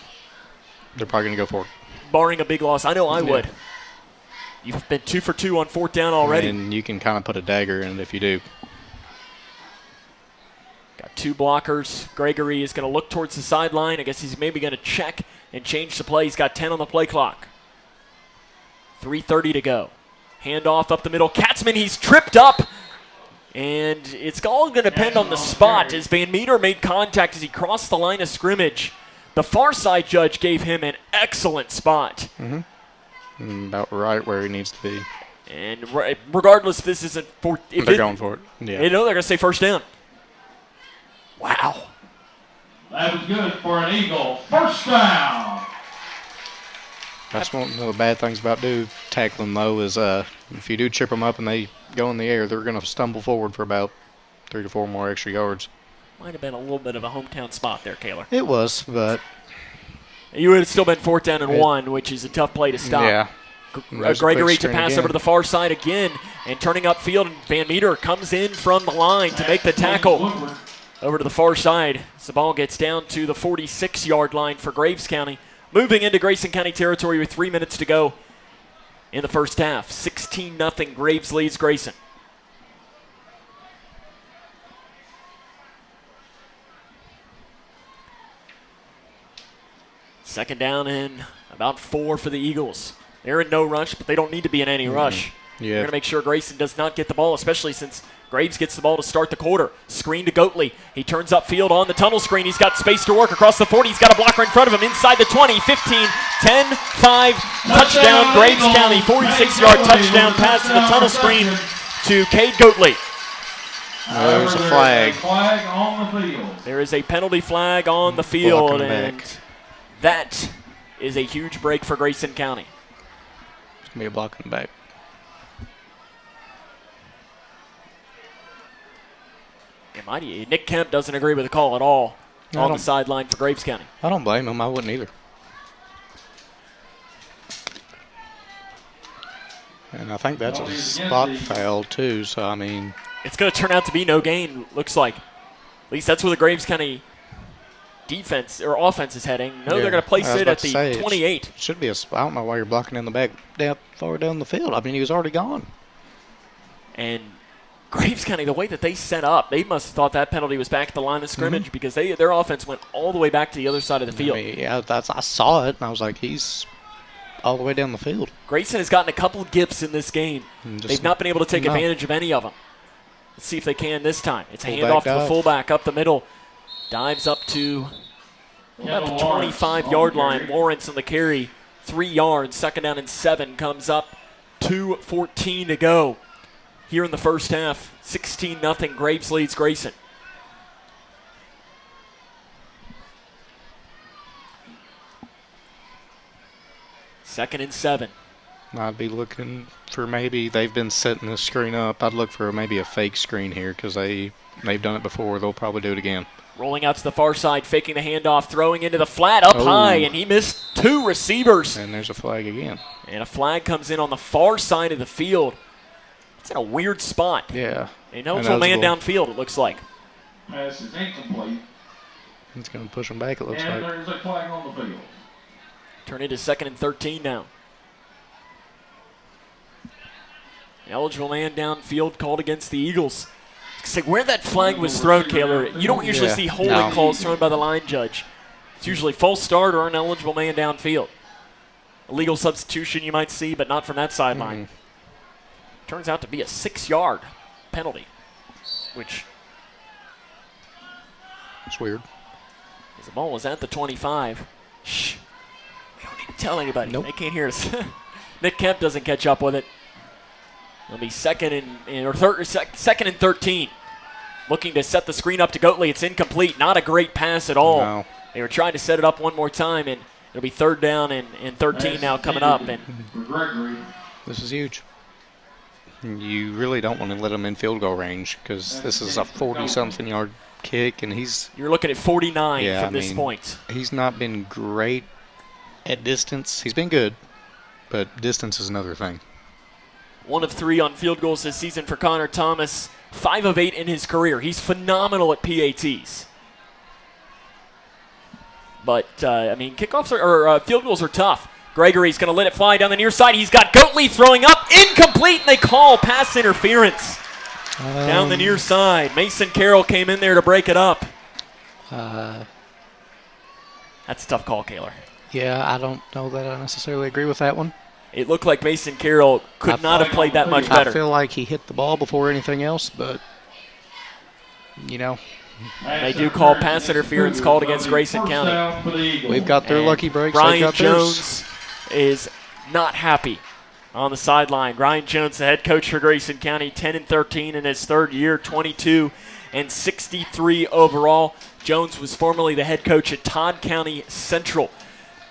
they're probably going to go for it. Barring a big loss. I know I would. You've been 2 for 2 on 4th down already. And you can kind of put a dagger in it if you do. Got 2 blockers. Gregory is going to look towards the sideline. I guess he's maybe going to check and change the play. He's got 10 on the play clock. 3:30 to go. Handoff up the middle. Katzman, he's tripped up. And it's all going to depend on the spot as Van Meter made contact as he crossed the line of scrimmage. The far side judge gave him an excellent spot. About right where he needs to be. And regardless if this isn't for... They're going for it. Yeah. You know they're going to say 1st down. Wow. That was good for an Eagle. 1st down. That's one of the bad things about tackling low is if you do trip them up and they go in the air, they're going to stumble forward for about 3 to 4 more extra yards. Might have been a little bit of a hometown spot there, Kaler. It was, but... You would have still been 4th down and 1, which is a tough play to stop. Yeah. Gregory to pass over to the far side again, and turning upfield, and Van Meter comes in from the line to make the tackle. Over to the far side. As the ball gets down to the 46-yard line for Graves County. Moving into Grayson County territory with 3 minutes to go in the first half. 16-0. Graves leads Grayson. Second down and about 4 for the Eagles. They're in no rush, but they don't need to be in any rush. Yeah. They're going to make sure Grayson does not get the ball, especially since Graves gets the ball to start the quarter. Screen to Goatley. He turns upfield on the tunnel screen. He's got space to work across the 40. He's got a blocker in front of him inside the 20, 15, 10, 5. Touchdown, Graves County. 46-yard touchdown pass to the tunnel screen to Cade Goatley. There's a flag. Flag on the field. There is a penalty flag on the field, Blocking and back. that is a huge break for Grayson County. It's going to be a block in the back. Nick Kemp doesn't agree with the call at all on the sideline for Graves County. I don't blame him. I wouldn't either. And I think that's a spot foul, too. So, I mean... It's going to turn out to be no gain, looks like. At least that's what the Graves County defense or offense is heading. No, they're going to place it at the 28. Should be I don't know why you're blocking in the back far down the field. I mean, he was already gone. And Graves County, the way that they set up, they must have thought that penalty was back at the line of scrimmage because their offense went all the way back to the other side of the field. I mean, I saw it, and I was like, he's all the way down the field. Grayson has gotten a couple of gifts in this game. They've not been able to take advantage of any of them. Let's see if they can this time. It's a handoff to the fullback up the middle. Dives up to about the 25-yard line. Lawrence on the carry. 3 yards. Second down and 7 comes up. 2:14 to go here in the first half. 16-0. Graves leads Grayson. Second and 7. I'd be looking for maybe they've been setting this screen up. I'd look for maybe a fake screen here because they've done it before. They'll probably do it again. Rolling out to the far side, faking the handoff, throwing into the flat up high, and he missed 2 receivers. And there's a flag again. And a flag comes in on the far side of the field. It's in a weird spot. Yeah. An eligible man downfield, it looks like. Pass is incomplete. It's going to push him back, it looks like. And there's a flag on the field. Turn into 2nd and 13 now. Eligible man downfield called against the Eagles. Say where that flag was thrown, Kaler, you don't usually see holding calls thrown by the line judge. It's usually false start or an eligible man downfield. Illegal substitution you might see, but not from that sideline. Turns out to be a 6-yard penalty, which it's weird. The ball was at the 25. Shh. We don't need to tell anybody. Nope. They can't hear us. Nick Kemp doesn't catch up with it. It'll be second and 13. Looking to set the screen up to Goatley. It's incomplete. Not a great pass at all. No. They were trying to set it up one more time, and it'll be 3rd down and 13 now coming up. And this is huge. You really don't want to let him in field goal range because this is a 40-something yard kick, and you're looking at 49 from this point. He's not been great at distance. He's been good, but distance is another thing. 1 of 3 on field goals this season for Connor Thomas. 5 of 8 in his career. He's phenomenal at PATs. But, kickoffs or field goals are tough. Gregory's going to let it fly down the near side. He's got Goatley throwing up. Incomplete, and they call pass interference. Down the near side. Mason Carroll came in there to break it up. That's a tough call, Kaler. Yeah, I don't know that I necessarily agree with that one. It looked like Mason Carroll could not have played that much better. I feel like he hit the ball before anything else, but, They do call pass interference called against Grayson County. We've got their lucky breaks. Brian Jones is not happy on the sideline. Brian Jones, the head coach for Grayson County, 10 and 13 in his 3rd year, 22 and 63 overall. Jones was formerly the head coach at Todd County Central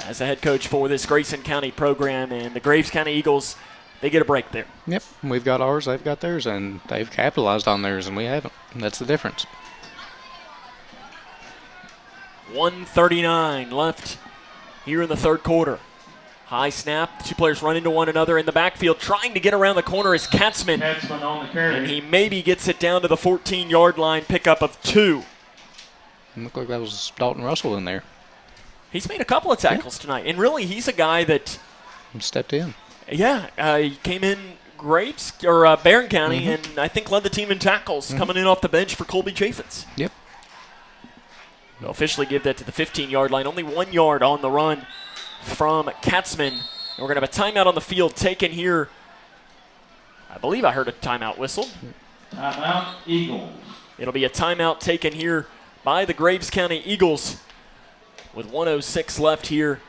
as a head coach for this Grayson County program, and the Graves County Eagles, they get a break there. Yep, we've got ours, they've got theirs, and they've capitalized on theirs, and we haven't. And that's the difference. 1:39 left here in the 3rd quarter. High snap, 2 players run into one another in the backfield. Trying to get around the corner is Katzman, on the carry. And he maybe gets it down to the 14-yard line, pickup of 2. Looked like that was Dalton Russell in there. He's made a couple of tackles tonight, and really he's a guy that stepped in. Yeah, he came in Barron County, and I think led the team in tackles, coming in off the bench for Colby Chaffetz. Yep. They'll officially give that to the 15-yard line. Only 1 yard on the run from Katzman. And we're going to have a timeout on the field taken here. I believe I heard a timeout whistle. Timeout, Eagles. It'll be a timeout taken here by the Graves County Eagles with 1:06 left here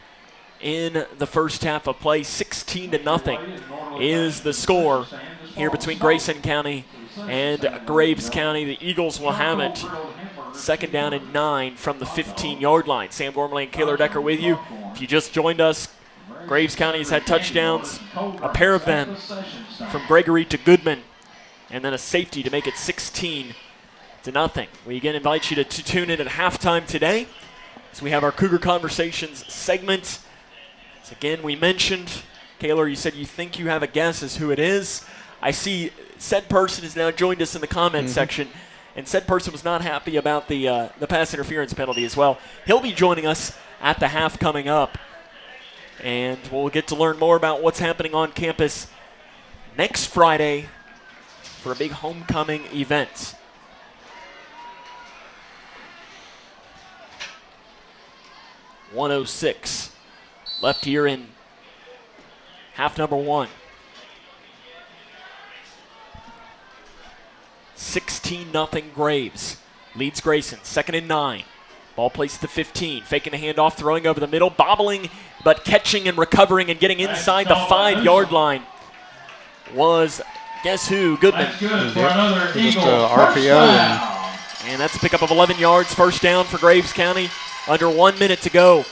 in the first half of play. 16-0 is the score here between Grayson County and Graves County. The Eagles will have it 2nd down and 9 from the 15-yard line. Sam Gormley and Kaler Decker with you. If you just joined us, Graves County has had touchdowns, a pair of them from Gregory to Goodman, and then a safety to make it 16-0. We again invite you to tune in at halftime today as we have our Cougar Conversations segment. As again, we mentioned, Kaler, you said you think you have a guess as who it is. I see said person has now joined us in the comment section, and said person was not happy about the pass interference penalty as well. He'll be joining us at the half coming up, and we'll get to learn more about what's happening on campus next Friday for a big homecoming event. .106 left here in half number 1. 16-0 Graves leads Grayson. 2nd and 9. Ball placed at the 15. Faking the handoff, throwing over the middle, bobbling, but catching and recovering and getting inside the 5-yard line was, guess who? Goodman. That's good for another Just Eagle RPO. And that's a pickup of 11 yards. First down for Graves County. Under 1 minute to go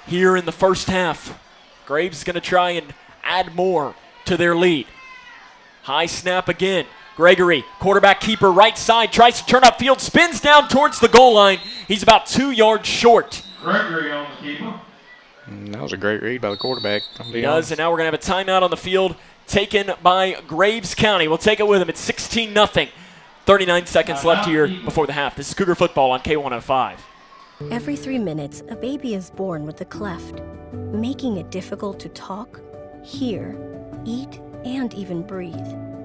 here in the first half. Graves is going to try and add more to their lead. High snap again. Gregory, quarterback keeper, right side, tries to turn upfield, spins down towards the goal line. He's about 2 yards short. Gregory on the keeper. That was a great read by the quarterback. He does, and now we're going to have a timeout on the field taken by Graves County. We'll take it with him. It's 16-0. 39 seconds left here before the half. This is Cougar football on K105. Every 3 minutes, a baby is born with a cleft, making it difficult to talk, hear, eat, and even breathe.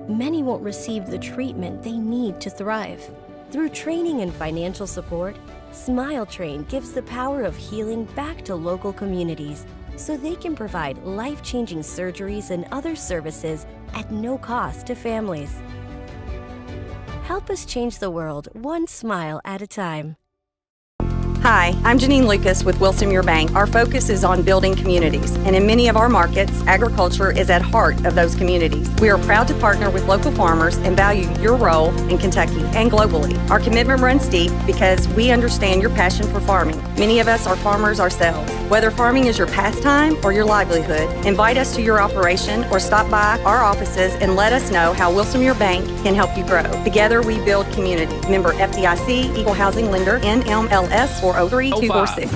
Many won't receive the treatment they need to thrive. Through training and financial support, Smile Train gives the power of healing back to local communities so they can provide life-changing surgeries and other services at no cost to families. Help us change the world one smile at a time. Hi, I'm Janine Lucas with Wilson Muir Bank. Our focus is on building communities, and in many of our markets, agriculture is at heart of those communities. We are proud to partner with local farmers and value your role in Kentucky and globally. Our commitment runs deep because we understand your passion for farming. Many of us are farmers ourselves. Whether farming is your pastime or your livelihood, invite us to your operation or stop by our offices and let us know how Wilson Muir Bank can help you grow. Together we build community. Member FDIC, Equal Housing Lender, NMLS 403246.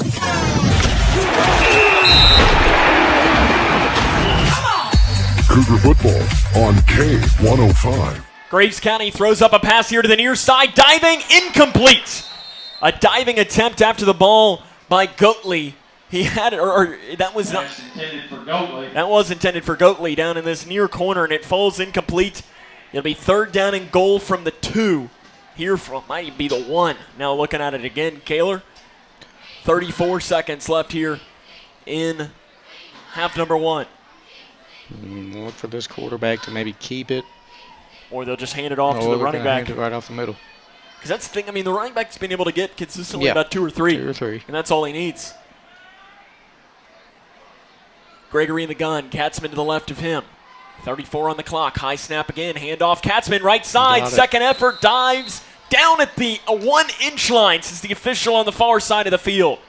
Cougar football on K105. Graves County throws up a pass here to the near side. Diving, incomplete. A diving attempt after the ball by Goatley. He had it, or that was not intended for Goatley. That was intended for Goatley down in this near corner, and it falls incomplete. It'll be 3rd down and goal from the 2. Here from might be the 1. Now looking at it again, Kaler. 34 seconds left here in half number 1. Look for this quarterback to maybe keep it. Or they'll just hand it off to the running back. Hand it right off the middle. Because that's the thing, I mean, the running back's been able to get consistently Yeah. about 2 or 3. 2 or 3. And that's all he needs. Gregory in the gun. Katzman to the left of him. 34 on the clock. High snap again. Handoff. Katzman right side. Second effort. Dives down at the 1-inch line since the official on the far side of the field.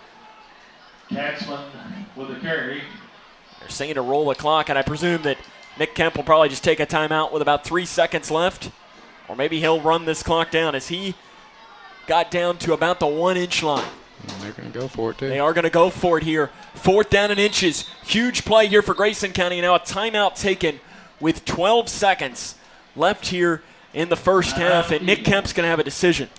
Katzman with a carry. They're saying to roll the clock, and I presume that Nick Kemp will probably just take a timeout with about 3 seconds left. Or maybe he'll run this clock down as he got down to about the 1-inch line. They're going to go for it, too. They are going to go for it here. 4th down and inches. Huge play here for Grayson County. Now a timeout taken with 12 seconds left here in the first half, and Nick Kemp's going to have a decision.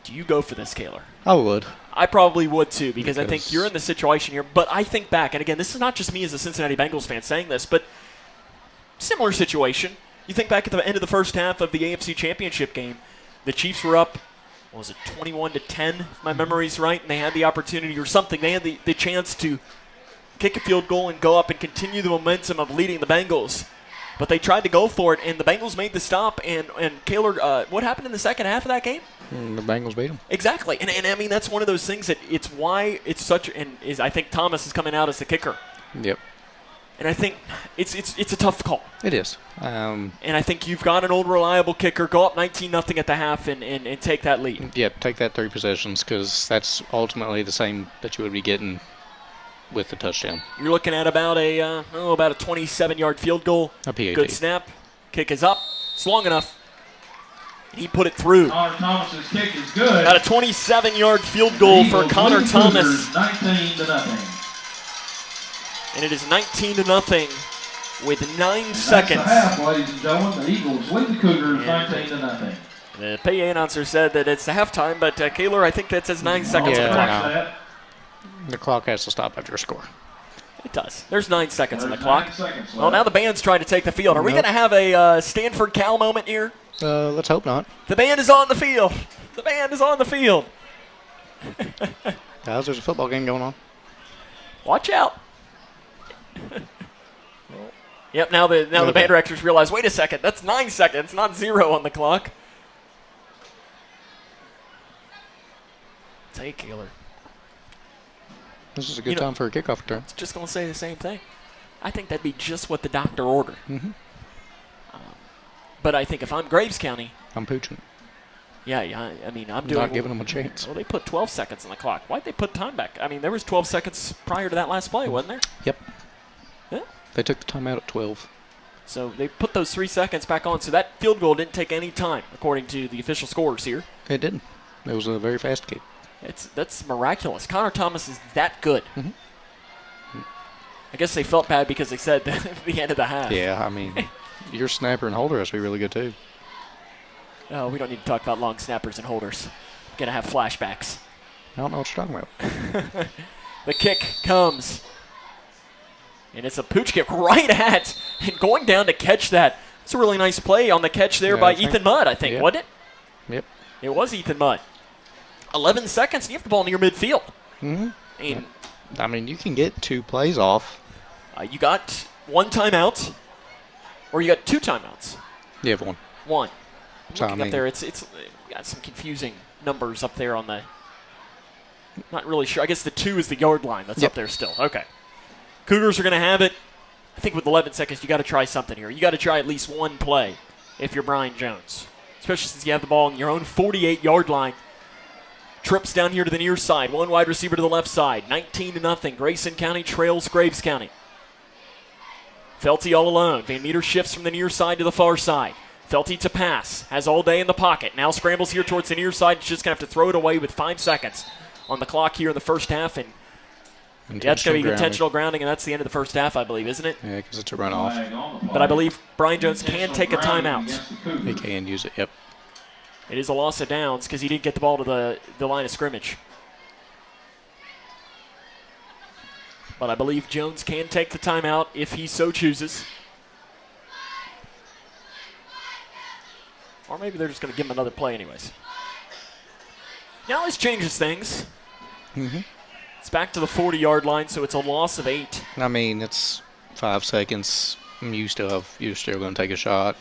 Do you go for this, Kaler? I would. I probably would too, because I think you're in the situation here. But I think back, and again, this is not just me as a Cincinnati Bengals fan saying this, but similar situation. You think back at the end of the first half of the AFC Championship game, the Chiefs were up, what was it, 21-10, if my memory's right, and they had the opportunity or something. They had the chance to kick a field goal and go up and continue the momentum of leading the Bengals. But they tried to go for it, and the Bengals made the stop. And Kaler, what happened in the second half of that game? The Bengals beat them. Exactly. And I mean, that's one of those things that it's why it's such, and is I think Thomas is coming out as the kicker. Yep. And I think it's a tough call. It is. And I think you've got an old reliable kicker. Go up 19-0 at the half and take that lead. Yep, take that 3 possessions because that's ultimately the same that you would be getting with the touchdown. You're looking at about a 27-yard field goal. A PAT. Good snap. Kick is up. It's long enough. He put it through. Connor Thomas's kick is good. About a 27-yard field goal for Connor Thomas. 19-0. And it is 19-0 with 9 seconds. That's the half, ladies and gentlemen. The Eagles lead the Cougars 19-0. The PA announcer said that it's halftime, but Kaler, I think that says 9 seconds on the clock. No. The clock has to stop after a score. It does. There's 9 seconds on the clock. Well, now the band's trying to take the field. Are we going to have a Stanford Cal moment here? Let's hope not. The band is on the field. The band is on the field. Guys, there's a football game going on. Watch out. Yep, now the band directors realize, wait a second, that's 9 seconds, not 0 on the clock. Take Kaler. This is a good time for a kickoff return. Just going to say the same thing. I think that'd be just what the doctor ordered. Mm-hmm. But I think if I'm Graves County, I'm pooching. Yeah, I mean, I'm doing. Not giving them a chance. Well, they put 12 seconds on the clock. Why'd they put time back? I mean, there was 12 seconds prior to that last play, wasn't there? Yep. Yeah. They took the timeout at 12. So they put those 3 seconds back on. So that field goal didn't take any time, according to the official scores here. It didn't. It was a very fast kick. That's miraculous. Connor Thomas is that good. Mm-hmm. I guess they felt bad because they said at the end of the half. Yeah, I mean, your snapper and holder has to be really good too. Oh, we don't need to talk about long snappers and holders. Gonna have flashbacks. I don't know what you're talking about. The kick comes. And it's a pooch kick right at, and going down to catch that. It's a really nice play on the catch there by Ethan Mudd, I think, wasn't it? Yep. It was Ethan Mudd. 11 seconds, and you have the ball near midfield. Mm-hmm. I mean, you can get 2 plays off. You got 1 timeout, or you got 2 timeouts. You have 1. 1. So, Looking up there, it's got some confusing numbers up there on the. Not really sure. I guess the 2 is the yard line that's up there still. Okay. Cougars are going to have it. I think with 11 seconds, you got to try something here. You got to try at least 1 play if you're Brian Jones, especially since you have the ball on your own 48-yard line. Trips down here to the near side. 1 wide receiver to the left side. 19-0. Grayson County trails Graves County. Felty all alone. Van Meter shifts from the near side to the far side. Felty to pass. Has all day in the pocket. Now scrambles here towards the near side. He's just going to have to throw it away with 5 seconds on the clock here in the first half. And that's going to be intentional grounding, and that's the end of the first half, I believe, isn't it? Yeah, because it's a runoff. But I believe Brian Jones can take a timeout. He can use it, yep. It is a loss of downs because he didn't get the ball to the line of scrimmage. But I believe Jones can take the timeout if he so chooses. Or maybe they're just going to give him another play anyways. Now this changes things. Mm-hmm. It's back to the 40-yard line, so it's a loss of 8. I mean, it's 5 seconds. You're still going to take a shot.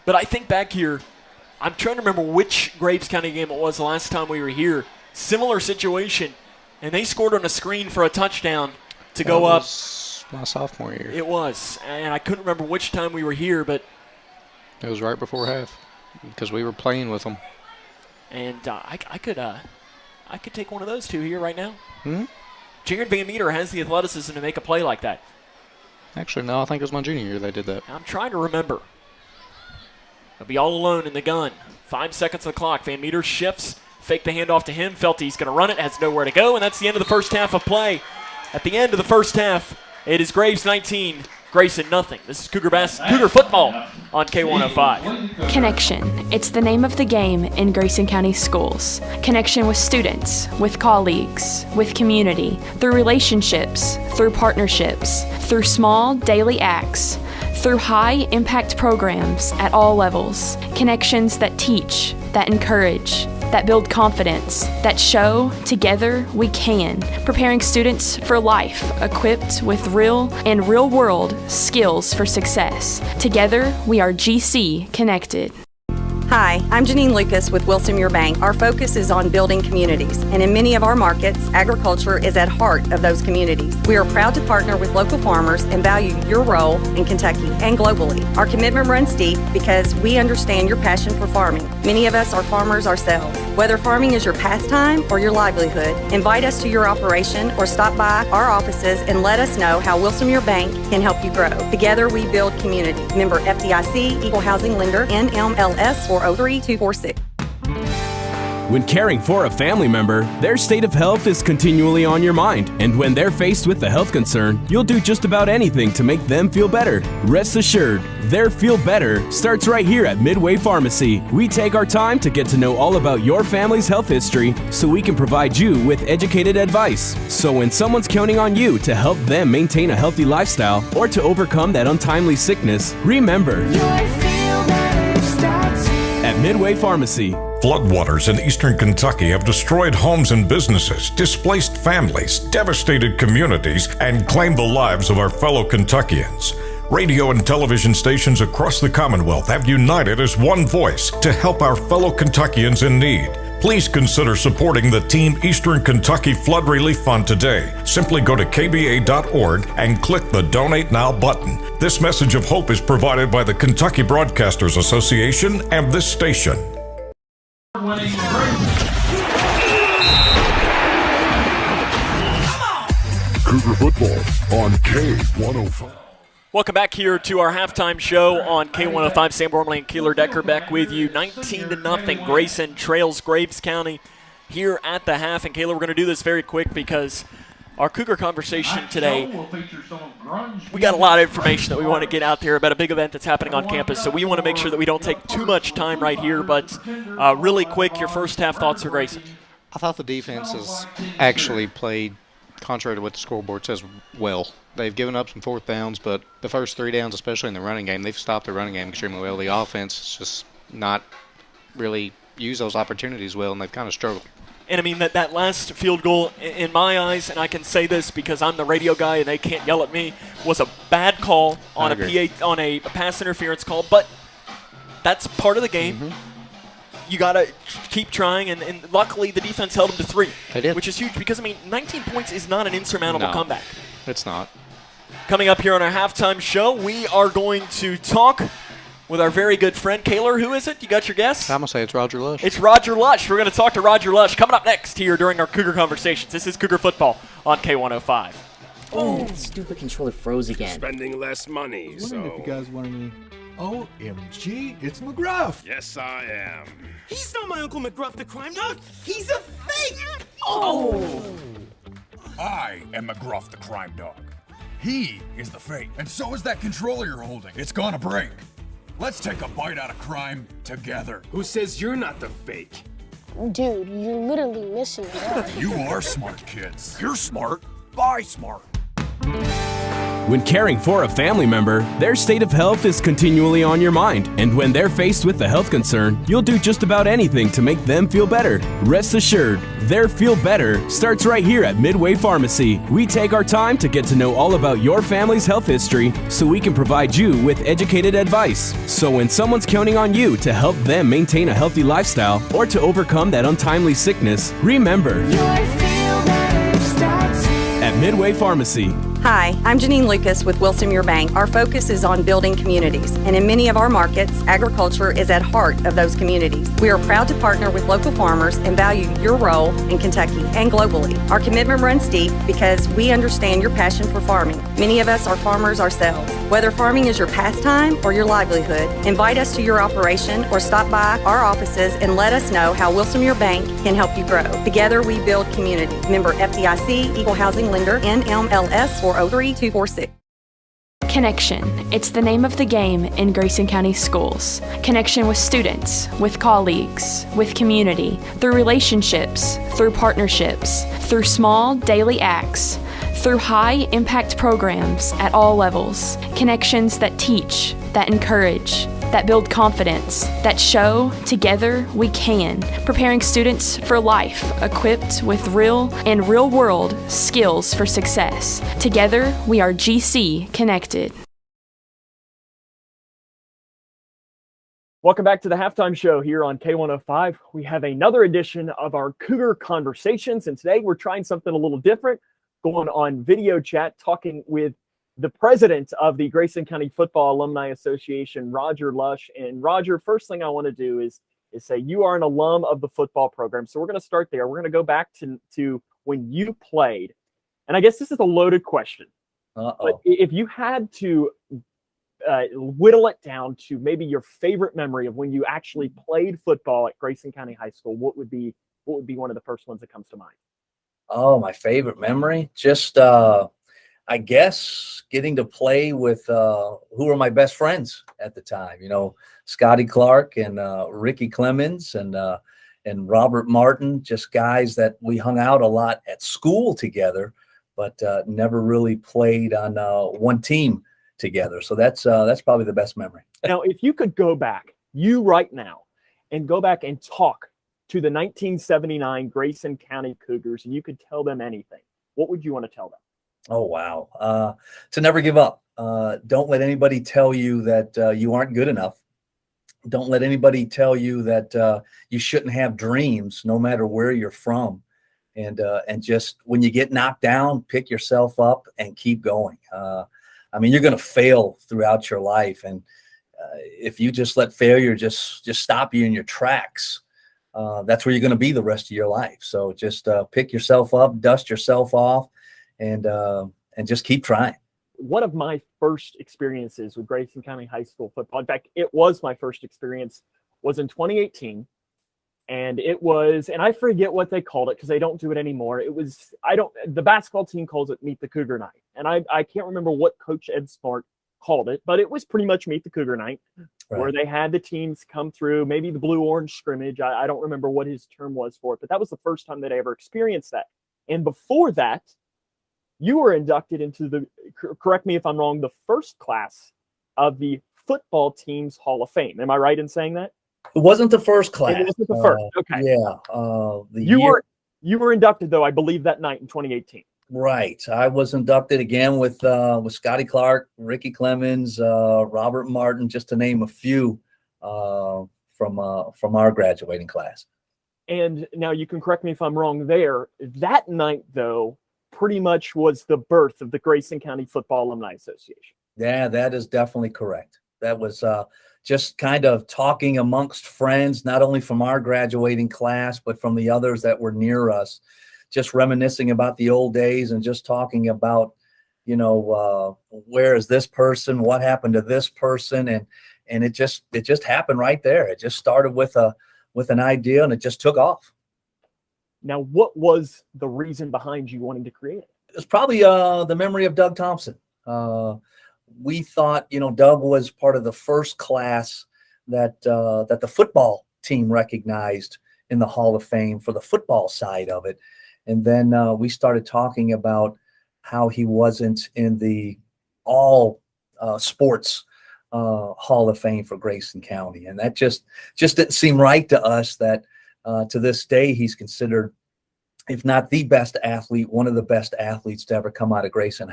But I think back here, I'm trying to remember which Graves County game it was the last time we were here. Similar situation, and they scored on a screen for a touchdown to go up. My sophomore year. It was, and I couldn't remember which time we were here, but it was right before half because we were playing with them. And I could take one of those 2 here right now. Hmm? Jared Van Meter has the athleticism to make a play like that. Actually, no, I think it was my junior year they did that. I'm trying to remember. He'll be all alone in the gun. 5 seconds on the clock. Van Meter shifts. Fake the handoff to him. Felty's going to run it. Has nowhere to go. And that's the end of the first half of play. At the end of the first half, it is Graves 19, Grayson nothing. This is Cougar football on K105. Connection. It's the name of the game in Grayson County schools. Connection with students, with colleagues, with community, through relationships, through partnerships, through small daily acts, through high-impact programs at all levels. Connections that teach, that encourage, that build confidence, that show together we can, preparing students for life, equipped with real and real-world skills for success. Together, we are GC Connected. Hi, I'm Janine Lucas with Wilson Muir Bank. Our focus is on building communities, and in many of our markets, agriculture is at heart of those communities. We are proud to partner with local farmers and value your role in Kentucky and globally. Our commitment runs deep because we understand your passion for farming. Many of us are farmers ourselves. Whether farming is your pastime or your livelihood, invite us to your operation or stop by our offices and let us know how Wilson Muir Bank can help you grow. Together we build community. Member FDIC, Equal Housing Lender, NMLS 403246. When caring for a family member, their state of health is continually on your mind, and when they're faced with a health concern, you'll do just about anything to make them feel better. Rest assured, their feel better starts right here at Midway Pharmacy. We take our time to get to know all about your family's health history so we can provide you with educated advice. So when someone's counting on you to help them maintain a healthy lifestyle or to overcome that untimely sickness, remember, at Midway Pharmacy. Floodwaters in eastern Kentucky have destroyed homes and businesses, displaced families, devastated communities, and claimed the lives of our fellow Kentuckians. Radio and television stations across the Commonwealth have united as one voice to help our fellow Kentuckians in need. Please consider supporting the Team Eastern Kentucky Flood Relief Fund today. Simply go to kba.org and click the Donate Now button. This message of hope is provided by the Kentucky Broadcasters Association and this station. Cougar football on K105. Welcome back here to our halftime show on K105. Sam Gormley and Keeler Decker back with you. 19-0. Grayson trails Graves County here at the half. And Keeler, we're going to do this very quick because our Cougar conversation today, we got a lot of information that we want to get out there about a big event that's happening on campus. So we want to make sure that we don't take too much time right here. But really quick, your first half thoughts for Grayson. I thought the defense has actually played, contrary to what the scoreboard says, well. They've given up some fourth downs, but the first 3 downs, especially in the running game, they've stopped the running game extremely well. The offense has just not really used those opportunities well, and they've kind of struggled. And I mean, that last field goal, in my eyes, and I can say this because I'm the radio guy and they can't yell at me, was a bad call on a pass interference call. But that's part of the game. Mm-hmm. You got to keep trying, and luckily the defense held them to 3. They did. Which is huge because, I mean, 19 points is not an insurmountable comeback. It's not. Coming up here on our halftime show, we are going to talk with our very good friend, Kaylor. Who is it? You got your guess? I'm going to say it's Roger Lush. It's Roger Lush. We're going to talk to Roger Lush coming up next here during our Cougar Conversations. This is Cougar Football on K105. Oh, that stupid controller froze again. Spending less money, I was wondering if you guys wanted me. OMG, it's McGruff. Yes, I am. He's not my Uncle McGruff the crime dog. He's a fake. I am McGruff the crime dog. He is the fake, and so is that controller you're holding. It's gonna break. Let's take a bite out of crime together. Who says you're not the fake? Dude, you're literally missing it. You are smart, kids. You're smart. Buy smart. When caring for a family member, their state of health is continually on your mind, and when they're faced with a health concern, you'll do just about anything to make them feel better. Rest assured, their feel better starts right here at Midway Pharmacy. We take our time to get to know all about your family's health history so we can provide you with educated advice. So when someone's counting on you to help them maintain a healthy lifestyle or to overcome that untimely sickness, remember, at Midway Pharmacy. Hi, I'm Janine Lucas with Wilson Muir Bank. Our focus is on building communities, and in many of our markets, agriculture is at heart of those communities. We are proud to partner with local farmers and value your role in Kentucky and globally. Our commitment runs deep because we understand your passion for farming. Many of us are farmers ourselves. Whether farming is your pastime or your livelihood, invite us to your operation or stop by our offices and let us know how Wilson Muir Bank can help you grow. Together we build community. Member FDIC, Equal Housing Lender, NMLS 400246. Connection. It's the name of the game in Grayson County schools. Connection with students, with colleagues, with community, through relationships, through partnerships, through small daily acts, through high-impact programs at all levels. Connections that teach, that encourage, that build confidence, that show together we can, preparing students for life, equipped with real and real-world skills for success. Together, we are GC Connected. Welcome back to the halftime show here on K105. We have another edition of our Cougar Conversations, and today we're trying something a little different, going on video chat, talking with the president of the Grayson County Football Alumni Association, Roger Lush. And Roger, first thing I want to do is say you are an alum of the football program. So we're going to start there. We're going to go back to when you played. And I guess this is a loaded question. But if you had to whittle it down to maybe your favorite memory of when you actually played football at Grayson County High School, what would be one of the first ones that comes to mind? Oh, my favorite memory? Just, I guess, getting to play with who were my best friends at the time. Scotty Clark and Ricky Clemens and Robert Martin, just guys that we hung out a lot at school together, but never really played on one team together. So that's probably the best memory. Now, if you could go back, right now, and go back and talk to the 1979 Grayson County Cougars, and you could tell them anything, what would you want to tell them? Oh, wow. To never give up. Don't let anybody tell you that you aren't good enough. Don't let anybody tell you that you shouldn't have dreams, no matter where you're from. And just when you get knocked down, pick yourself up and keep going. You're going to fail throughout your life. And if you just let failure just stop you in your tracks, that's where you're going to be the rest of your life. So just pick yourself up, dust yourself off, and just keep trying. One of my first experiences with Grayson County High School football, in fact, it was my first experience, was in 2018. And it was, and I forget what they called it because they don't do it anymore. The basketball team calls it Meet the Cougar Night. And I can't remember what Coach Ed Smart called it, but it was pretty much Meet the Cougar Night, right, where they had the teams come through, maybe the blue-orange scrimmage. I don't remember what his term was for it, but that was the first time that I ever experienced that. And before that, you were inducted into correct me if I'm wrong, the first class of the football team's Hall of Fame. Am I right in saying that? It wasn't the first class. It wasn't the first. Okay. Yeah. You were inducted, though, I believe, that night in 2018. Right. I was inducted again with Scotty Clark, Ricky Clemens, Robert Martin, just to name a few from our graduating class. And now you can correct me if I'm wrong there. That night, though, pretty much was the birth of the Grayson County Football Alumni Association. Yeah, that is definitely correct. That was just kind of talking amongst friends, not only from our graduating class, but from the others that were near us, just reminiscing about the old days and just talking about, where is this person? What happened to this person? And it just happened right there. It just started with an idea and it just took off. Now, what was the reason behind you wanting to create it? It's probably the memory of Doug Thompson. We thought, Doug was part of the first class that the football team recognized in the Hall of Fame for the football side of it. And then we started talking about how he wasn't in the all sports Hall of Fame for Grayson County. And that just didn't seem right to us that to this day, he's considered, if not the best athlete, one of the best athletes to ever come out of Grayson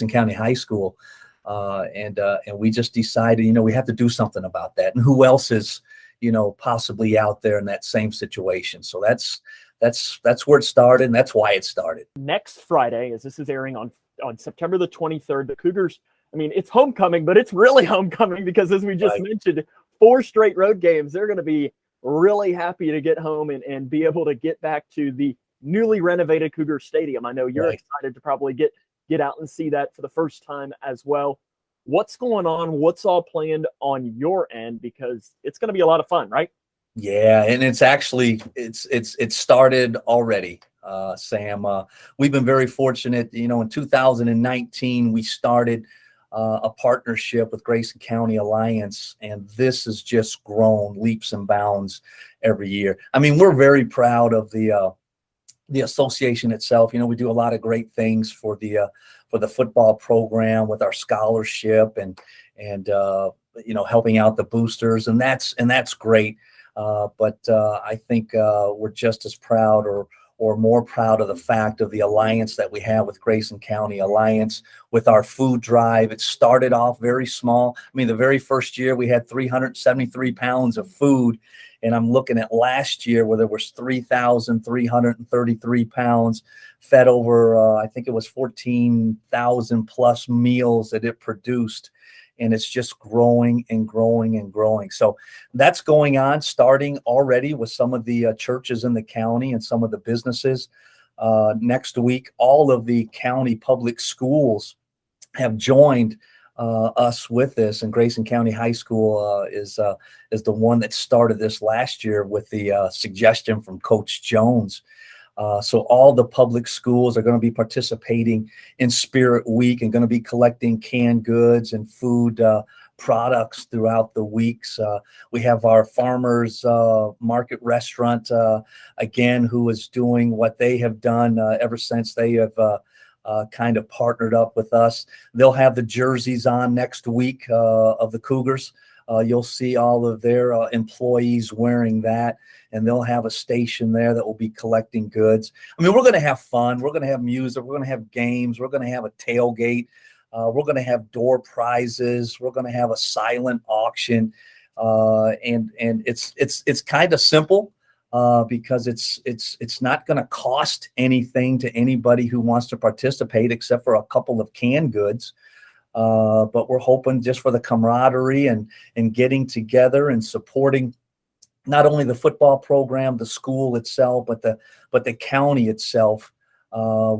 County High School. And we just decided, we have to do something about that. And who else is, possibly out there in that same situation? So that's where it started, and that's why it started. Next Friday, as this is airing on September the 23rd, the Cougars, it's homecoming, but it's really homecoming because, as we just mentioned, 4 straight road games. They're going to be really happy to get home and be able to get back to the newly renovated Cougar Stadium. I know you're excited to probably get out and see that for the first time as well. What's going on? What's all planned on your end? Because it's going to be a lot of fun, right? Yeah, and it's actually it's started already, Sam. We've been very fortunate. In 2019 we started a partnership with Grayson County Alliance, and this has just grown leaps and bounds every year. We're very proud of the association itself. We do a lot of great things for the football program with our scholarship and helping out the boosters, and that's great. But I think we're just as proud or more proud of the fact of the alliance that we have with Grayson County Alliance with our food drive. It started off very small. The very first year we had 373 pounds of food, and I'm looking at last year where there was 3,333 pounds fed over, I think it was 14,000 plus meals that it produced. And it's just growing and growing and growing. So that's going on, starting already with some of the churches in the county and some of the businesses. Next week, all of the county public schools have joined us with this. And Grayson County High School is the one that started this last year with the suggestion from Coach Jones. So all the public schools are going to be participating in Spirit Week and going to be collecting canned goods and food products throughout the weeks. We have our farmers market restaurant, again, who is doing what they have done ever since they have kind of partnered up with us. They'll have the jerseys on next week of the Cougars. You'll see all of their employees wearing that, and they'll have a station there that will be collecting goods. I mean, we're going to have fun. We're going to have music. We're going to have games. We're going to have a tailgate. We're going to have door prizes. We're going to have a silent auction, and it's kind of simple because it's not going to cost anything to anybody who wants to participate except for a couple of canned goods. But we're hoping just for the camaraderie and getting together and supporting not only the football program, the school itself, but the county itself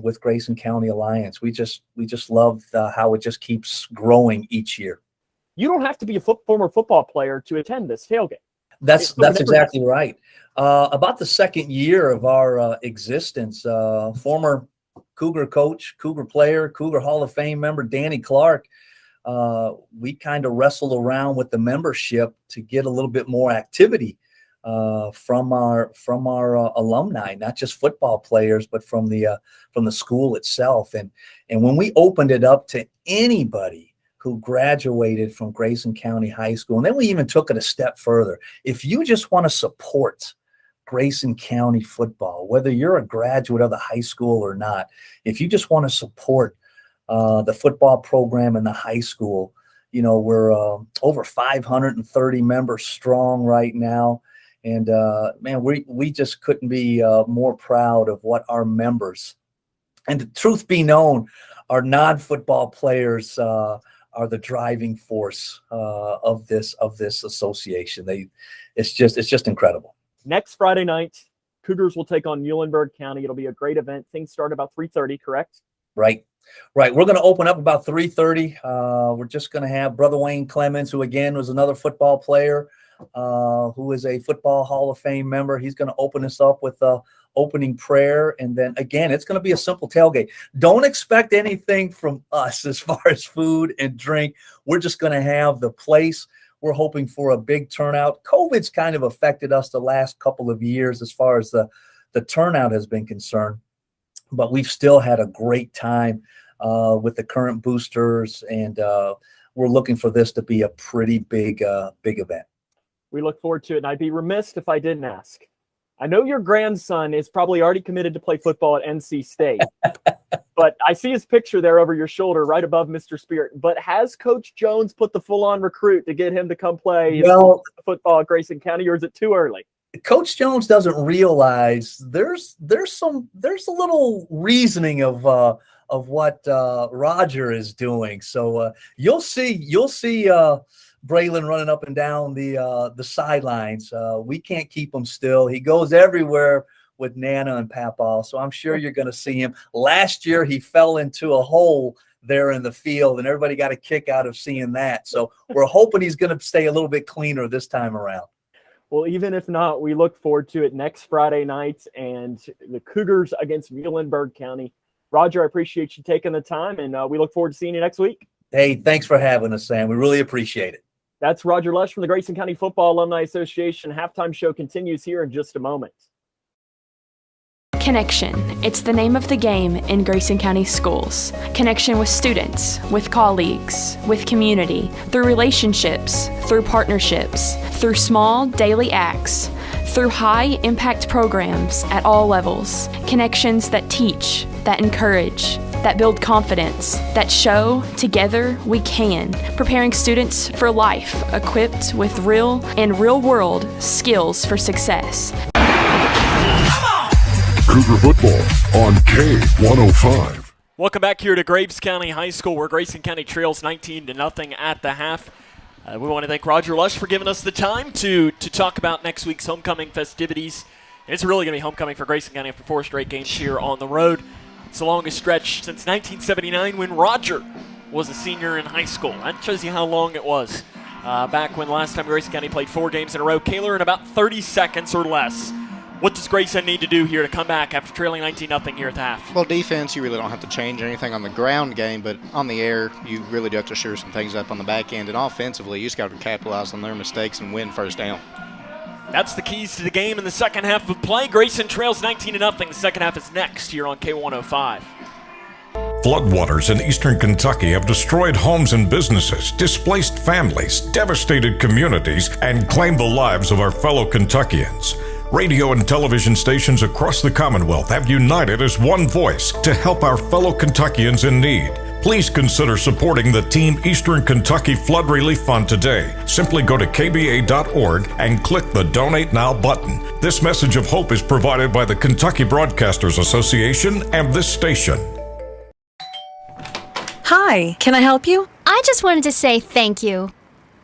with Grayson County Alliance. We just love how it just keeps growing each year. You don't have to be a former football player to attend this tailgate. That's exactly right. About the second year of our existence, former Cougar coach, Cougar player, Cougar Hall of Fame member Danny Clark, we kind of wrestled around with the membership to get a little bit more activity from our alumni, not just football players, but from the school itself. And when we opened it up to anybody who graduated from Grayson County High School, and then we even took it a step further. If you just want to support Grayson County football, whether you're a graduate of the high school or not, if you just want to support the football program in the high school, you know, we're over 530 members strong right now. And man, we just couldn't be more proud of what our members, and the truth be known, our non-football players are the driving force of this association. It's just incredible. Next Friday night, Cougars will take on Muhlenberg County. It'll be a great event. Things start about 3:30, correct? Right. We're going to open up about 3:30. We're just going to have Brother Wayne Clemens, who again was another football player, who is a Football Hall of Fame member. He's going to open us up with opening prayer, and then again, it's going to be a simple tailgate. Don't expect anything from us as far as food and drink. We're just going to have the place. We're hoping for a big turnout. COVID's kind of affected us the last couple of years as far as the turnout has been concerned, but we've still had a great time with the current boosters, and we're looking for this to be a pretty big event. We look forward to it, and I'd be remiss if I didn't ask. I know your grandson is probably already committed to play football at NC State, but I see his picture there over your shoulder right above Mr. Spirit. But has Coach Jones put the full-on recruit to get him to come play football at Grayson County, or is it too early? Coach Jones doesn't realize there's a little reasoning of what Roger is doing. So you'll see Braylon running up and down the sidelines. We can't keep him still. He goes everywhere with Nana and Papa. So I'm sure you're going to see him. Last year he fell into a hole there in the field, and everybody got a kick out of seeing that. So we're hoping he's going to stay a little bit cleaner this time around. Well, even if not, we look forward to it next Friday night, and the Cougars against Muhlenberg County. Roger, I appreciate you taking the time, and we look forward to seeing you next week. Hey, thanks for having us, Sam. We really appreciate it. That's Roger Lush from the Grayson County Football Alumni Association. Halftime show continues here in just a moment. Connection. It's the name of the game in Grayson County schools. Connection with students, with colleagues, with community, through relationships, through partnerships, through small daily acts, through high-impact programs at all levels. Connections that teach, that encourage, that build confidence, that show together we can, preparing students for life, equipped with real and real-world skills for success. Cougar football on K105. Welcome back here to Graves County High School, where Grayson County trails 19-0 at the half. We want to thank Roger Lush for giving us the time to talk about next week's homecoming festivities. It's really going to be homecoming for Grayson County after 4 straight games here on the road. It's the longest stretch since 1979 when Roger was a senior in high school. That shows you how long it was back when last time Grayson County played 4 games in a row. Kaler, in about 30 seconds or less, what does Grayson need to do here to come back after trailing 19-0 here at the half? Well, defense, you really don't have to change anything on the ground game, but on the air, you really do have to shore some things up on the back end. And offensively, you just got to capitalize on their mistakes and win first down. That's the keys to the game in the second half of play. Grayson trails 19-0. The second half is next here on K105. Floodwaters in eastern Kentucky have destroyed homes and businesses, displaced families, devastated communities, and claimed the lives of our fellow Kentuckians. Radio and television stations across the Commonwealth have united as one voice to help our fellow Kentuckians in need. Please consider supporting the Team Eastern Kentucky Flood Relief Fund today. Simply go to kba.org and click the Donate Now button. This message of hope is provided by the Kentucky Broadcasters Association and this station. Hi, can I help you? I just wanted to say thank you.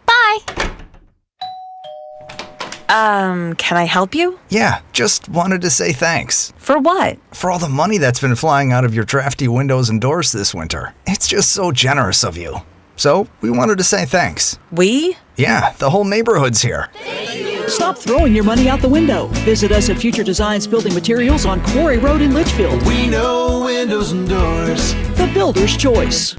Bye. Can I help you? Yeah, just wanted to say thanks. For what? For all the money that's been flying out of your drafty windows and doors this winter. It's just so generous of you. So, we wanted to say thanks. We? Yeah, the whole neighborhood's here. Stop throwing your money out the window. Visit us at Future Designs Building Materials on Quarry Road in Litchfield. We know windows and doors. The builder's choice.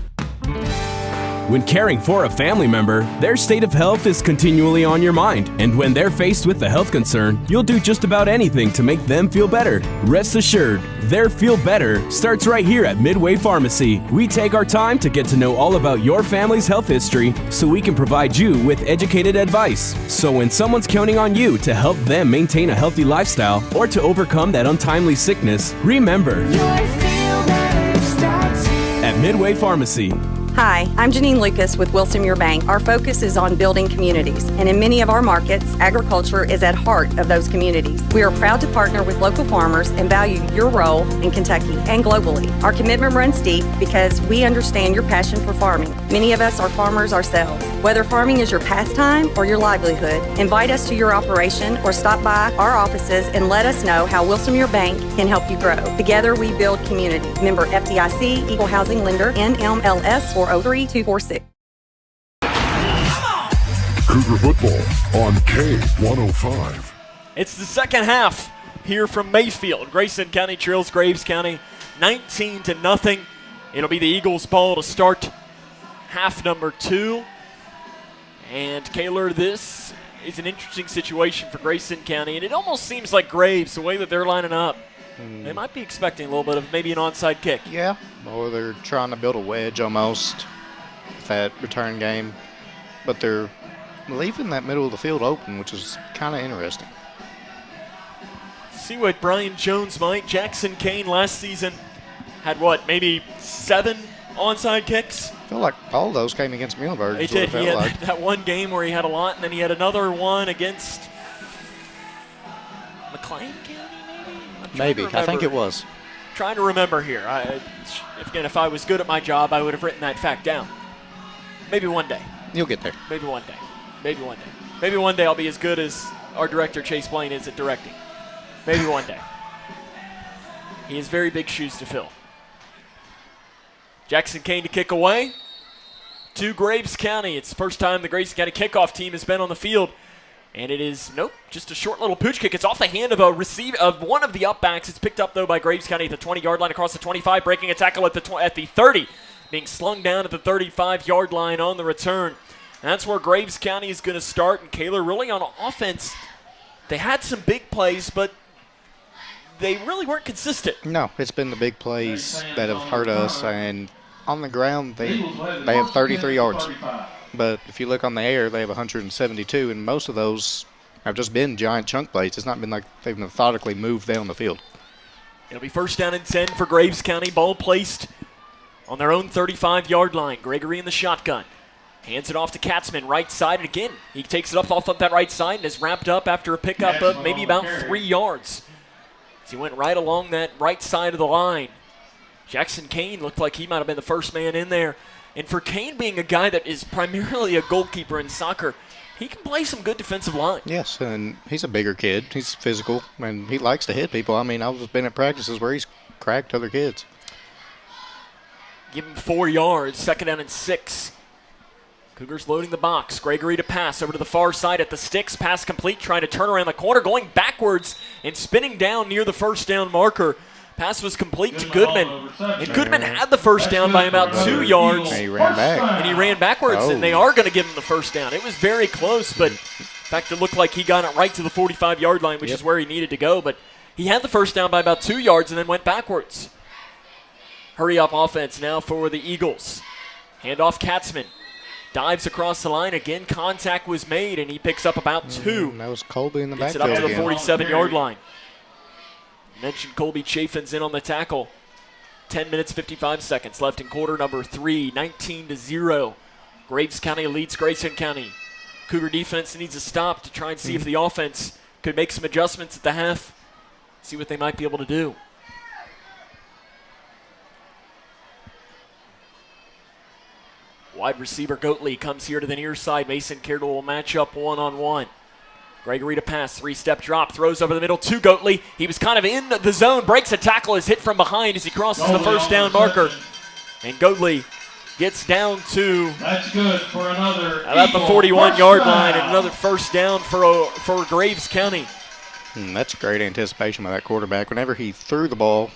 When caring for a family member, their state of health is continually on your mind. And when they're faced with a health concern, you'll do just about anything to make them feel better. Rest assured, their feel better starts right here at Midway Pharmacy. We take our time to get to know all about your family's health history so we can provide you with educated advice. So when someone's counting on you to help them maintain a healthy lifestyle or to overcome that untimely sickness, remember, your feel better starts here at Midway Pharmacy. Hi, I'm Janine Lucas with Wilson Muir Bank. Our focus is on building communities, and in many of our markets, agriculture is at heart of those communities. We are proud to partner with local farmers and value your role in Kentucky and globally. Our commitment runs deep because we understand your passion for farming. Many of us are farmers ourselves. Whether farming is your pastime or your livelihood, invite us to your operation or stop by our offices and let us know how Wilson Muir Bank can help you grow. Together we build community. Member FDIC, Equal Housing Lender, NMLS 403246. Cougar football on K105. It's the second half here from Mayfield. Grayson County trails Graves County 19-0. It'll be the Eagles' ball to start half number 2. And Kaler, this is an interesting situation for Grayson County, and it almost seems like Graves, the way that they're lining up, they might be expecting a little bit of maybe an onside kick. Yeah, or they're trying to build a wedge almost with that return game, but they're leaving that middle of the field open, which is kind of interesting. See what Brian Jones might. Jackson Kane last season had what, maybe 7 onside kicks? I feel like all of those came against Muhlenberg. He did. He had that one game where he had a lot, and then he had another one against McLean County, maybe? Maybe. I think it was. Trying to remember here. If I was good at my job, I would have written that fact down. Maybe one day. You'll get there. Maybe one day. Maybe one day. Maybe one day I'll be as good as our director, Chase Blaine, is at directing. Maybe one day. He has very big shoes to fill. Jackson Kane to kick away to Graves County. It's the first time the Grayson County kickoff team has been on the field. And it is, just a short little pooch kick. It's off the hand of one of the upbacks. It's picked up, though, by Graves County at the 20-yard line across the 25, breaking a tackle at the 30, being slung down at the 35-yard line on the return. And that's where Graves County is going to start. And Kaler, really on offense, they had some big plays, but they really weren't consistent. No, it's been the big plays that have hurt us. And on the ground, they have 33 yards. But if you look on the air, they have 172, and most of those have just been giant chunk plays. It's not been like they've methodically moved down the field. It'll be 1st down and 10 for Graves County. Ball placed on their own 35-yard line. Gregory in the shotgun. Hands it off to Katzman, right side. And again, he takes it up off of that right side and is wrapped up after a pickup of maybe about 3 yards. As he went right along that right side of the line. Jackson Kane looked like he might have been the first man in there. And for Kane being a guy that is primarily a goalkeeper in soccer, he can play some good defensive line. Yes, and he's a bigger kid. He's physical, and he likes to hit people. I mean, I've been at practices where he's cracked other kids. Give him 4 yards. 2nd down and 6. Cougars loading the box. Gregory to pass over to the far side at the sticks. Pass complete, trying to turn around the corner, going backwards and spinning down near the first down marker. Pass was complete to Goodman. And Goodman had the first down by about 2 yards. And he ran back. And he ran backwards, and they are going to give him the first down. It was very close, but in fact, it looked like he got it right to the 45-yard line, which is where he needed to go. But he had the first down by about 2 yards and then went backwards. Hurry-up offense now for the Eagles. Handoff Katzman. Dives across the line. Again, contact was made, and he picks up about 2. That was Colby in the Gets it backfield up to the again. 47-yard line. Mentioned Colby Chafin's in on the tackle. 10 minutes, 55 seconds left in quarter number 3. 19-0. Graves County leads Grayson County. Cougar defense needs a stop to try and see if the offense could make some adjustments at the half. See what they might be able to do. Wide receiver Goatley comes here to the near side. Mason Carroll will match up one-on-one. Gregory to pass, 3-step drop, throws over the middle to Goatley. He was kind of in the zone, breaks a tackle, is hit from behind as he crosses the first down marker. And Goatley gets down to That's good for another about the 41-yard line, and another first down for Graves County. That's great anticipation by that quarterback. Whenever he threw the ball,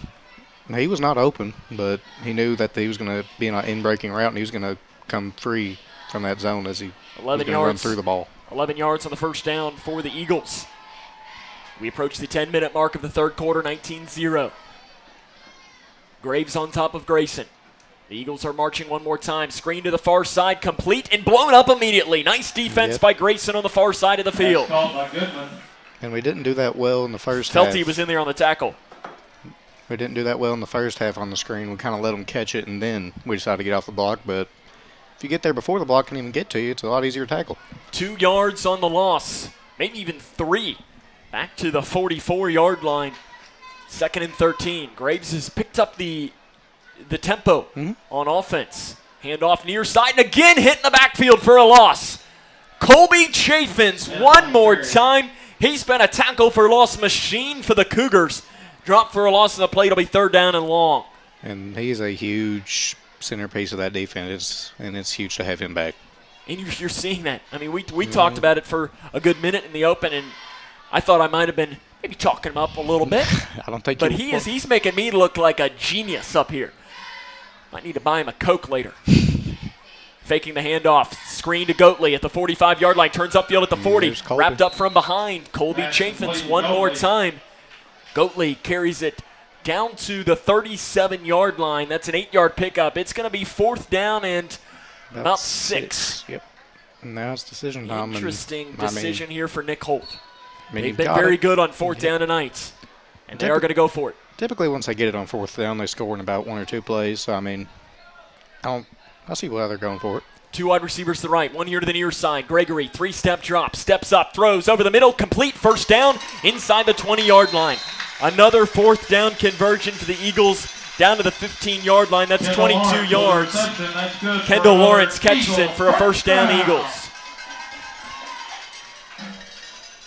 he was not open, but he knew that he was going to be in an in-breaking route, and he was going to come free from that zone as he was going to run through the ball. 11 yards on the first down for the Eagles. We approach the 10-minute mark of the third quarter, 19-0. Graves on top of Grayson. The Eagles are marching one more time. Screen to the far side, complete and blown up immediately. Nice defense by Grayson on the far side of the field. Called by Goodman. And we didn't do that well in the first half. Felty was in there on the tackle. We didn't do that well in the first half on the screen. We kind of let them catch it, and then we decided to get off the block. But if you get there before the block can even get to you, it's a lot easier to tackle. 2 yards on the loss, maybe even 3. Back to the 44-yard line. 2nd and 13. Graves has picked up the tempo on offense. Handoff near side, and again hit in the backfield for a loss. Colby Chafin's one more time. He's been a tackle for loss machine for the Cougars. Drop for a loss on the play. It'll be 3rd down and long. And he's a huge centerpiece of that defense, and it's huge to have him back. And you're seeing that. I mean, we talked about it for a good minute in the open, and I thought I might have been maybe chalking him up a little bit. I don't think but he's making me look like a genius up here. Might need to buy him a Coke later. Faking the handoff. Screen to Goatley at the 45-yard line. Turns upfield at the 40. Wrapped up from behind. Colby Chafin's one more time. Goatley carries it down to the 37-yard line. That's an 8-yard pickup. It's going to be 4th down and about 6. Yep. Now it's decision time. Interesting decision here for Nick Holt. They've They've been very good on 4th down tonight, and they are going to go for it. Typically, once they get it on 4th down, they score in about 1 or 2 plays. So, I mean, I see why they're going for it. 2 wide receivers to the right, 1 here to the near side. Gregory, 3-step drop, steps up, throws over the middle, complete, first down, inside the 20-yard line. Another 4th down conversion for the Eagles down to the 15-yard line. That's 22 yards. Kendall Lawrence catches it for a first down, Eagles.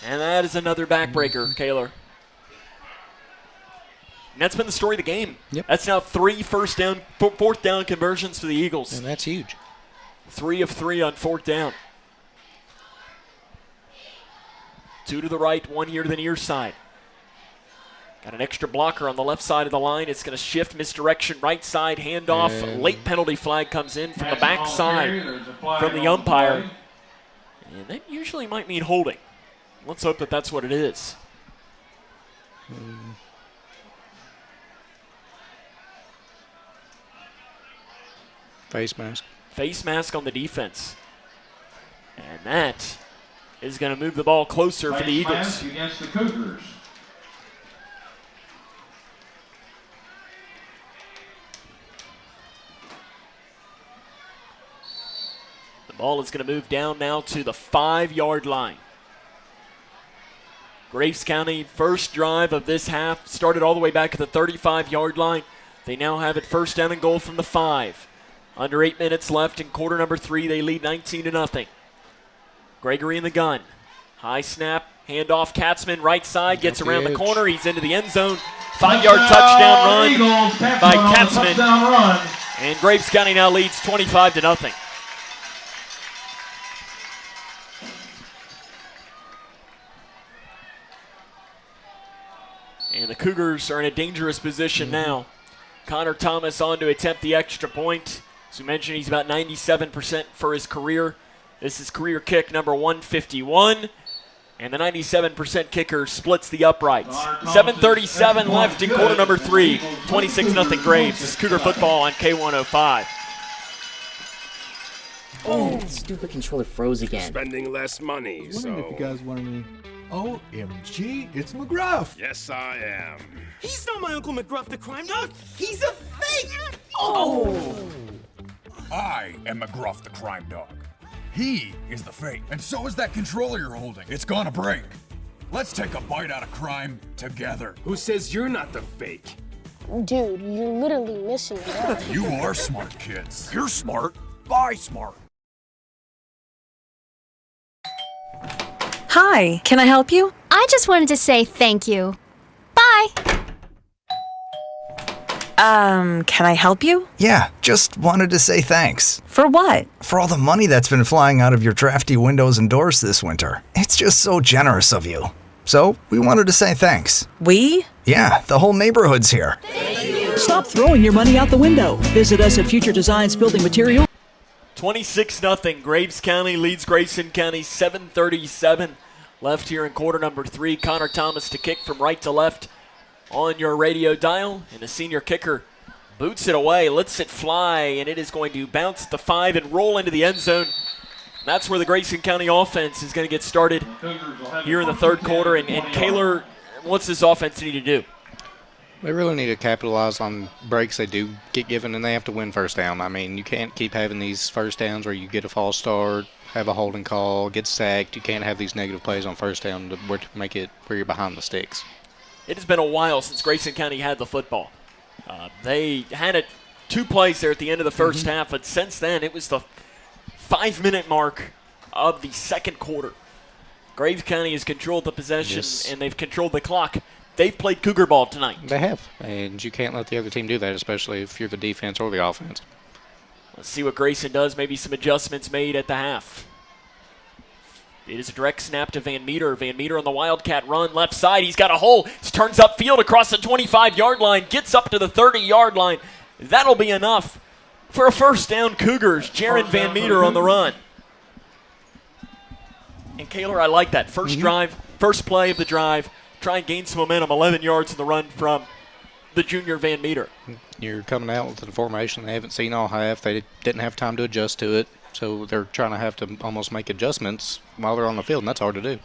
And that is another backbreaker, Kaler. And that's been the story of the game. Yep. That's now 3 4th down conversions for the Eagles. And that's huge. 3 of 3 on 4th down. 2 to the right, 1 here to the near side. Got an extra blocker on the left side of the line. It's going to shift, misdirection, right side, handoff. Late penalty flag comes in from the back side from the umpire. And that usually might mean holding. Let's hope that that's what it is. Face mask. Face mask on the defense. And that is going to move the ball closer for the Eagles. Mask against the Cougars. The ball is going to move down now to the 5-yard line. Graves County, first drive of this half, started all the way back at the 35-yard line. They now have it first down and goal from the 5. Under 8 minutes left in quarter number 3. They lead 19-0. Gregory in the gun. High snap, handoff, Katzman, right side, gets around the corner. He's into the end zone. 5-yard touchdown run by Katzman. And Graves County now leads 25-0. And the Cougars are in a dangerous position now. Connor Thomas on to attempt the extra point. As we mentioned, he's about 97% for his career. This is career kick number 151. And the 97% kicker splits the uprights. 7:37 left in quarter number 3. 26-0 Graves. This is Cougar football on K105. Oh, that stupid controller froze again. Spending less money, I was wondering if you guys wanted me. OMG, it's McGruff. Yes, I am. He's not my Uncle McGruff the crime dog. He's a fake. I am McGruff the crime dog. He is the fake, and so is that controller you're holding. It's gonna break. Let's take a bite out of crime together. Who says you're not the fake? Dude, you're literally missing it out. You are smart, kids. You're smart. Buy smart. Hi, can I help you? I just wanted to say thank you. Bye. Can I help you? Yeah, just wanted to say thanks. For what? For all the money that's been flying out of your drafty windows and doors this winter. It's just so generous of you. So, we wanted to say thanks. We? Yeah, the whole neighborhood's here. Stop throwing your money out the window. Visit us at Future Designs Building Materials. 26-0. Graves County leads Grayson County 7:37 left here in quarter number 3. Connor Thomas to kick from right to left on your radio dial. And the senior kicker boots it away, lets it fly, and it is going to bounce the 5 and roll into the end zone. That's where the Grayson County offense is going to get started here in the third quarter. And Kaler, what's this offense need to do? They really need to capitalize on breaks they do get given, and they have to win first down. I mean, you can't keep having these first downs where you get a false start, have a holding call, get sacked. You can't have these negative plays on first down to make it where you're behind the sticks. It has been a while since Grayson County had the football. They had it 2 plays there at the end of the first half, but since then it was the 5-minute mark of the second quarter. Graves County has controlled the possession, and they've controlled the clock. They've played Cougar ball tonight. They have, and you can't let the other team do that, especially if you're the defense or the offense. Let's see what Grayson does. Maybe some adjustments made at the half. It is a direct snap to Van Meter. Van Meter on the Wildcat run, left side. He's got a hole. Turns upfield across the 25-yard line. Gets up to the 30-yard line. That'll be enough for a first down Cougars. Jaron Van Meter on the run. And Kaler, I like that. First drive, first play of the drive. Try and gain some momentum. 11 yards in the run from the junior Van Meter. You're coming out with a formation they haven't seen all half. They didn't have time to adjust to it, so they're trying to have to almost make adjustments while they're on the field, and that's hard to do.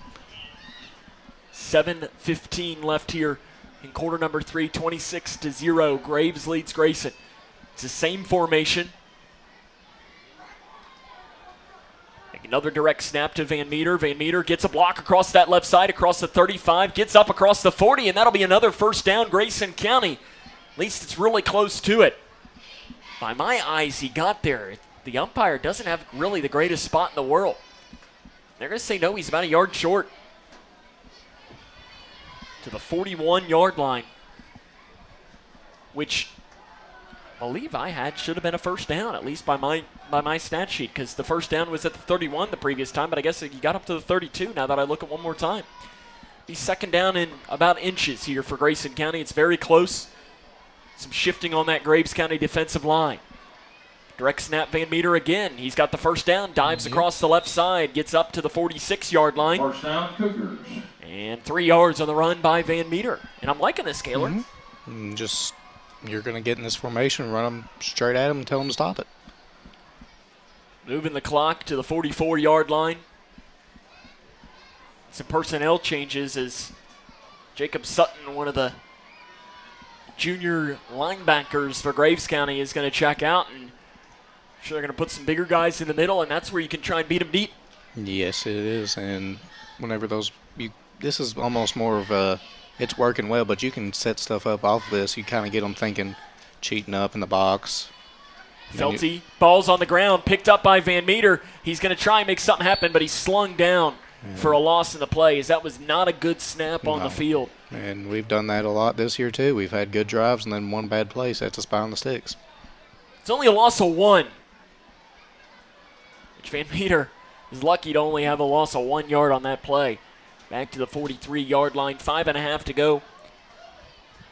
7:15 left here in quarter number 3, 26-0. Graves leads Grayson. It's the same formation. Another direct snap to Van Meter. Van Meter gets a block across that left side, across the 35, gets up across the 40, and that'll be another first down, Grayson County. At least it's really close to it. By my eyes, he got there. The umpire doesn't have really the greatest spot in the world. They're going to say no, he's about a yard short. To the 41-yard line, which I believe I had should have been a first down, at least by my stat sheet, because the first down was at the 31 the previous time, but I guess he got up to the 32 now that I look at one more time. He's second down in about inches here for Grayson County. It's very close. Some shifting on that Graves County defensive line. Direct snap Van Meter again. He's got the first down, dives across the left side, gets up to the 46-yard line. First down, Cougars. And 3 yards on the run by Van Meter. And I'm liking this, Kaler. You're going to get in this formation, run them straight at them and tell them to stop it. Moving the clock to the 44-yard line. Some personnel changes as Jacob Sutton, one of the junior linebackers for Graves County, is going to check out. And sure, they're going to put some bigger guys in the middle, and that's where you can try and beat them deep. Yes, it is. And whenever this is almost more of a, it's working well, but you can set stuff up off of this. You kind of get them thinking, cheating up in the box. Felty, ball's on the ground, picked up by Van Meter. He's going to try and make something happen, but he's slung down for a loss in the play, as that was not a good snap on the field. And we've done that a lot this year, too. We've had good drives, and then one bad play sets us behind the sticks. It's only a loss of 1. Which Van Meter is lucky to only have a loss of 1 yard on that play. Back to the 43-yard line, 5.5 to go.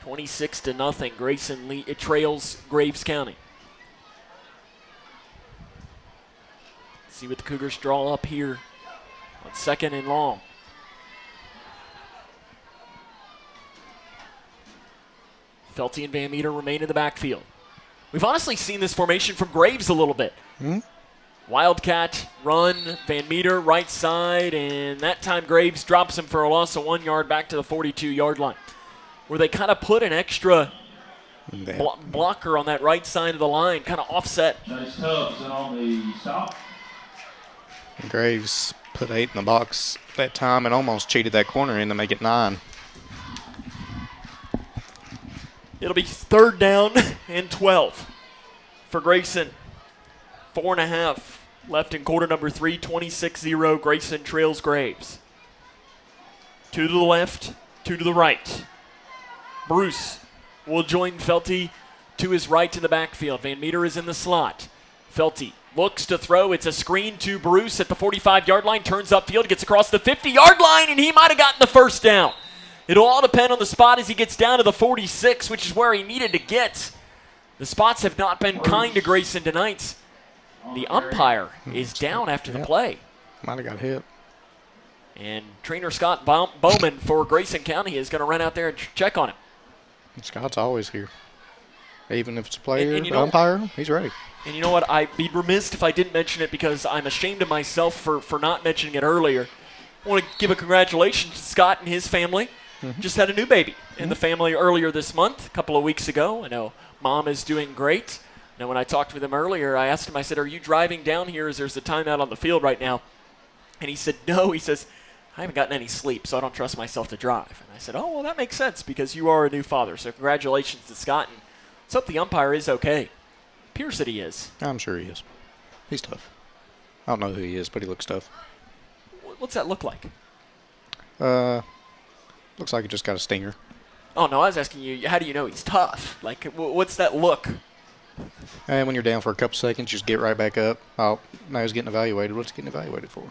26-0. Grayson trails Graves County. See what the Cougars draw up here on 2nd and long. Felty and Van Meter remain in the backfield. We've honestly seen this formation from Graves a little bit. Wildcat, run, Van Meter, right side, and that time Graves drops him for a loss of 1 yard back to the 42-yard line, where they kind of put an extra blocker on that right side of the line, kind of offset. Nice Tubbs on the stop. Graves put 8 in the box that time and almost cheated that corner in to make it 9. It'll be 3rd down and 12 for Grayson. 4.5 left in quarter number 3, 26-0. Grayson trails Graves. 2 to the left, 2 to the right. Bruce will join Felty to his right in the backfield. Van Meter is in the slot. Felty looks to throw. It's a screen to Bruce at the 45-yard line. Turns upfield, gets across the 50-yard line, and he might have gotten the first down. It'll all depend on the spot as he gets down to the 46, which is where he needed to get. The spots have not been kind to Grayson tonight. The umpire is down after the play. Might have got hit. And trainer Scott Bowman for Grayson County is going to run out there and check on him. Scott's always here. Even if it's a player, and you know, umpire, he's ready. And you know what? I'd be remiss if I didn't mention it because I'm ashamed of myself for not mentioning it earlier. I want to give a congratulations to Scott and his family. Just had a new baby in the family earlier this month, a couple of weeks ago. I know Mom is doing great. Now, when I talked with him earlier, I asked him, I said, are you driving down here as there's a timeout on the field right now? And he said, no. He says, I haven't gotten any sleep, so I don't trust myself to drive. And I said, oh, well, that makes sense because you are a new father. So congratulations to Scott. And let's hope the umpire is okay. Appears that he is. I'm sure he is. He's tough. I don't know who he is, but he looks tough. What's that look like? Looks like he just got a stinger. Oh, no, I was asking you, how do you know he's tough? Like, what's that look? And when you're down for a couple seconds, you just get right back up. Oh, now he's getting evaluated. What's he getting evaluated for?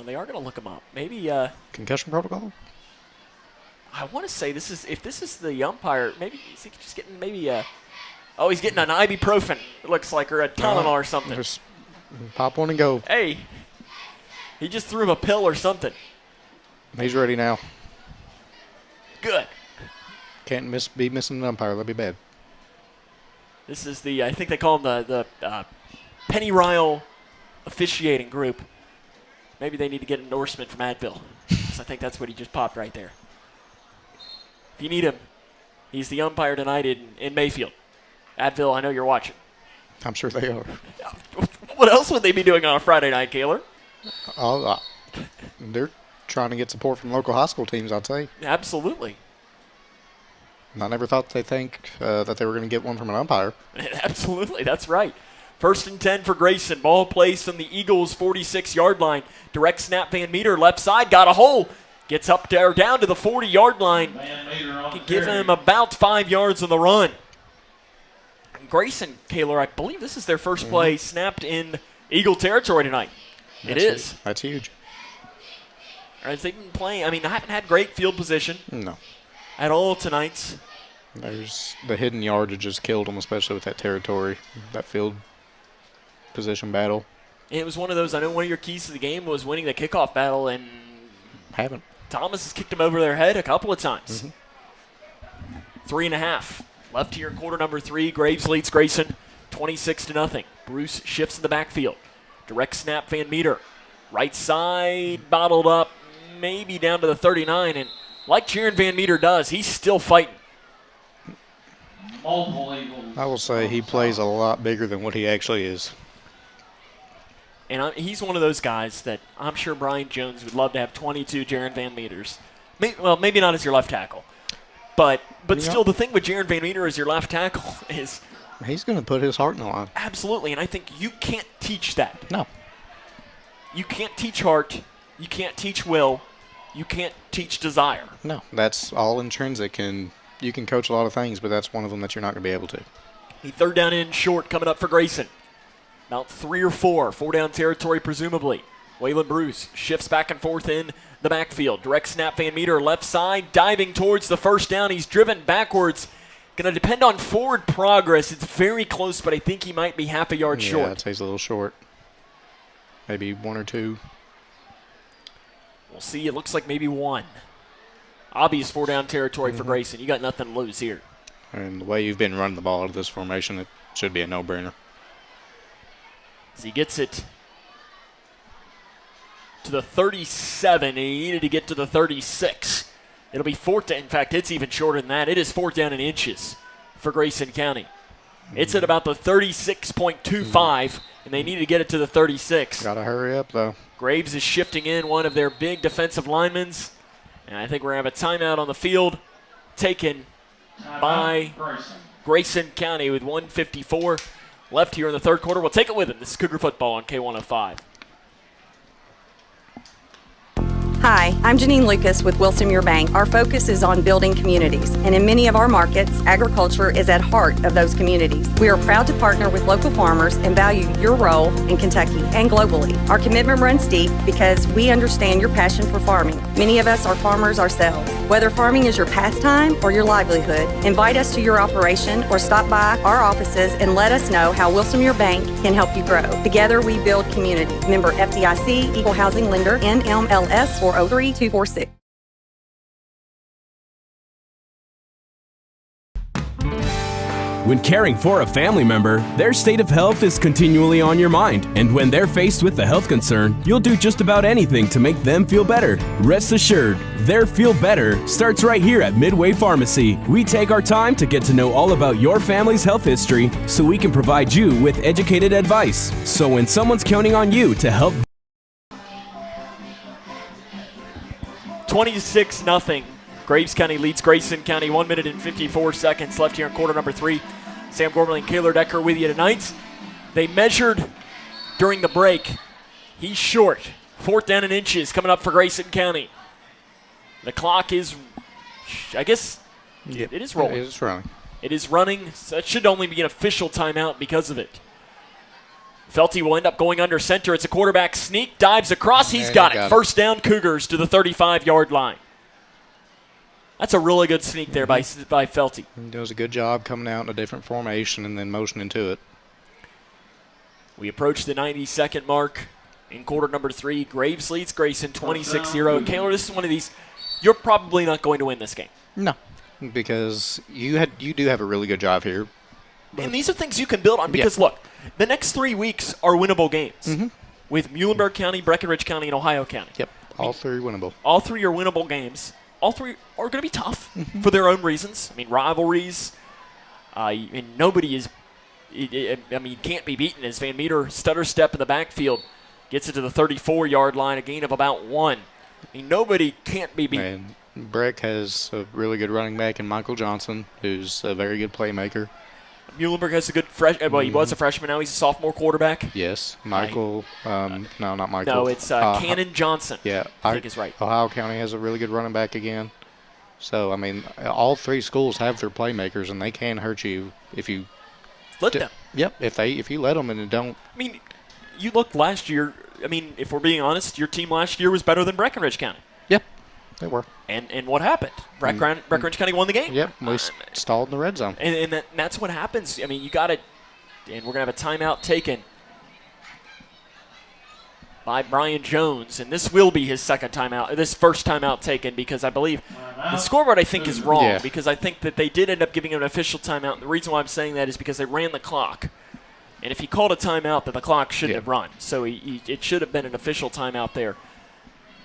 They are going to look him up. Maybe concussion protocol? I want to say if this is the umpire, maybe is he just getting he's getting an ibuprofen, it looks like, or a Tylenol or something. Just pop one and go. Hey, he just threw him a pill or something. He's ready now. Good. Can't be missing an umpire. That'd be bad. This is I think they call them the Penny Ryle officiating group. Maybe they need to get an endorsement from Advil. So I think that's what he just popped right there. If you need him, he's the umpire tonight in Mayfield. Advil, I know you're watching. I'm sure they are. What else would they be doing on a Friday night, Kaler? They're trying to get support from local high school teams, I'd say. Absolutely. I never thought they'd think that they were going to get one from an umpire. Absolutely, that's right. 1st and 10 for Grayson. Ball placed on the Eagles' 46-yard line. Direct snap, Van Meter, left side, got a hole. Gets up there, down to the 40-yard line. Can give him about 5 yards on the run. Grayson, Kaler, I believe this is their first play snapped in Eagle territory tonight. It is. That's huge. All right, they've been playing. I haven't had great field position. No. At all tonight. There's the hidden yardage just killed them, especially with that territory, that field position battle. It was one of those. I know one of your keys to the game was winning the kickoff battle, and haven't. Thomas has kicked him over their head a couple of times. 3.5 left here in quarter number 3. Graves leads Grayson 26-0. Bruce shifts in the backfield. Direct snap, Van Meter. Right side, bottled up, maybe down to the 39, and like Jaron Van Meter does, he's still fighting. I will say he plays a lot bigger than what he actually is. And he's one of those guys that I'm sure Brian Jones would love to have 22 Jaron Van Meters. Maybe not as your left tackle. But still, the thing with Jaron Van Meter as your left tackle is he's going to put his heart in the line. Absolutely, and I think you can't teach that. No. You can't teach heart. You can't teach will. You can't teach desire. No, that's all intrinsic, and you can coach a lot of things, but that's one of them that you're not going to be able to. The third down in short coming up for Grayson. About 3 or 4. 4 down territory, presumably. Waylon Bruce shifts back and forth in the backfield. Direct snap, Van Meter left side, diving towards the first down. He's driven backwards. Going to depend on forward progress. It's very close, but I think he might be half a yard short. Yeah, I'd say he's a little short. Maybe 1 or 2. We'll see. It looks like maybe 1. Obvious 4 down territory for Grayson. You got nothing to lose here. And the way you've been running the ball out of this formation, it should be a no-brainer. As he gets it to the 37, and he needed to get to the 36. It'll be 4th down. In fact, it's even shorter than that. It is 4th down in inches for Grayson County. It's at about the 36.25, and they need to get it to the 36. Got to hurry up, though. Graves is shifting in one of their big defensive linemen, and I think we're going to have a timeout on the field taken by Grayson County with 1:54 left here in the third quarter. We'll take it with him. This is Cougar Football on K105. Hi, I'm Janine Lucas with Wilson Muir Bank. Our focus is on building communities, and in many of our markets, agriculture is at heart of those communities. We are proud to partner with local farmers and value your role in Kentucky and globally. Our commitment runs deep because we understand your passion for farming. Many of us are farmers ourselves. Whether farming is your pastime or your livelihood, invite us to your operation or stop by our offices and let us know how Wilson Muir Bank can help you grow. Together we build community. Member FDIC, Equal Housing Lender, NMLS 403246. When caring for a family member, their state of health is continually on your mind. And when they're faced with a health concern, you'll do just about anything to make them feel better. Rest assured, their feel better starts right here at Midway Pharmacy. We take our time to get to know all about your family's health history so we can provide you with educated advice. So when someone's counting on you to help 26-0. Graves County leads Grayson County. 1 minute and 54 seconds left here in quarter number 3. Sam Gormley and Kaylor Decker with you tonight. They measured during the break. He's short. 4th down in inches coming up for Grayson County. The clock is, I guess, it is rolling. It is running. It is running. So it should only be an official timeout because of it. Felty will end up going under center. It's a quarterback sneak, dives across. He's got it. First down, Cougars to the 35-yard line. That's a really good sneak there by Felty. He does a good job coming out in a different formation and then motioning to it. We approach the 90-second mark in quarter number 3. Graves leads Grayson 26-0. Kaylor, this is one of these, you're probably not going to win this game. No, because you do have a really good job here. And these are things you can build on because, look, the next 3 weeks are winnable games with Muhlenberg County, Breckinridge County, and Ohio County. Yep, all 3 winnable. All 3 are winnable games. All 3 are going to be tough for their own reasons. I mean, rivalries. And nobody is, can't be beaten as Van Meter stutter step in the backfield gets it to the 34-yard line, a gain of about 1. I mean, nobody can't be beaten. And Breck has a really good running back in Michael Johnson, who's a very good playmaker. Muhlenberg has a good he was a freshman, now he's a sophomore quarterback. Yes, Michael, no, not Michael. No, it's Cannon Johnson. Yeah, I think is right. Ohio County has a really good running back again. So, I mean, all 3 schools have their playmakers, and they can hurt you if you let them. Yep, if you let them and don't. I mean, you looked last year. I mean, if we're being honest, your team last year was better than Breckinridge County. Yep, they were. And what happened? Breckinridge County won the game. Yep, we stalled in the red zone. And that's what happens. I mean, you got it. And we're going to have a timeout taken by Brian Jones. And this will be his first timeout taken because I believe the scoreboard, I think, is wrong because I think that they did end up giving him an official timeout. And the reason why I'm saying that is because they ran the clock. And if he called a timeout, then the clock shouldn't have run. So it should have been an official timeout there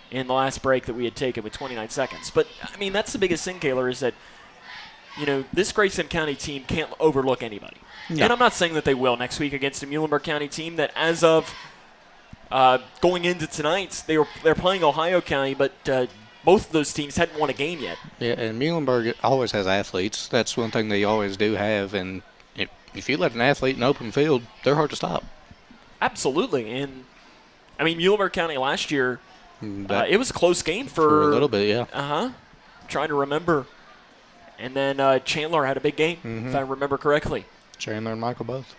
in the last break that we had taken with 29 seconds. But, I mean, that's the biggest thing, Kaylor, is that, this Grayson County team can't overlook anybody. No. And I'm not saying that they will next week against a Muhlenberg County team that as of going into tonight, they're playing Ohio County, but both of those teams hadn't won a game yet. Yeah, and Muhlenberg always has athletes. That's one thing they always do have. And if you let an athlete in open field, they're hard to stop. Absolutely. And, I mean, Muhlenberg County last year, it was a close game for a little bit, yeah. I'm trying to remember. And then Chandler had a big game, if I remember correctly. Chandler and Michael both.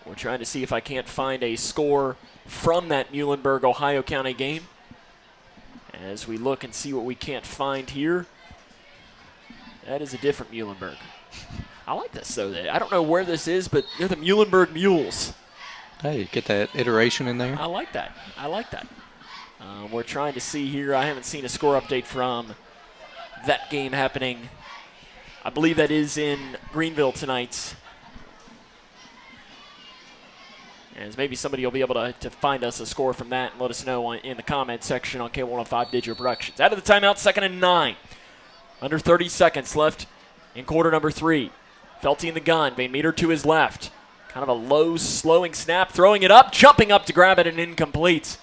We're trying to see if I can't find a score from that Muhlenberg, Ohio County game. As we look and see what we can't find here. That is a different Muhlenberg. I like this, though. I don't know where this is, but they're the Muhlenberg Mules. Hey, get that iteration in there. I like that. We're trying to see here. I haven't seen a score update from that game happening. I believe that is in Greenville tonight. As maybe somebody will be able to find us a score from that and let us know in the comment section on K105 Digital Productions. Out of the timeout, 2nd and 9. Under 30 seconds left in quarter number 3. Felty in the gun. Van Meter to his left. Kind of a low, slowing snap. Throwing it up. Jumping up to grab it and incomplete.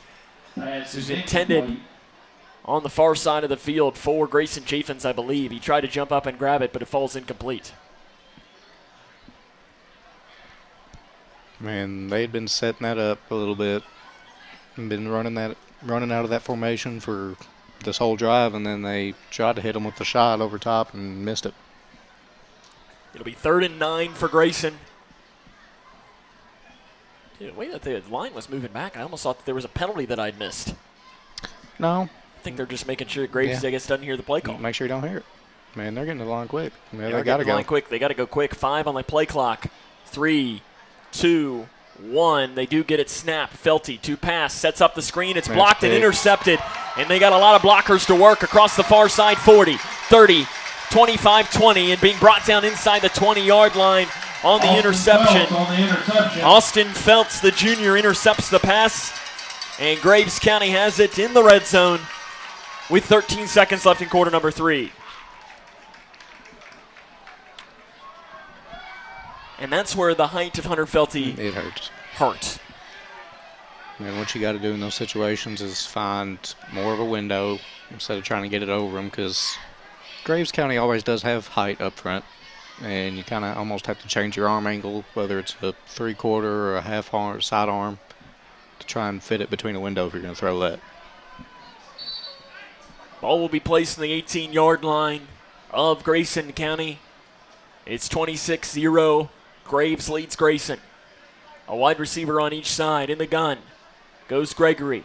This is intended on the far side of the field for Grayson Chaffins, I believe. He tried to jump up and grab it, but it falls incomplete. Man, they'd been setting that up a little bit and been running out of that formation for this whole drive, and then they tried to hit him with the shot over top and missed it. It'll be 3rd and 9 for Grayson. Dude, the way that the line was moving back, I almost thought that there was a penalty that I'd missed. No. I think they're just making sure Graves, I guess, doesn't hear the play call. Make sure you don't hear it. Man, they're getting the line quick. Man, they got to go. Line quick. They got to go quick. 5 on the play clock. 3, 2, 1. They do get it snapped. Felty to pass. Sets up the screen. It's blocked and intercepted. And they got a lot of blockers to work across the far side. 40, 30, 25, 20. And being brought down inside the 20-yard line on the interception. Austin Feltz, the junior, intercepts the pass. And Graves County has it in the red zone with 13 seconds left in quarter number 3. And that's where the height of Hunter Felty hurts. And what you got to do in those situations is find more of a window instead of trying to get it over them, because Graves County always does have height up front, and you kind of almost have to change your arm angle, whether it's a 3/4 or a half arm, side arm, to try and fit it between a window if you're going to throw that. Ball will be placed on the 18-yard line of Grayson County. It's 26-0. Graves leads Grayson. A wide receiver on each side. In the gun goes Gregory.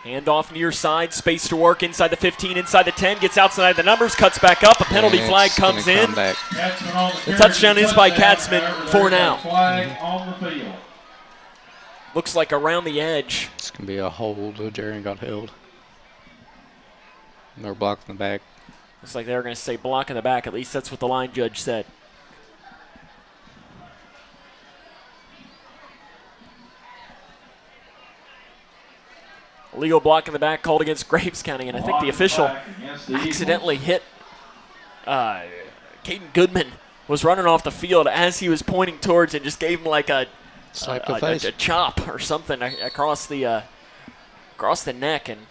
Handoff near side. Space to work inside the 15, inside the 10. Gets outside the numbers. Cuts back up. A penalty flag comes in. The touchdown is by Katzman for now. Looks like around the edge. It's going to be a hold. Jerry got held. And they're blocking the back. Looks like they're going to say block in the back. At least that's what the line judge said. Illegal block in the back called against Graves County, and I think the official accidentally hit Caden Goodman. Was running off the field as he was pointing towards and just gave him like a chop or something across the neck. And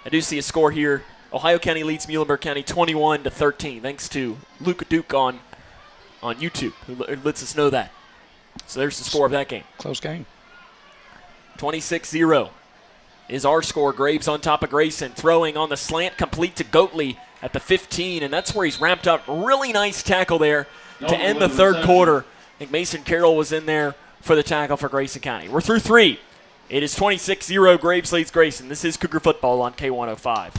I do see a score here. Ohio County leads Muhlenberg County 21-13, thanks to Luke Duke on YouTube, who lets us know that. So there's the score of that game. Close game. 26-0 is our score. Graves on top of Grayson, throwing on the slant, complete to Goatley at the 15, and that's where he's ramped up. Really nice tackle there to end the third quarter. I think Mason Carroll was in there for the tackle for Grayson County. We're through 3. It is 26-0. Graves leads Grayson. This is Cougar Football on K105.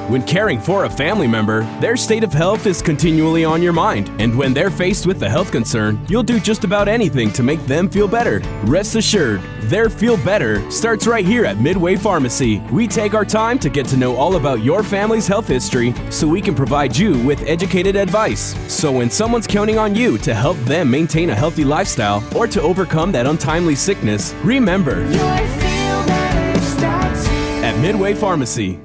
When caring for a family member, their state of health is continually on your mind. And when they're faced with a health concern, you'll do just about anything to make them feel better. Rest assured, their feel better starts right here at Midway Pharmacy. We take our time to get to know all about your family's health history so we can provide you with educated advice. So when someone's counting on you to help them maintain a healthy lifestyle or to overcome that untimely sickness, remember, at Midway Pharmacy.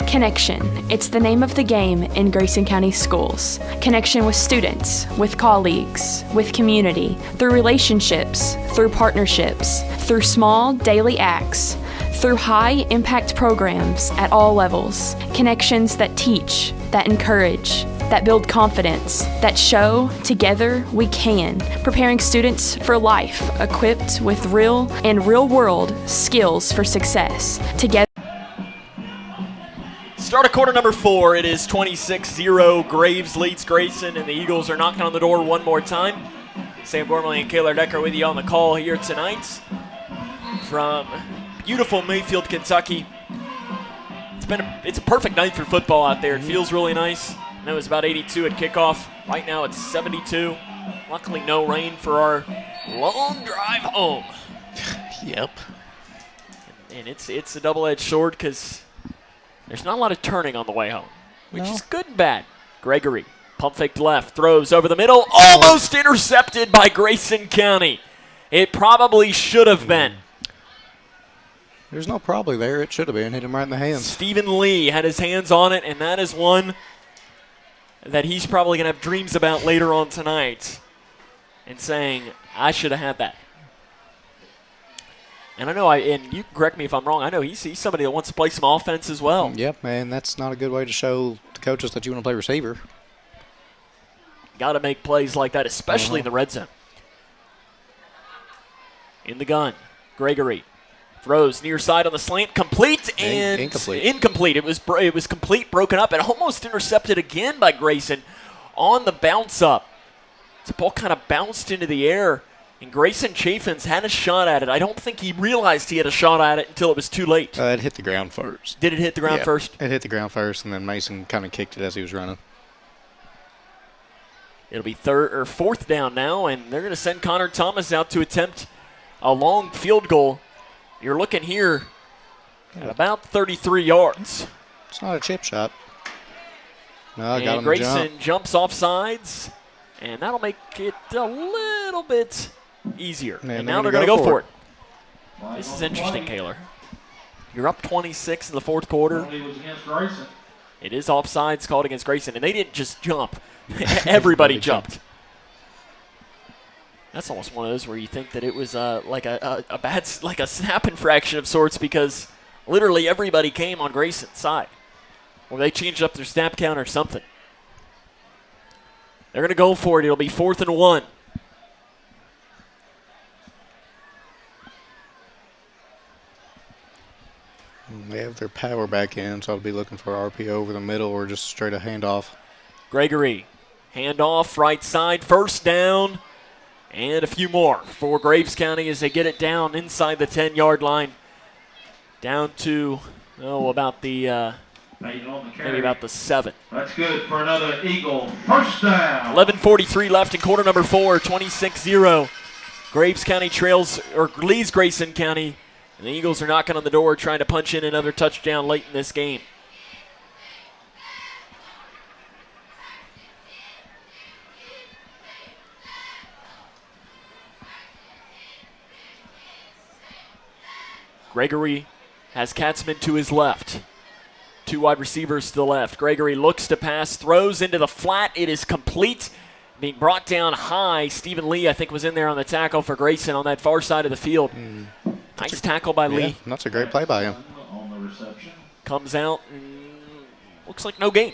Connection. It's the name of the game in Grayson County schools. Connection with students, with colleagues, with community, through relationships, through partnerships, through small daily acts, through high-impact programs at all levels. Connections that teach, that encourage, that build confidence, that show together we can, preparing students for life, equipped with real and real-world skills for success. Together. Start of quarter number 4. It is 26-0. Graves leads Grayson, and the Eagles are knocking on the door one more time. Sam Gormley and Kaylor Decker with you on the call here tonight from beautiful Mayfield, Kentucky. It's a perfect night for football out there. It feels really nice. I know it was about 82 at kickoff. Right now it's 72. Luckily no rain for our long drive home. Yep. And it's a double-edged sword because there's not a lot of turning on the way home, which is good and bad. Gregory, pump fake left, throws over the middle, almost intercepted by Grayson County. It probably should have been. There's no probably there. It should have been. Hit him right in the hands. Stephen Lee had his hands on it, and that is one that he's probably going to have dreams about later on tonight and saying, I should have had that. And I know, and you can correct me if I'm wrong, I know he's somebody that wants to play some offense as well. Yep, man, that's not a good way to show the coaches that you want to play receiver. Got to make plays like that, especially in the red zone. In the gun, Gregory throws near side on the slant, complete and incomplete. It was complete, broken up, and almost intercepted again by Grayson on the bounce up. The ball kind of bounced into the air, and Grayson Chaffins had a shot at it. I don't think he realized he had a shot at it until it was too late. It hit the ground first. Did it hit the ground first? It hit the ground first, and then Mason kind of kicked it as he was running. It'll be fourth down now, and they're going to send Connor Thomas out to attempt a long field goal. You're looking here at about 33 yards. It's not a chip shot. No, I got him Grayson jumps off sides, and that'll make it a little bit easier. And now they're going to go for it. This is interesting, Kaylor. You're up 26 in the fourth quarter. It is offsides called against Grayson, and they didn't just jump. Everybody jumped. That's almost one of those where you think that it was like a snap infraction of sorts because literally everybody came on Grayson's side. Or they changed up their snap count or something. They're going to go for it. It'll be 4th and 1. They have their power back in, so I'll be looking for RPO over the middle or just straight a handoff. Gregory, handoff, right side, first down. And a few more for Graves County as they get it down inside the 10-yard line. Down to, about the, maybe about the 7. That's good for another Eagle. First down. 11:43 left in quarter number 4, 26-0. Graves County leads Grayson County. And the Eagles are knocking on the door trying to punch in another touchdown late in this game. Gregory has Katzman to his left. 2 wide receivers to the left. Gregory looks to pass, throws into the flat. It is complete. Being brought down high. Stephen Lee, I think, was in there on the tackle for Grayson on that far side of the field. Nice tackle by Lee. That's a great play by him. On the reception. Comes out and looks like no gain.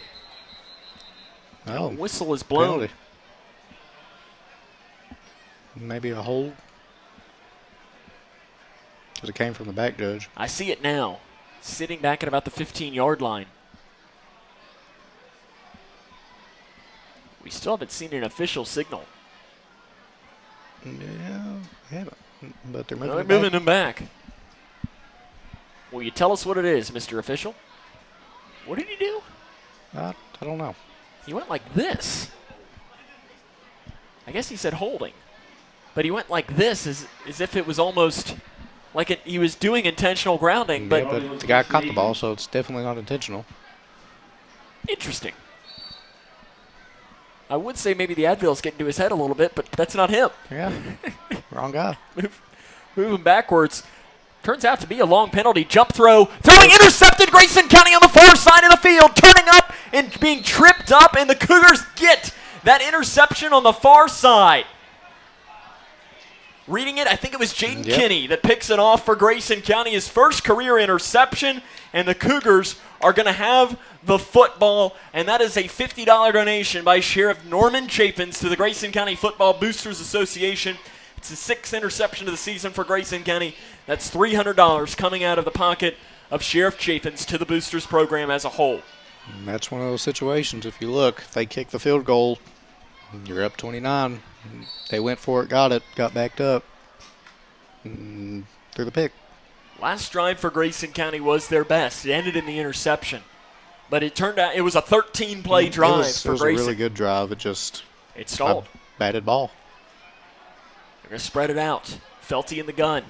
Oh, whistle is blown. Penalty. Maybe a hold. Because it came from the back, Judge. I see it now. Sitting back at about the 15-yard line. We still haven't seen an official signal. Yeah, but they're moving him back. Will you tell us what it is, Mr. Official? What did he do? I don't know. He went like this. I guess he said holding. But he went like this as if it was almost like he was doing intentional grounding. But the guy caught the ball, so it's definitely not intentional. Interesting. I would say maybe the Advil's getting to his head a little bit, but that's not him. Yeah, wrong guy. Moving backwards. Turns out to be a long penalty. Jump throw. Throwing intercepted. Grayson County on the far side of the field. Turning up and being tripped up, and the Cougars get that interception on the far side. Reading it, I think it was Jaden Kinney that picks it off for Grayson County, his first career interception, and the Cougars are going to have the football, and that is a $50 donation by Sheriff Norman Chaffins to the Grayson County Football Boosters Association. It's the 6th interception of the season for Grayson County. That's $300 coming out of the pocket of Sheriff Chaffins to the Boosters program as a whole. And that's one of those situations. If you look, if they kick the field goal, you're up 29. They went for it, got backed up, and threw the pick. Last drive for Grayson County was their best. It ended in the interception. But it turned out it was a 13-play drive for Grayson. It was a really good drive. It stalled. A batted ball. They're going to spread it out. Felty in the gun.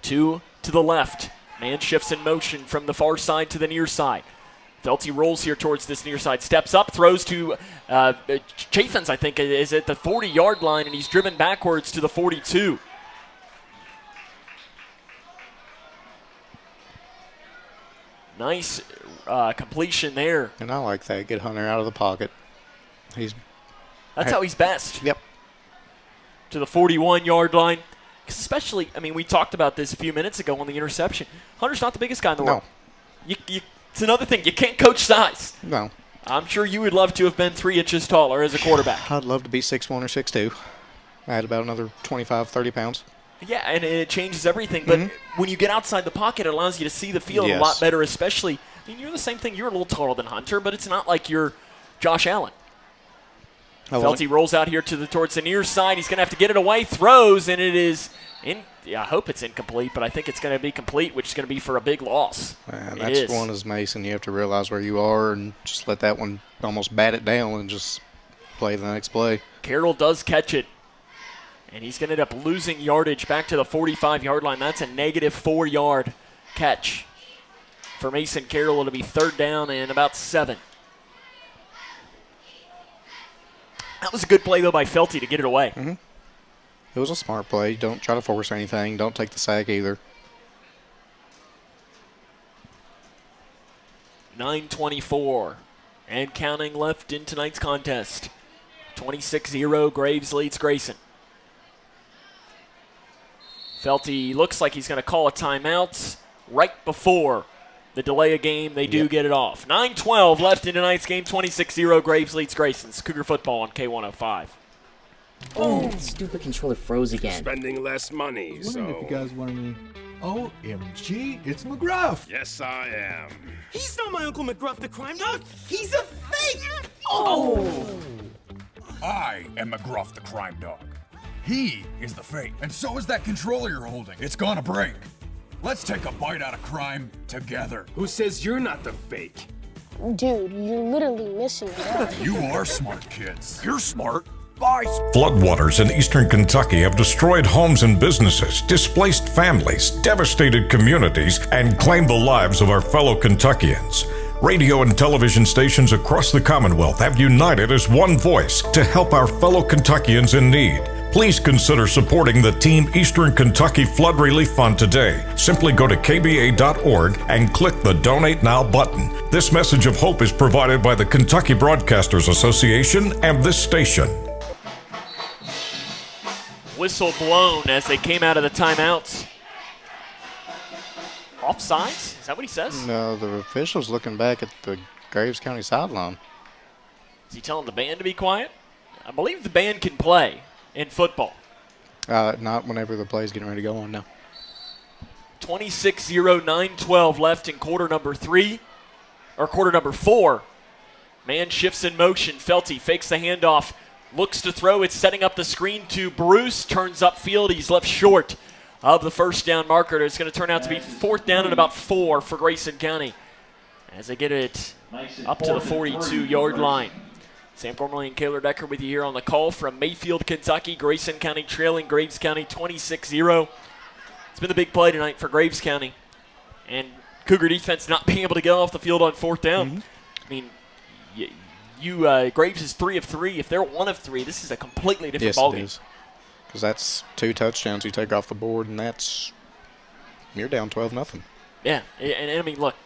2 to the left. Man shifts in motion from the far side to the near side. Felty rolls here towards this near side. Steps up, throws to Chaffins, I think, is at the 40-yard line, and he's driven backwards to the 42. Nice completion there. And I like that. Get Hunter out of the pocket. That's how he's best. Yep. To the 41-yard line. Especially, I mean, we talked about this a few minutes ago on the interception. Hunter's not the biggest guy in the world. It's another thing. You can't coach size. No. I'm sure you would love to have been 3 inches taller as a quarterback. I'd love to be 6'1 or 6'2. I had about another 25, 30 pounds. Yeah, and it changes everything. But when you get outside the pocket, it allows you to see the field a lot better, especially. I mean, you're the same thing. You're a little taller than Hunter, but it's not like you're Josh Allen. Felty rolls out here towards the near side. He's going to have to get it away. Throws, and it is in. Yeah, I hope it's incomplete, but I think it's going to be complete, which is going to be for a big loss. That's one as Mason. You have to realize where you are and just let that one almost bat it down and just play the next play. Carroll does catch it, and he's going to end up losing yardage back to the 45-yard line. That's a negative 4-yard catch. For Mason Carroll, it'll be 3rd down and about 7. That was a good play, though, by Felty to get it away. It was a smart play. Don't try to force anything. Don't take the sack either. 9:24 and counting left in tonight's contest. 26-0, Graves leads Grayson. Felty looks like he's going to call a timeout right before the delay of game. They do get it off. 9:12 left in tonight's game. 26-0, Graves leads Grayson. It's Cougar football on K105. Oh, stupid controller froze again. Spending less money, I was wondering if you guys want any. OMG, it's McGruff. Yes, I am. He's not my Uncle McGruff the crime dog. He's a fake. I am McGruff the crime dog. He is the fake, and so is that controller you're holding. It's gonna break. Let's take a bite out of crime together. Who says you're not the fake? Dude, you're literally missing it. You are smart, kids. You're smart. Floodwaters in eastern Kentucky have destroyed homes and businesses, displaced families, devastated communities, and claimed the lives of our fellow Kentuckians. Radio and television stations across the Commonwealth have united as one voice to help our fellow Kentuckians in need. Please consider supporting the Team Eastern Kentucky Flood Relief Fund today. Simply go to kba.org and click the Donate Now button. This message of hope is provided by the Kentucky Broadcasters Association and this station. Whistle blown as they came out of the timeouts. Offsides? Is that what he says? No, the official's looking back at the Graves County sideline. Is he telling the band to be quiet? I believe the band can play in football. Not whenever the play's getting ready to go on now. 26-0, 9-12 left in quarter number 4. Man shifts in motion. Felty fakes the handoff. Looks to throw. It's setting up the screen to Bruce. Turns upfield. He's left short of the first down marker. It's going to turn out to be 4th down and about 4 for Grayson County as they get it up to the 42-yard line. Sam Gormley and Kaylor Decker with you here on the call from Mayfield, Kentucky. Grayson County trailing Graves County 26-0. It's been the big play tonight for Graves County. And Cougar defense not being able to get off the field on 4th down. I mean, Graves is 3 of 3. If they're 1 of 3, this is a completely different ballgame. Yes, it is. Because that's 2 touchdowns you take off the board, and you're down 12-0. Yeah, and I mean, look,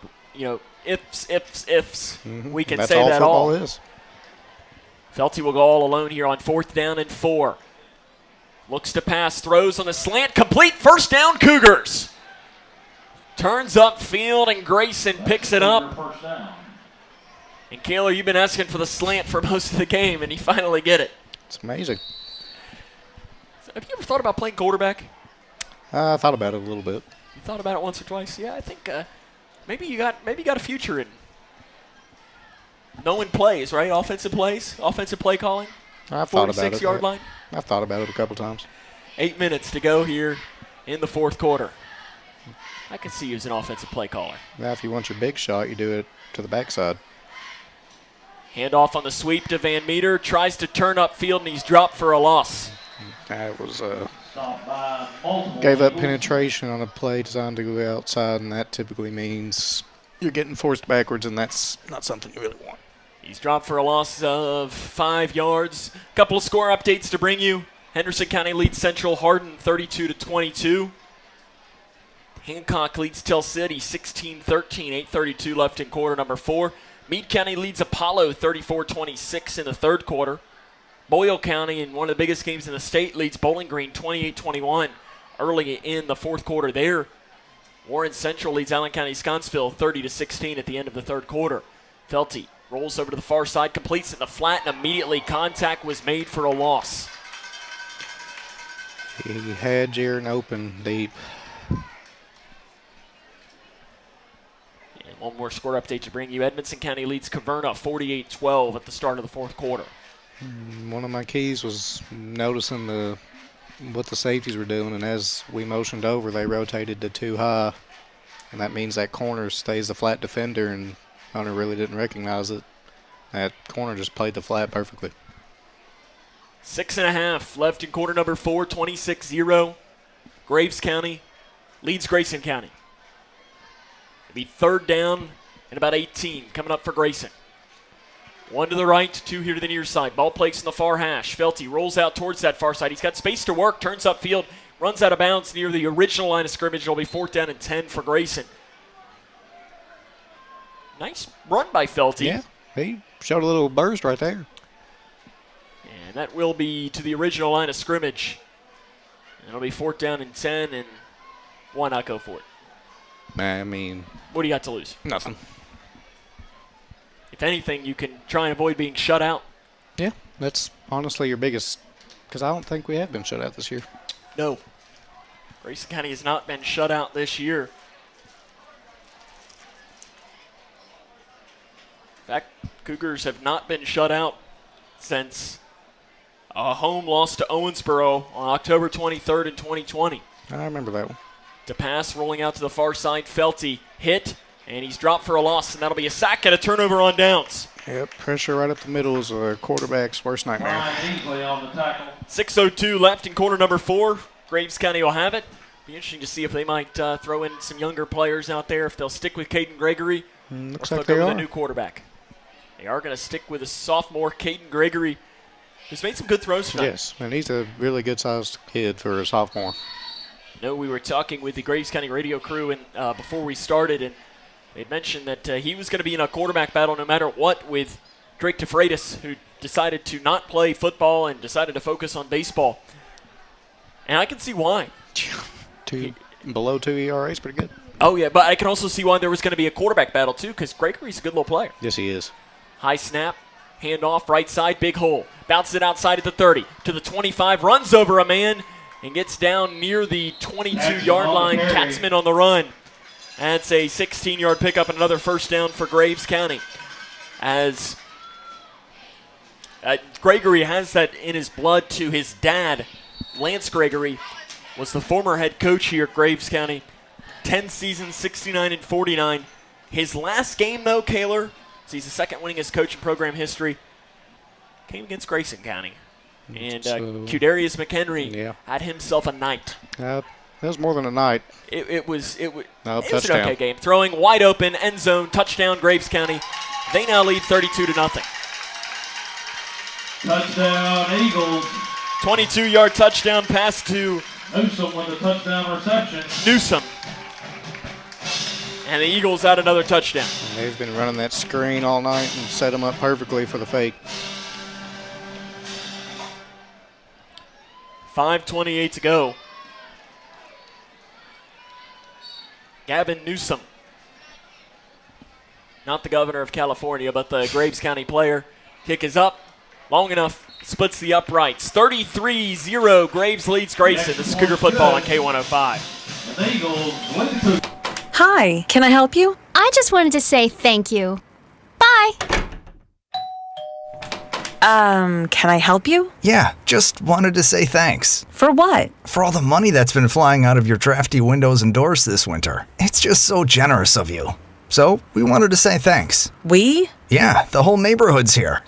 ifs. We can that's say all that football all. Is. Felty will go all alone here on 4th down and 4. Looks to pass, throws on the slant, complete, 1st down, Cougars. Turns upfield, and Grayson picks it up. And Kaylor, you've been asking for the slant for most of the game, and you finally get it. It's amazing. Have you ever thought about playing quarterback? I thought about it a little bit. You thought about it once or twice? Yeah, I think maybe you got a future in knowing plays, right? Offensive plays, offensive play calling. I've thought about it. 46-yard line. I've thought about it a couple times. 8 minutes to go here in the fourth quarter. I can see you as an offensive play caller. Now, if you want your big shot, you do it to the backside. Handoff on the sweep to Van Meter. Tries to turn upfield, and he's dropped for a loss. That was gave up penetration on a play designed to go outside, and that typically means you're getting forced backwards, and that's not something you really want. He's dropped for a loss of 5 yards. Couple of score updates to bring you. Henderson County leads Central Hardin 32-22. Hancock leads Tell City 16-13, 8:32 left in quarter number 4. Meade County leads Apollo 34-26 in the third quarter. Boyle County, in one of the biggest games in the state, leads Bowling Green 28-21 early in the fourth quarter there. Warren Central leads Allen County Scottsville 30-16 at the end of the third quarter. Felty rolls over to the far side, completes in the flat, and immediately contact was made for a loss. He had Jaron open deep. And one more score update to bring you. Edmonson County leads Caverna 48-12 at the start of the fourth quarter. One of my keys was noticing what the safeties were doing, and as we motioned over, they rotated to too high, and that means that corner stays the flat defender, and Hunter really didn't recognize it. That corner just played the flat perfectly. 6.5 left in quarter number 4, 26-0. Graves County leads Grayson County. It'll be third down and about 18 coming up for Grayson. 1 to the right, 2 here to the near side. Ball placed in the far hash. Felty rolls out towards that far side. He's got space to work, turns upfield, runs out of bounds near the original line of scrimmage. It'll be 4th down and 10 for Grayson. Nice run by Felty. Yeah, he showed a little burst right there. And that will be to the original line of scrimmage. And it'll be 4th down and 10, and why not go for it? I mean, what do you got to lose? Nothing. If anything, you can try and avoid being shut out. Yeah, that's honestly your biggest, because I don't think we have been shut out this year. No. Grayson County has not been shut out this year. In fact, Cougars have not been shut out since a home loss to Owensboro on October 23rd in 2020. I remember that one. To pass, rolling out to the far side, Felty hit, and he's dropped for a loss, and that'll be a sack and a turnover on downs. Yep, pressure right up the middle is a quarterback's worst nightmare. 6:02 left in quarter number 4. Graves County will have it. Be interesting to see if they might throw in some younger players out there, if they'll stick with Caden Gregory, Looks or like if they'll they go with are. a new quarterback. They are going to stick with a sophomore, Caden Gregory, who's made some good throws tonight. Yes, and he's a really good-sized kid for a sophomore. No, we were talking with the Graves County radio crew before we started, and they mentioned that he was going to be in a quarterback battle no matter what with Drake DeFreitas, who decided to not play football and decided to focus on baseball. And I can see why. Below 2 ERA is pretty good. Oh, yeah, but I can also see why there was going to be a quarterback battle, too, because Gregory's a good little player. Yes, he is. High snap, handoff, right side, big hole. Bounces it outside at the 30 to the 25, runs over a man, and gets down near the 22-yard line. Katzman on the run. That's a 16-yard pickup and another first down for Graves County. As Gregory has that in his blood to his dad. Lance Gregory was the former head coach here at Graves County. 10 seasons, 69-49. His last game, though, Kaler, so he's the second winningest coach in program history, came against Grayson County. And Qdarius McHenry had himself a night. That was more than a night. It was an touchdown. okay game. Throwing wide open, end zone, touchdown, Graves County. They now lead 32-0. Touchdown, Eagles. 22-yard touchdown pass to Newsom with a touchdown reception. Newsom. And the Eagles out another touchdown. And they've been running that screen all night and set them up perfectly for the fake. 5:28 to go. Gavin Newsom. Not the governor of California, but the Graves County player. Kick is up. Long enough. Splits the uprights. 33-0. Graves leads Grayson. This is Cougar football on K105. Hi, can I help you? I just wanted to say thank you. Bye. Can I help you? Yeah, just wanted to say thanks. For what? For all the money that's been flying out of your drafty windows and doors this winter. It's just so generous of you. So, we wanted to say thanks. We? Yeah, the whole neighborhood's here.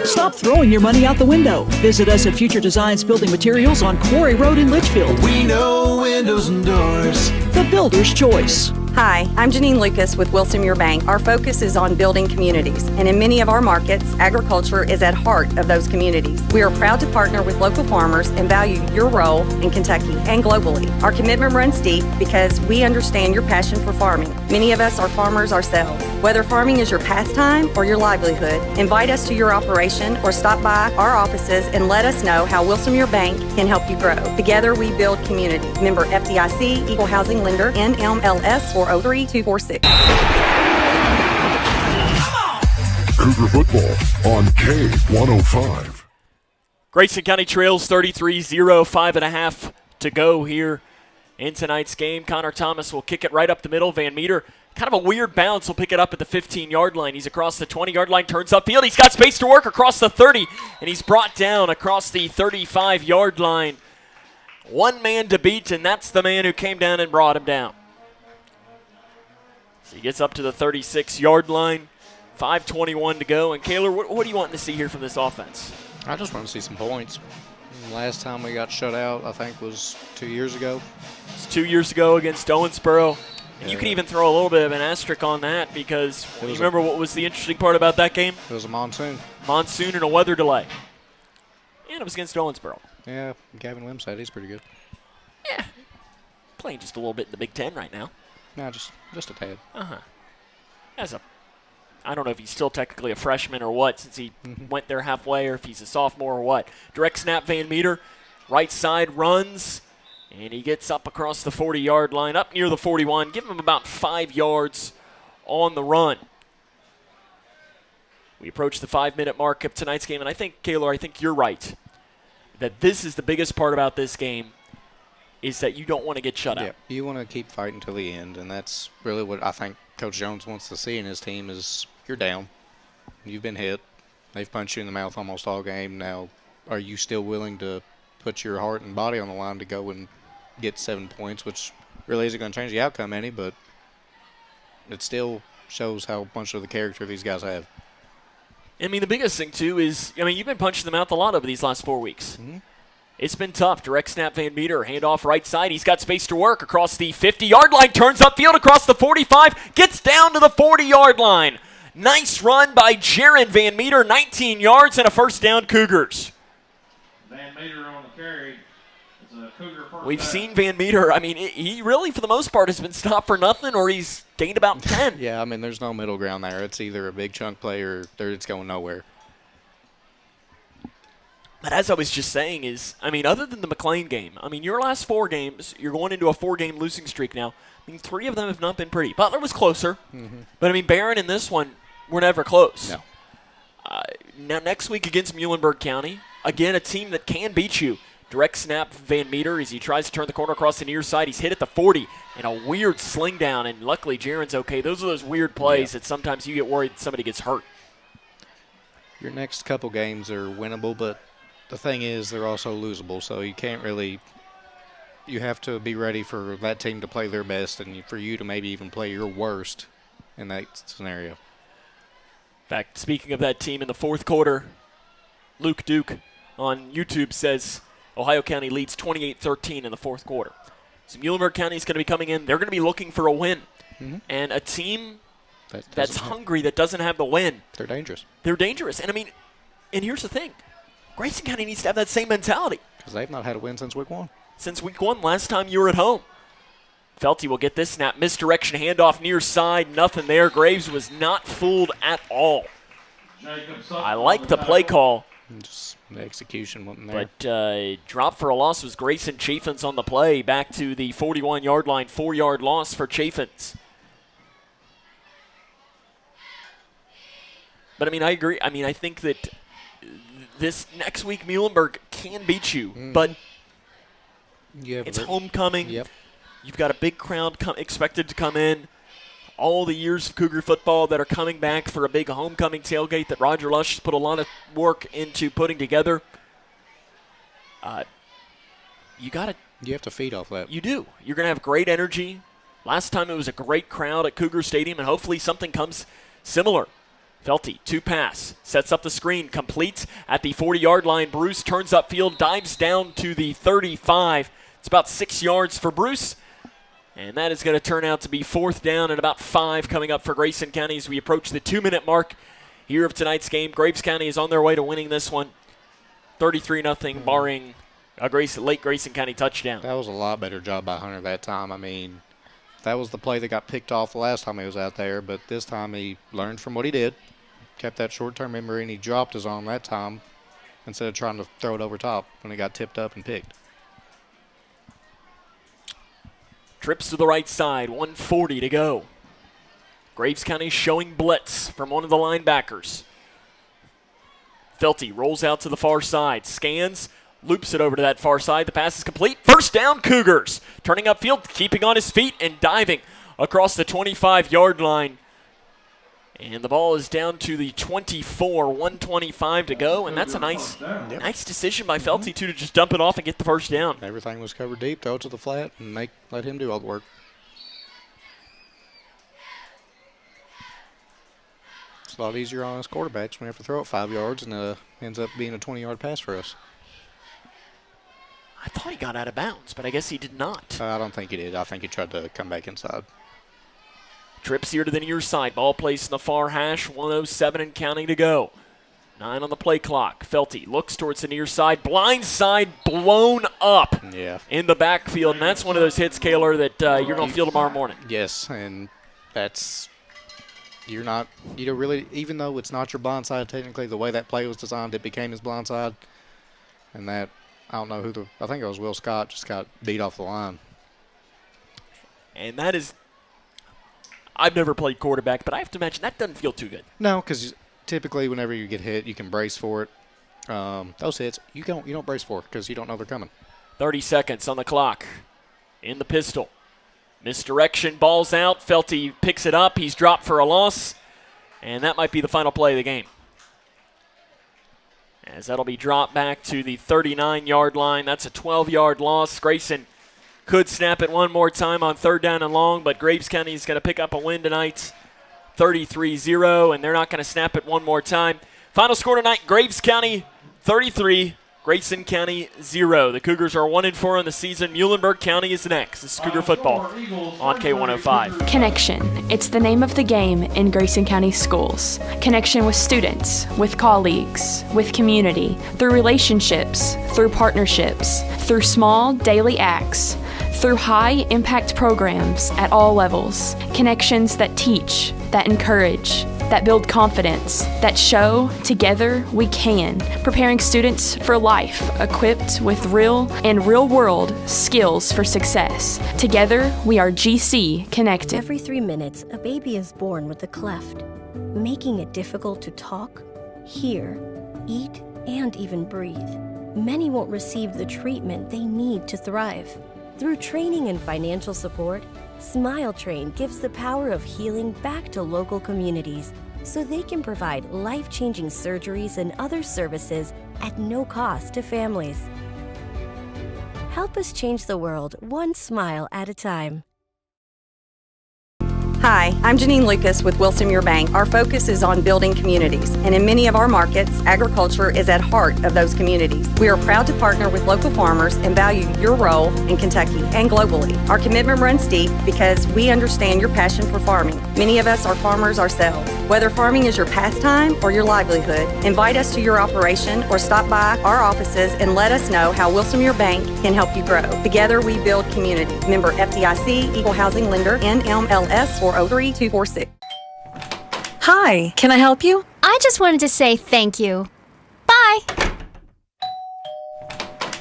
Stop throwing your money out the window. Visit us at Future Designs Building Materials on Quarry Road in Litchfield. We know windows and doors. The builder's choice. Hi, I'm Janine Lucas with Wilson Muir Bank. Our focus is on building communities, and in many of our markets, agriculture is at heart of those communities. We are proud to partner with local farmers and value your role in Kentucky and globally. Our commitment runs deep because we understand your passion for farming. Many of us are farmers ourselves. Whether farming is your pastime or your livelihood, invite us to your operation or stop by our offices and let us know how Wilson Muir Bank can help you grow. Together we build community. Member FDIC, Equal Housing Lender, NMLS 400246. Cougar football on K105. Grayson County trails 33-0, 5.5 to go here in tonight's game. Connor Thomas will kick it right up the middle. Van Meter, kind of a weird bounce, will pick it up at the 15-yard line. He's across the 20-yard line, turns upfield. He's got space to work across the 30, and he's brought down across the 35-yard line. One man to beat, and that's the man who came down and brought him down. So he gets up to the 36-yard line, 5:21 to go. And, Kaylor, what do you want to see here from this offense? I just want to see some points. Last time we got shut out, I think, was 2 years ago. It's 2 years ago against Owensboro. And you can even throw a little bit of an asterisk on that because you remember what was the interesting part about that game? It was a monsoon. Monsoon and a weather delay. And it was against Owensboro. Yeah, Gavin Lim said he's pretty good. Yeah. Playing just a little bit in the Big Ten right now. No, just a tad. I don't know if he's still technically a freshman or what since he went there halfway or if he's a sophomore or what. Direct snap, Van Meter. Right side runs. And he gets up across the 40-yard line, up near the 41. Give him about 5 yards on the run. We approach the 5-minute mark of tonight's game. And I think, Kaylor, I think you're right. That this is the biggest part about this game is that you don't want to get shut out. You want to keep fighting till the end, and that's really what I think Coach Jones wants to see in his team is you're down. You've been hit. They've punched you in the mouth almost all game. Now, are you still willing to put your heart and body on the line to go and get 7 points, which really isn't going to change the outcome any, but it still shows how much of the character these guys have. I mean, the biggest thing, too, is, you've been punching them out a lot over these last 4 weeks. Mm-hmm. It's been tough. Direct snap, Van Meter, handoff right side. He's got space to work across the 50-yard line, turns upfield across the 45, gets down to the 40-yard line. Nice run by Jaron Van Meter, 19 yards and a first down, Cougars. Van Meter on the carry. It's a Cougar first We've down. seen Van Meter. He really, for the most part, has been stopped for nothing or he's gained about 10. Yeah, there's no middle ground there. It's either a big chunk play or it's going nowhere. But as I was just saying is, other than the McLean game, your last 4 games, you're going into a 4-game losing streak now. 3 of them have not been pretty. Butler was closer, but Barron in this one were never close. No. Now next week against Muhlenberg County, again a team that can beat you. Direct snap, Van Meter, as he tries to turn the corner across the near side. He's hit at the 40 and a weird sling down, and luckily Jaron's okay. Those are those weird plays that sometimes you get worried that somebody gets hurt. Your next couple games are winnable, but the thing is they're also losable, so you can't really – you have to be ready for that team to play their best and for you to maybe even play your worst in that scenario. In fact, speaking of that team in the fourth quarter, Luke Duke on YouTube says Ohio County leads 28-13 in the fourth quarter. So Muhlenberg County is going to be coming in. They're going to be looking for a win. And a team that's hungry that doesn't have the win. They're dangerous. They're dangerous. And and here's the thing. Grayson County needs to have that same mentality. Because they've not had a win since week 1. Since week 1, last time you were at home. Felty will get this snap. Misdirection handoff near side. Nothing there. Graves was not fooled at all. I like the play call. Just the execution wasn't there. But drop for a loss was Grayson Chaffins on the play. Back to the 41-yard line. 4-yard loss for Chaffins. But, I agree. I think that this next week Muhlenberg can beat you, but it's homecoming. Yep. You've got a big crowd expected to come in. all the years of Cougar football that are coming back for a big homecoming tailgate that Roger Lush has put a lot of work into putting together. You have to feed off that. You do. You're going to have great energy. Last time it was a great crowd at Cougar Stadium, and hopefully something comes similar. Felty, 2-pass, sets up the screen, completes at the 40-yard line. Bruce turns upfield, dives down to the 35. It's about 6 yards for Bruce, and that is going to turn out to be 4th down and about 5 coming up for Grayson County as we approach the 2-minute mark here of tonight's game. Graves County is on their way to winning this one, 33-0, barring a late Grayson County touchdown. That was a lot better job by Hunter that time. I mean, that was the play that got picked off the last time he was out there, but this time he learned from what he did, kept that short-term memory, and he dropped his arm that time instead of trying to throw it over top when it got tipped up and picked. Trips to the right side, 1:40 to go. Graves County showing blitz from one of the linebackers. Felty rolls out to the far side, scans, loops it over to that far side. The pass is complete. First down, Cougars. Turning upfield, keeping on his feet and diving across the 25-yard line. And the ball is down to the 24, 1:25 to go, and that's a nice decision by Felty, too, to just dump it off and get the first down. Everything was covered deep, throw it to the flat, and let him do all the work. It's a lot easier on us quarterbacks when we have to throw it 5 yards, and ends up being a 20-yard pass for us. I thought he got out of bounds, but I guess he did not. I don't think he did. I think he tried to come back inside. Trips here to the near side. Ball placed in the far hash. 1:07 and counting to go. 9 on the play clock. Felty looks towards the near side. Blind side blown up in the backfield. And that's one of those hits, Kaler, that you're going to feel tomorrow morning. Yes, and that's – you don't really – even though it's not your blind side technically, the way that play was designed, it became his blind side. And that – I don't know who I think it was Will Scott, just got beat off the line. And that is – I've never played quarterback, but I have to imagine that doesn't feel too good. No, because typically whenever you get hit, you can brace for it. Those hits, you don't brace for because you don't know they're coming. 30 seconds on the clock. In the pistol. Misdirection, ball's out. Felty picks it up. He's dropped for a loss. And that might be the final play of the game. As that'll be dropped back to the 39-yard line. That's a 12-yard loss. Grayson could snap it one more time on 3rd down and long, but Graves County is going to pick up a win tonight, 33-0, and they're not going to snap it one more time. Final score tonight, Graves County 33, Grayson County 0. The Cougars are 1-4 on the season. Muhlenberg County is next. This is Cougar football on K105. Connection. It's the name of the game in Grayson County schools. Connection with students, with colleagues, with community, through relationships, through partnerships, through small daily acts, through high-impact programs at all levels. Connections that teach, that encourage, that build confidence, that show together we can, preparing students for life, equipped with real and real-world skills for success. Together, we are GC Connected. Every 3 minutes, a baby is born with a cleft, making it difficult to talk, hear, eat, and even breathe. Many won't receive the treatment they need to thrive. Through training and financial support, Smile Train gives the power of healing back to local communities so they can provide life-changing surgeries and other services at no cost to families. Help us change the world one smile at a time. Hi, I'm Janine Lucas with Wilson Muir Bank. Our focus is on building communities, and in many of our markets, agriculture is at heart of those communities. We are proud to partner with local farmers and value your role in Kentucky and globally. Our commitment runs deep because we understand your passion for farming. Many of us are farmers ourselves. Whether farming is your pastime or your livelihood, invite us to your operation or stop by our offices and let us know how Wilson Muir Bank can help you grow. Together we build community. Member FDIC, Equal Housing Lender, NMLS 403246. Hi, can I help you? I just wanted to say thank you. Bye.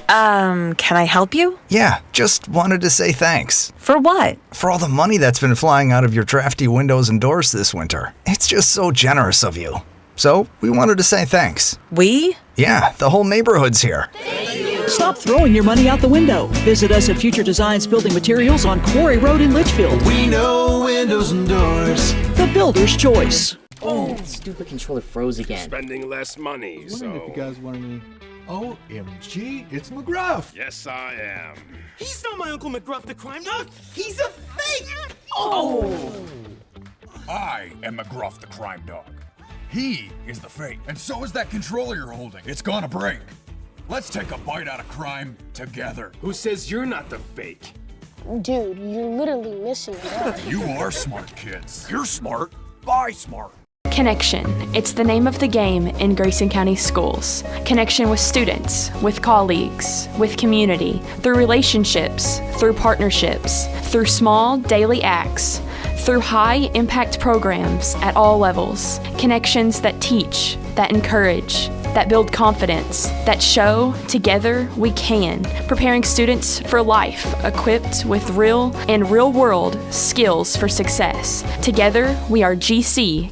Can I help you? Yeah, just wanted to say thanks. For what? For all the money that's been flying out of your drafty windows and doors this winter. It's just so generous of you. So, we wanted to say thanks. We? Yeah, the whole neighborhood's here. Thank you. Stop throwing your money out the window. Visit us at Future Designs Building Materials on Quarry Road in Litchfield. We know windows and doors. The builder's choice. Oh, stupid controller froze again. Spending less money, Wondering so. if you guys want any. OMG, it's McGruff. Yes, I am. He's not my Uncle McGruff the crime dog. He's a fake. I am McGruff the crime dog. He is the fake, and so is that controller you're holding. It's gonna break. Let's take a bite out of crime together. Who says you're not the fake? Dude, you're literally missing it all. You are smart kids. You're smart. Buy smart. Connection. It's the name of the game in Grayson County Schools. Connection with students, with colleagues, with community, through relationships, through partnerships, through small daily acts, through high-impact programs at all levels. Connections that teach, that encourage, that build confidence, that show together we can, preparing students for life, equipped with real and real-world skills for success. Together, we are GC.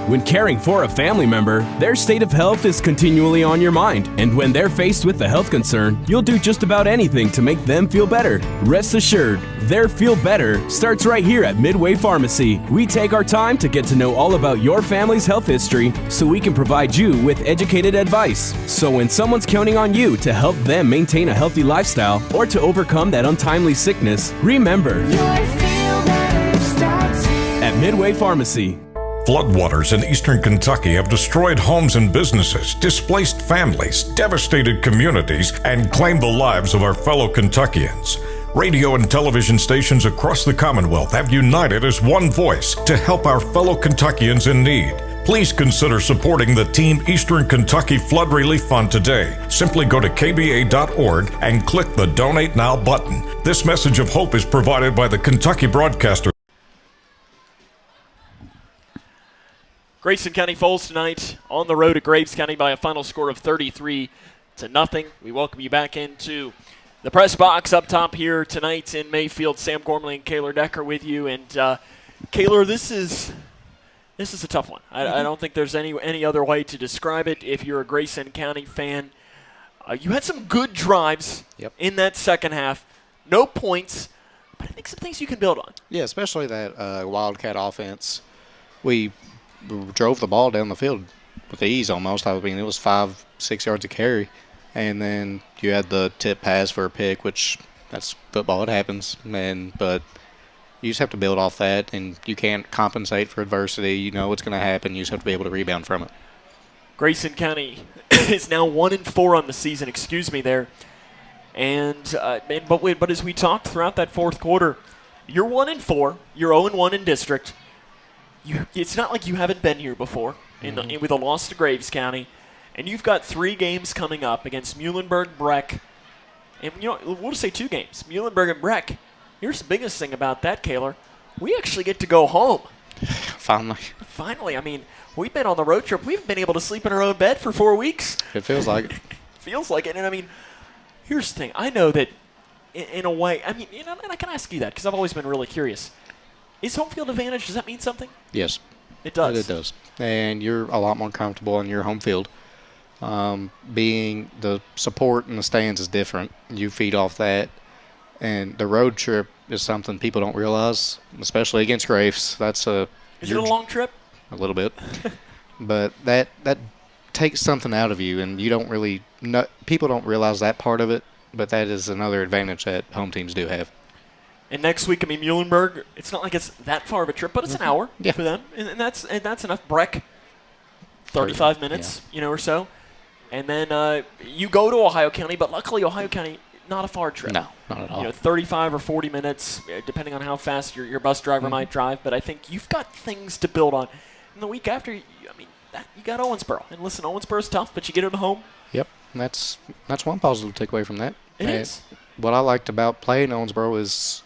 When caring for a family member, their state of health is continually on your mind. And when they're faced with a health concern, you'll do just about anything to make them feel better. Rest assured, their feel better starts right here at Midway Pharmacy. We take our time to get to know all about your family's health history so we can provide you with educated advice. So when someone's counting on you to help them maintain a healthy lifestyle or to overcome that untimely sickness, remember, at Midway Pharmacy. Floodwaters in eastern Kentucky have destroyed homes and businesses, displaced families, devastated communities, and claimed the lives of our fellow Kentuckians. Radio and television stations across the Commonwealth have united as one voice to help our fellow Kentuckians in need. Please consider supporting the Team Eastern Kentucky Flood Relief Fund today. Simply go to kba.org and click the Donate Now button. This message of hope is provided by the Kentucky Broadcaster. Grayson County falls tonight on the road at Graves County by a final score of 33-0. We welcome you back into the press box up top here tonight in Mayfield. Sam Gormley and Kaylor Decker with you. And Kaylor, this is a tough one. I don't think there's any other way to describe it. If you're a Grayson County fan, you had some good drives in that second half. No points, but I think some things you can build on. Yeah, especially that Wildcat offense. We drove the ball down the field with ease almost. I mean, it was 5-6 yards of carry. And then you had the tip pass for a pick, which that's football. It happens. But you just have to build off that, and you can't compensate for adversity. You know what's going to happen. You just have to be able to rebound from it. Grayson County is now 1-4 on the season. But as we talked throughout that fourth quarter, you're 1-4. You're 0-1 in district. It's not like you haven't been here before with a loss to Graves County, and you've got 3 games coming up against Muhlenberg, Breck, and we'll just say 2 games, Muhlenberg and Breck. Here's the biggest thing about that, Kaylor. We actually get to go home. Finally. I mean, we've been on the road trip. We've been able to sleep in our own bed for 4 weeks. It feels like it. Feels like it. And I mean, here's the thing. I know that in a way, I mean, and I can ask you that because I've always been really curious. Is home field advantage, does that mean something? Yes. It does. It does. And you're a lot more comfortable in your home field. Being the support in the stands is different. You feed off that. And the road trip is something people don't realize, especially against Graves. Is it a long trip? A little bit. But that takes something out of you, and you don't really people don't realize that part of it, but that is another advantage that home teams do have. And next week, I mean, Muhlenberg, it's not like it's that far of a trip, but it's an hour for them. And that's enough. Breck, 35 minutes, or so. And then you go to Ohio County, but luckily Ohio County, not a far trip. No, not at all. 35 or 40 minutes, depending on how fast your bus driver might drive. But I think you've got things to build on. And the week after, you got Owensboro. And listen, Owensboro's tough, but you get it home. Yep, that's one positive to take away from that. It is. What I liked about playing Owensboro is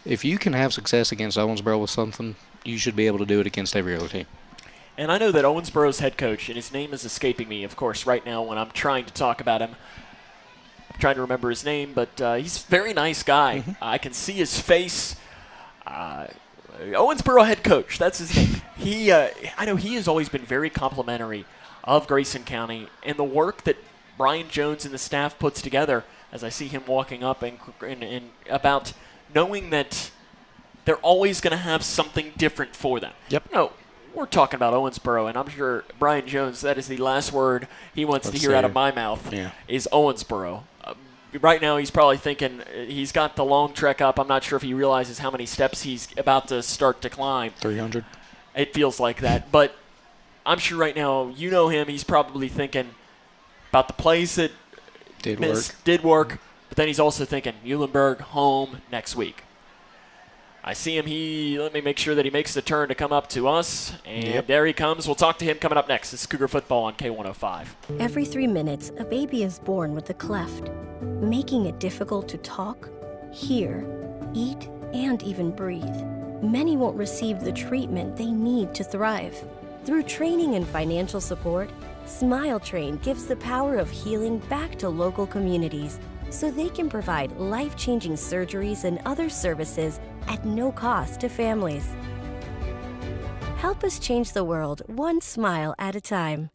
if you can have success against Owensboro with something, you should be able to do it against every other team. And I know that Owensboro's head coach, and his name is escaping me, of course, right now when I'm trying to talk about him. I'm trying to remember his name, but he's a very nice guy. I can see his face. Owensboro head coach, that's his name. I know he has always been very complimentary of Grayson County and the work that Brian Jones and the staff puts together as I see him walking up and about knowing that they're always going to have something different for them. Yep. We're talking about Owensboro, and I'm sure Brian Jones, that is the last word he wants to hear out of my mouth, is Owensboro. Right now he's probably thinking he's got the long trek up. I'm not sure if he realizes how many steps he's about to start to climb. 300. It feels like that. But I'm sure right now, you know him, he's probably thinking about the plays that did work, but then he's also thinking Muhlenberg home next week. I see him. Let me make sure that he makes the turn to come up to us. And there he comes. We'll talk to him coming up next. This is Cougar Football on K105. Every 3 minutes, a baby is born with a cleft, making it difficult to talk, hear, eat, and even breathe. Many won't receive the treatment they need to thrive. Through training and financial support, Smile Train gives the power of healing back to local communities so they can provide life-changing surgeries and other services at no cost to families. Help us change the world one smile at a time.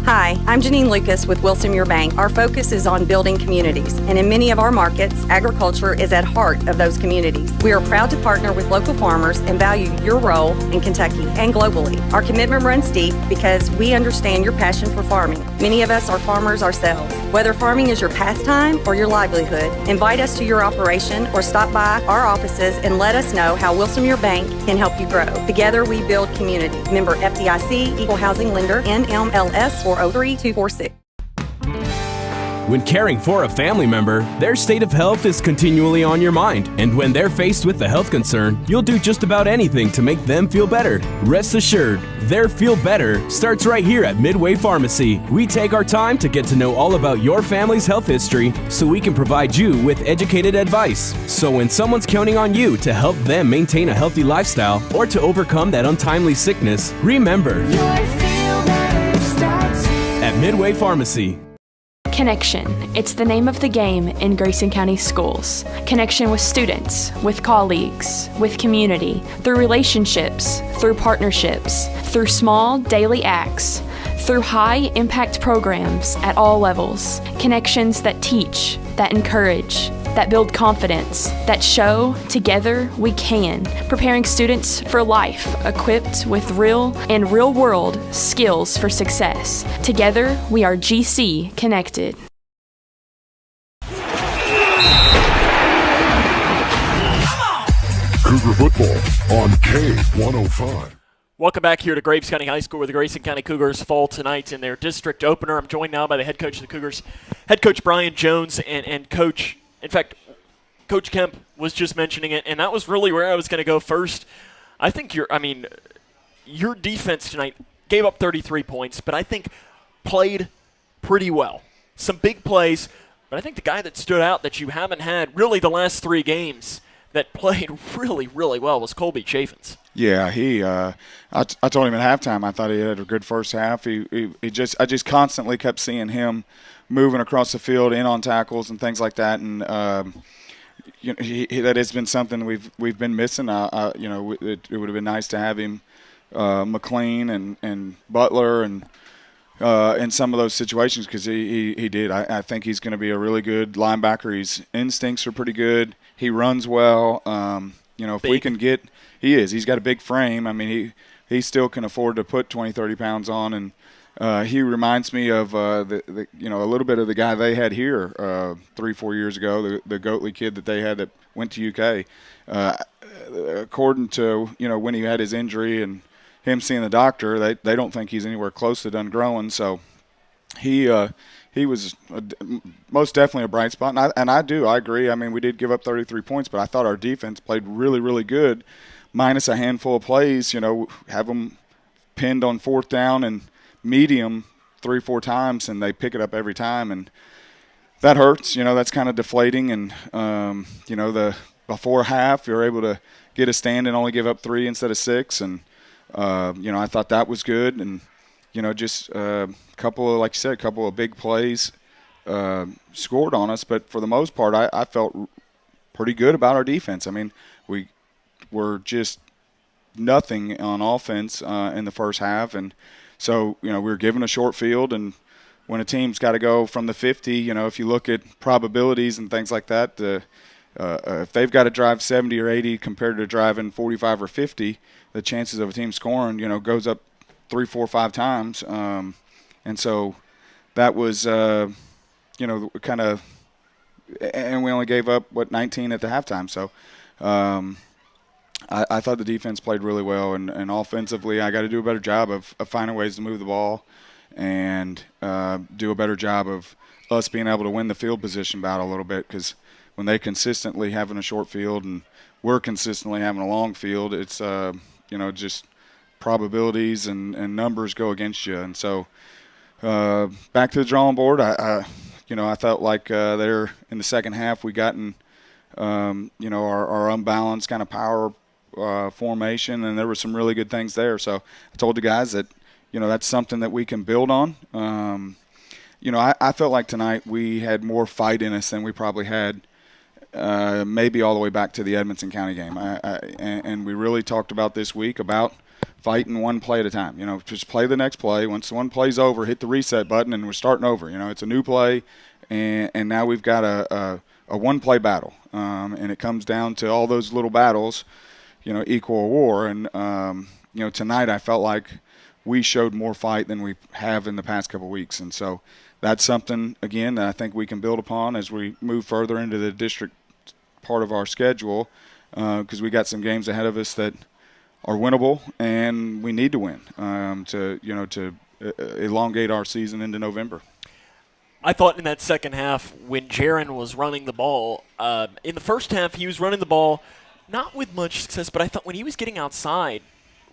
Hi, I'm Janine Lucas with Wilson Muir Bank. Our focus is on building communities, and in many of our markets, agriculture is at heart of those communities. We are proud to partner with local farmers and value your role in Kentucky and globally. Our commitment runs deep because we understand your passion for farming. Many of us are farmers ourselves. Whether farming is your pastime or your livelihood, invite us to your operation or stop by our offices and let us know how Wilson Muir Bank can help you grow. Together we build community. Member FDIC, Equal Housing Lender, NMLS 403246. When caring for a family member, their state of health is continually on your mind. And when they're faced with a health concern, you'll do just about anything to make them feel better. Rest assured, their feel better starts right here at Midway Pharmacy. We take our time to get to know all about your family's health history so we can provide you with educated advice. So when someone's counting on you to help them maintain a healthy lifestyle or to overcome that untimely sickness, remember, at Midway Pharmacy. Connection. It's the name of the game in Grayson County Schools. Connection with students, with colleagues, with community, through relationships, through partnerships, through small daily acts, through high-impact programs at all levels. Connections that teach, that encourage, that build confidence, that show together we can, preparing students for life, equipped with real and real-world skills for success. Together, we are GC Connected. Cougar Football on K105. Welcome back here to Graves County High School, where the Grayson County Cougars fall tonight in their district opener. I'm joined now by the head coach of the Cougars, head coach Brian Jones, and Coach, in fact, Coach Kemp was just mentioning it, and that was really where I was going to go first. I think your defense tonight gave up 33 points, but I think played pretty well. Some big plays, but I think the guy that stood out that you haven't had really the last 3 games that played really, really well was Colby Chaffins. Yeah, I told him at halftime I thought he had a good first half. I just constantly kept seeing him moving across the field, in on tackles and things like that, and that has been something we've been missing. It would have been nice to have him, McLean and Butler and in some of those situations, because he did. I think he's going to be a really good linebacker. His instincts are pretty good. He runs well. If we can get – he's got a big frame. I mean, he still can afford to put 20, 30 pounds on, and he reminds me of a little bit of the guy they had here 3-4 years ago, the Goatley kid that they had that went to UK. According to when he had his injury and him seeing the doctor, they don't think he's anywhere close to done growing. So he was most definitely a bright spot, and I agree. I mean, we did give up 33 points, but I thought our defense played really, really good, minus a handful of plays. Have them pinned on 4th down and medium 3-4 times, and they pick it up every time, and that hurts. That's kind of deflating, and before half you're able to get a stand and only give up 3 instead of 6, and I thought that was good, and just a couple of, like you said, a couple of big plays scored on us, but for the most part I felt pretty good about our defense. I mean, we were just nothing on offense in the first half, and so we were given a short field, and when a team's got to go from the 50, if you look at probabilities and things like that, if they've got to drive 70 or 80 compared to driving 45 or 50, the chances of a team scoring, goes up 3, 4, 5 times. And so that was, kind of – and we only gave up, 19 at the halftime. So I thought the defense played really well. And offensively, I got to do a better job of finding ways to move the ball and do a better job of us being able to win the field position battle a little bit, because when they consistently having a short field and we're consistently having a long field, it's, just probabilities and numbers go against you. And so back to the drawing board, I felt like there in the second half we gotten, our unbalanced kind of power formation, and there were some really good things there. So I told the guys that, that's something that we can build on. I felt like tonight we had more fight in us than we probably had maybe all the way back to the Edmonton County game. And we really talked about this week about fighting one play at a time. Just play the next play. Once one play's over, hit the reset button, and we're starting over. It's a new play, and now we've got a one-play battle. And it comes down to all those little battles, equal a war. And, tonight I felt like we showed more fight than we have in the past couple of weeks. And so that's something, again, that I think we can build upon as we move further into the district part of our schedule, because we got some games ahead of us that are winnable, and we need to win to elongate our season into November. I thought in that second half when Jaron was running the ball, in the first half he was running the ball not with much success, but I thought when he was getting outside,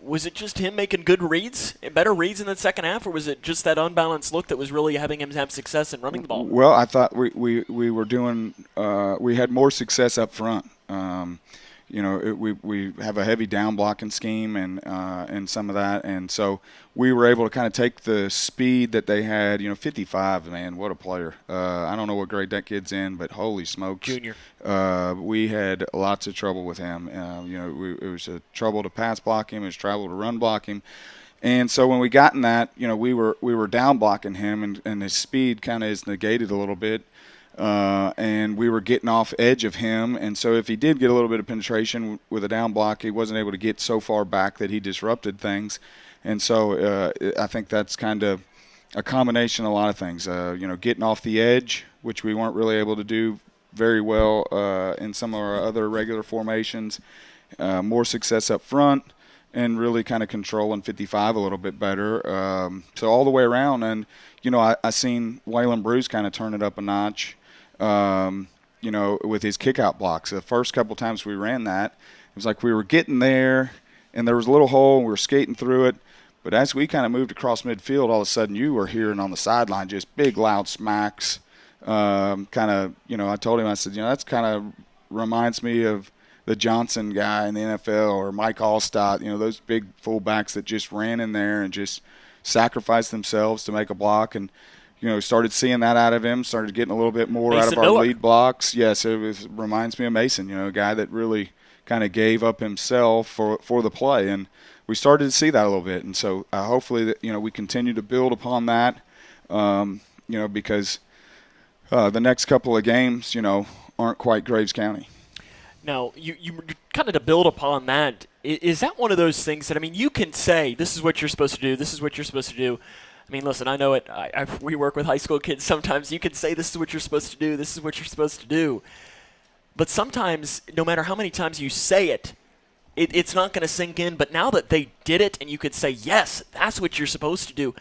was it just him making good reads, better reads in the second half, or was it just that unbalanced look that was really having him have success in running the ball? Well, I thought we were doing we had more success up front. We have a heavy down blocking scheme and some of that, and so we were able to kind of take the speed that they had. 55, man, what a player! I don't know what grade that kid's in, but holy smokes, junior. We had lots of trouble with him. It was a trouble to pass block him, it was trouble to run block him. And so when we got in that, we were down blocking him, and his speed kind of is negated a little bit. And we were getting off edge of him, and so if he did get a little bit of penetration with a down block, he wasn't able to get so far back that he disrupted things. And so I think that's kind of a combination of a lot of things. Getting off the edge, which we weren't really able to do very well in some of our other regular formations. More success up front, and really kind of controlling 55 a little bit better. So all the way around, and I seen Waylon Bruce kind of turn it up a notch. With his kick-out blocks. The first couple times we ran that, it was like we were getting there, and there was a little hole, and we were skating through it. But as we kind of moved across midfield, all of a sudden you were hearing on the sideline just big, loud smacks. I told him, I said, that's kind of reminds me of the Johnson guy in the NFL, or Mike Allstott, those big fullbacks that just ran in there and just sacrificed themselves to make a block. And started seeing that out of him, started getting a little bit more Mason out of our Miller. lead blocks. Yes, it reminds me of Mason, a guy that really kind of gave up himself for the play. And we started to see that a little bit. And so hopefully that, we continue to build upon that, because the next couple of games, aren't quite Graves County. Now, you kind of to build upon that, is that one of those things that, you can say, this is what you're supposed to do, this is what you're supposed to do. Listen, I know it. We work with high school kids sometimes. You can say this is what you're supposed to do, this is what you're supposed to do. But sometimes, no matter how many times you say it, it's not going to sink in. But now that they did it and you could say, yes, that's what you're supposed to do,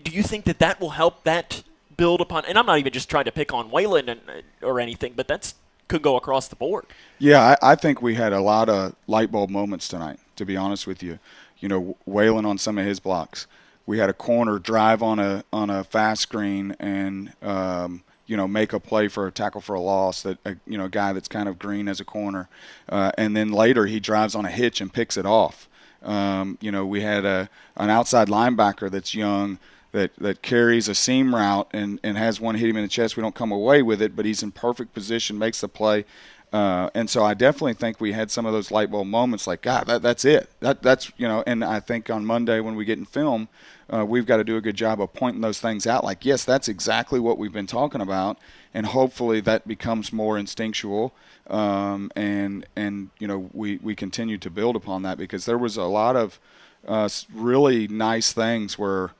do you think that will help that build upon? And I'm not even just trying to pick on Waylon or anything, but that's could go across the board. Yeah, I think we had a lot of light bulb moments tonight, to be honest with you. Waylon on some of his blocks. We had a corner drive on a fast screen and make a play for a tackle for a loss, that a guy that's kind of green as a corner, and then later he drives on a hitch and picks it off. We had an outside linebacker that's young that carries a seam route and has one hit him in the chest. We don't come away with it, but he's in perfect position, makes the play. And so I definitely think we had some of those light bulb moments like, God, that's it. That's and I think on Monday when we get in film, we've got to do a good job of pointing those things out. Like, yes, that's exactly what we've been talking about, and hopefully that becomes more instinctual. And we continue to build upon that, because there was a lot of really nice things where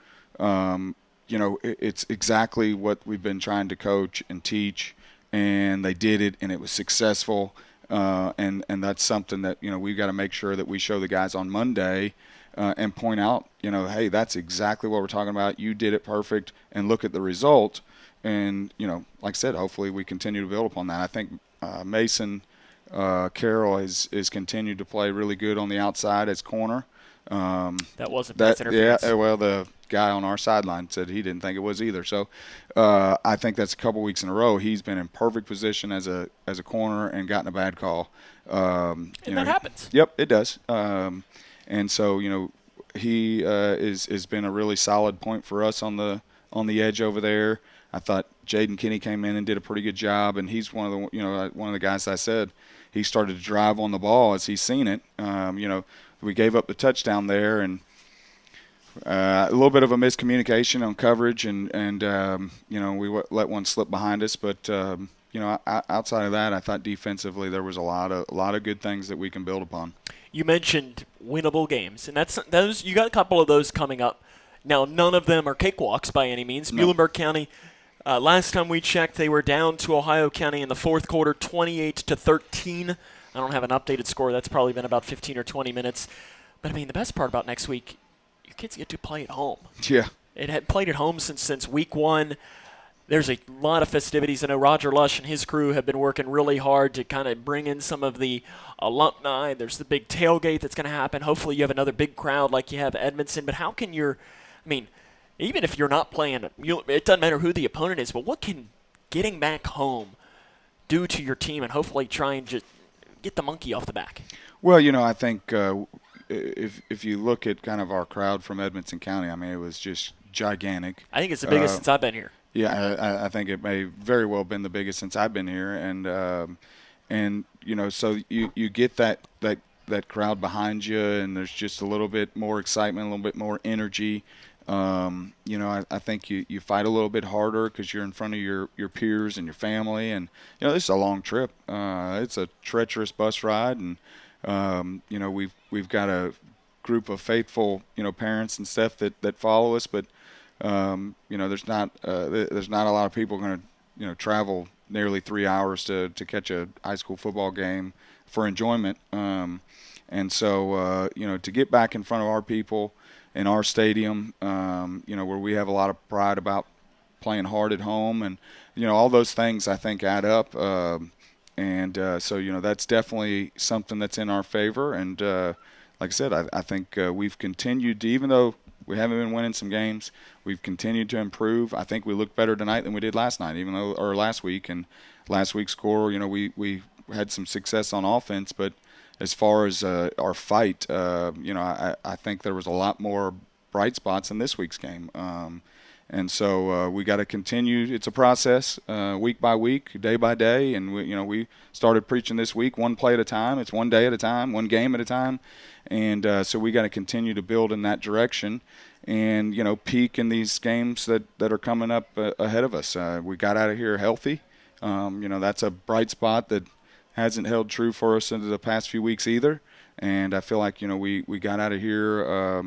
it's exactly what we've been trying to coach and teach, and they did it, and it was successful. And that's something that we've got to make sure that we show the guys on Monday. And point out, hey, that's exactly what we're talking about. You did it perfect, and look at the result. And, like I said, hopefully we continue to build upon that. I think Mason Carroll has continued to play really good on the outside as corner. That wasn't pass interference. Yeah, well, the guy on our sideline said he didn't think it was either. So I think that's a couple weeks in a row he's been in perfect position as a corner and gotten a bad call. And that happens. Yep, it does. And so, he has been a really solid point for us on the edge over there. I thought Jaden Kinney came in and did a pretty good job, and he's one of the guys I said he started to drive on the ball as he's seen it. We gave up the touchdown there, and a little bit of a miscommunication on coverage, and we let one slip behind us. But outside of that, I thought defensively there was a lot of good things that we can build upon. You mentioned winnable games, and those you got a couple of those coming up. Now, none of them are cakewalks by any means. No. Muhlenberg County, last time we checked, they were down to Ohio County in the fourth quarter, 28-13. I don't have an updated score. That's probably been about 15 or 20 minutes. But, the best part about next week, your kids get to play at home. Yeah. It had played at home since week one. There's a lot of festivities. I know Roger Lush and his crew have been working really hard to kind of bring in some of the alumni. There's the big tailgate that's going to happen. Hopefully you have another big crowd like you have Edmondson. But how can even if you're not playing, it doesn't matter who the opponent is, but what can getting back home do to your team and hopefully try and just get the monkey off the back? Well, I think if you look at kind of our crowd from Edmondson County, it was just gigantic. I think it's the biggest since I've been here. Yeah, I think it may very well have been the biggest since I've been here, and so you get that crowd behind you, and there's just a little bit more excitement, a little bit more energy. I think you fight a little bit harder because you're in front of your peers and your family, and this is a long trip. It's a treacherous bus ride, and we've got a group of faithful parents and stuff that follow us, but. There's not a lot of people going to travel nearly 3 hours to catch a high school football game for enjoyment. And so to get back in front of our people in our stadium, where we have a lot of pride about playing hard at home, and all those things I think add up. So that's definitely something that's in our favor. And like I said, I think we've continued to, even though we haven't been winning some games, we've continued to improve. I think we look better tonight than we did last night, or last week. And last week's score, we had some success on offense, but as far as our fight, I think there was a lot more bright spots in this week's game. And so we got to continue. It's a process, week by week, day by day. And we started preaching this week, one play at a time. It's one day at a time, one game at a time. And so we got to continue to build in that direction, and peak in these games that are coming up ahead of us. We got out of here healthy. That's a bright spot that hasn't held true for us into the past few weeks either. And I feel like we got out of here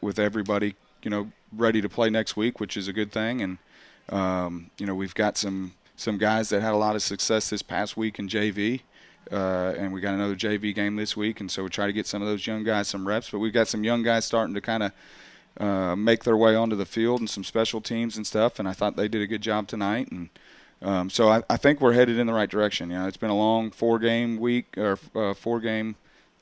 with everybody ready to play next week, which is a good thing. And we've got some guys that had a lot of success this past week in JV. And we got another JV game this week, and so we try to get some of those young guys some reps. But we've got some young guys starting to kind of make their way onto the field, and some special teams and stuff, and I thought they did a good job tonight. And so I think we're headed in the right direction. It's been a long 4-game week, or 4-game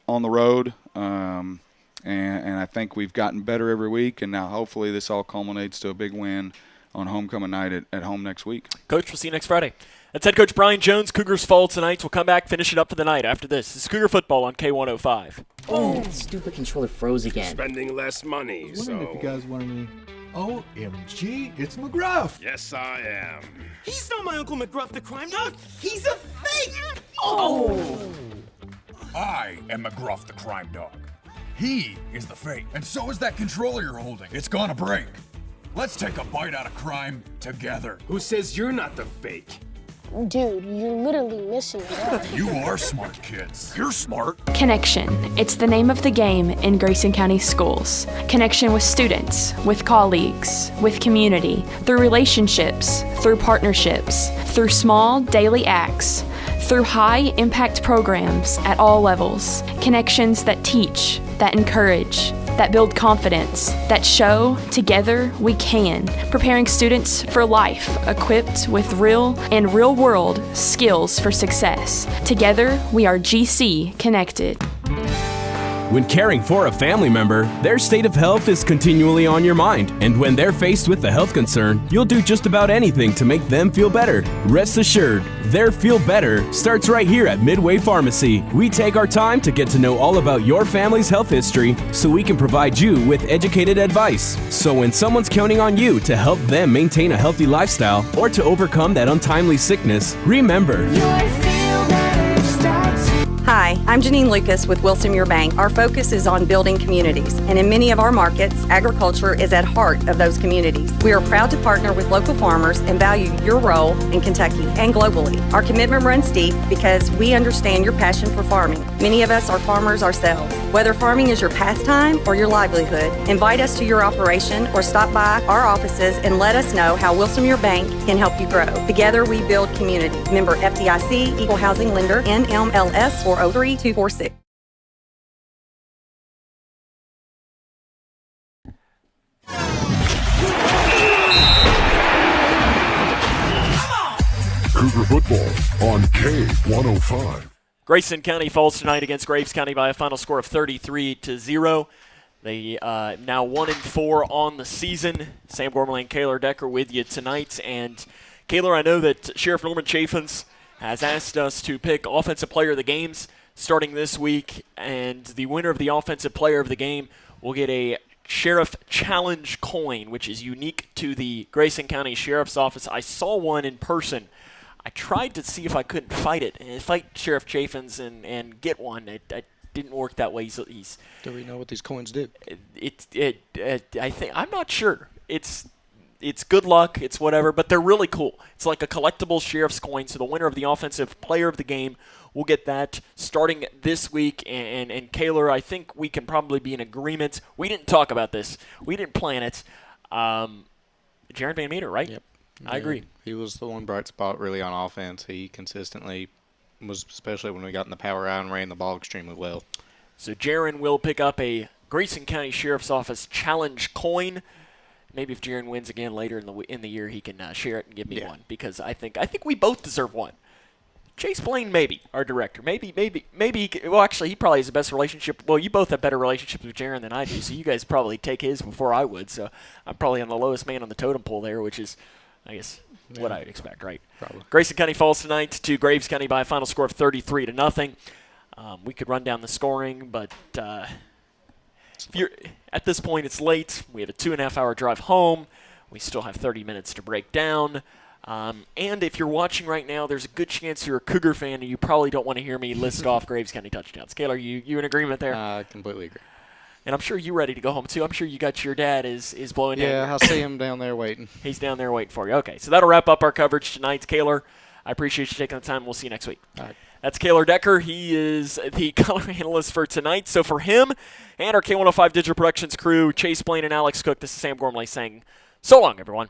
on the road, and I think we've gotten better every week, and now hopefully this all culminates to a big win on homecoming night at home next week. Coach, we'll see you next Friday. That's head coach Brian Jones. Cougars fall tonight. We'll come back, finish it up for the night after this. This is Cougar Football on K105. Oh, that stupid controller froze again. Spending less money, I was wondering if you guys wanted me. OMG, it's McGruff. Yes, I am. He's not my Uncle McGruff the crime dog. He's a fake. I am McGruff the crime dog. He is the fake, and so is that controller you're holding. It's gonna break. Let's take a bite out of crime together. Who says you're not the fake? Dude, you're literally missing it out. You are smart kids. You're smart. Connection. It's the name of the game in Grayson County schools. Connection with students, with colleagues, with community, through relationships, through partnerships, through small daily acts, through high-impact programs at all levels. Connections that teach, that encourage, that build confidence, that show together we can, preparing students for life, equipped with real and real-world skills for success. Together, we are GC Connected. When caring for a family member, their state of health is continually on your mind. And when they're faced with a health concern, you'll do just about anything to make them feel better. Rest assured, their feel better starts right here at Midway Pharmacy. We take our time to get to know all about your family's health history so we can provide you with educated advice. So when someone's counting on you to help them maintain a healthy lifestyle or to overcome that untimely sickness, remember, Hi, I'm Janine Lucas with Wilson Muir Bank. Our focus is on building communities, and in many of our markets, agriculture is at heart of those communities. We are proud to partner with local farmers and value your role in Kentucky and globally. Our commitment runs deep because we understand your passion for farming. Many of us are farmers ourselves. Whether farming is your pastime or your livelihood, invite us to your operation or stop by our offices and let us know how Wilson Muir Bank can help you grow. Together we build community. Member FDIC, Equal Housing Lender, NMLS 403246. Cougar football on K105. Grayson County falls tonight against Graves County by a final score of 33-0. They now 1-4 on the season. Sam Gormley and Kaylor Decker with you tonight. And Kaylor, I know that Sheriff Norman Chaffins has asked us to pick Offensive Player of the Games starting this week, and the winner of the Offensive Player of the Game will get a Sheriff Challenge coin, which is unique to the Grayson County Sheriff's Office. I saw one in person. I tried to see if I couldn't fight Sheriff Chaffins and get one. It didn't work that way. So do we know what these coins do? I think I'm not sure. It's good luck. It's whatever, but they're really cool. It's like a collectible sheriff's coin. So the winner of the Offensive Player of the Game will get that starting this week. And Kaylor, I think we can probably be in agreement. We didn't talk about this. We didn't plan it. Jaron Van Meter, right? Yep. I agree. He was the one bright spot really on offense. He consistently was, especially when we got in the power out and ran the ball extremely well. So Jaron will pick up a Grayson County Sheriff's Office Challenge coin. Maybe if Jaron wins again later in the year, he can share it and give me one, because I think we both deserve one. Chase Blaine, maybe our director, maybe. Well, actually, he probably has the best relationship. Well, you both have better relationships with Jaron than I do, so you guys probably take his before I would. So I'm probably on the lowest man on the totem pole there, which is, I guess, what I'd expect, right? Probably. Grayson County falls tonight to Graves County by a final score of 33-0. We could run down the scoring, but if you're at this point, it's late. We have a 2.5-hour drive home. We still have 30 minutes to break down. And if you're watching right now, there's a good chance you're a Cougar fan and you probably don't want to hear me list off Graves County touchdowns. Kaylor, you in agreement there? I completely agree. And I'm sure you're ready to go home, too. I'm sure you got your dad is blowing down. Yeah, I'll see him down there waiting. He's down there waiting for you. Okay, so that'll wrap up our coverage tonight. Kaylor, I appreciate you taking the time. We'll see you next week. All right. That's Kaylor Decker. He is the color analyst for tonight. So for him and our K105 Digital Productions crew, Chase Blaine and Alex Cook, this is Sam Gormley saying so long, everyone.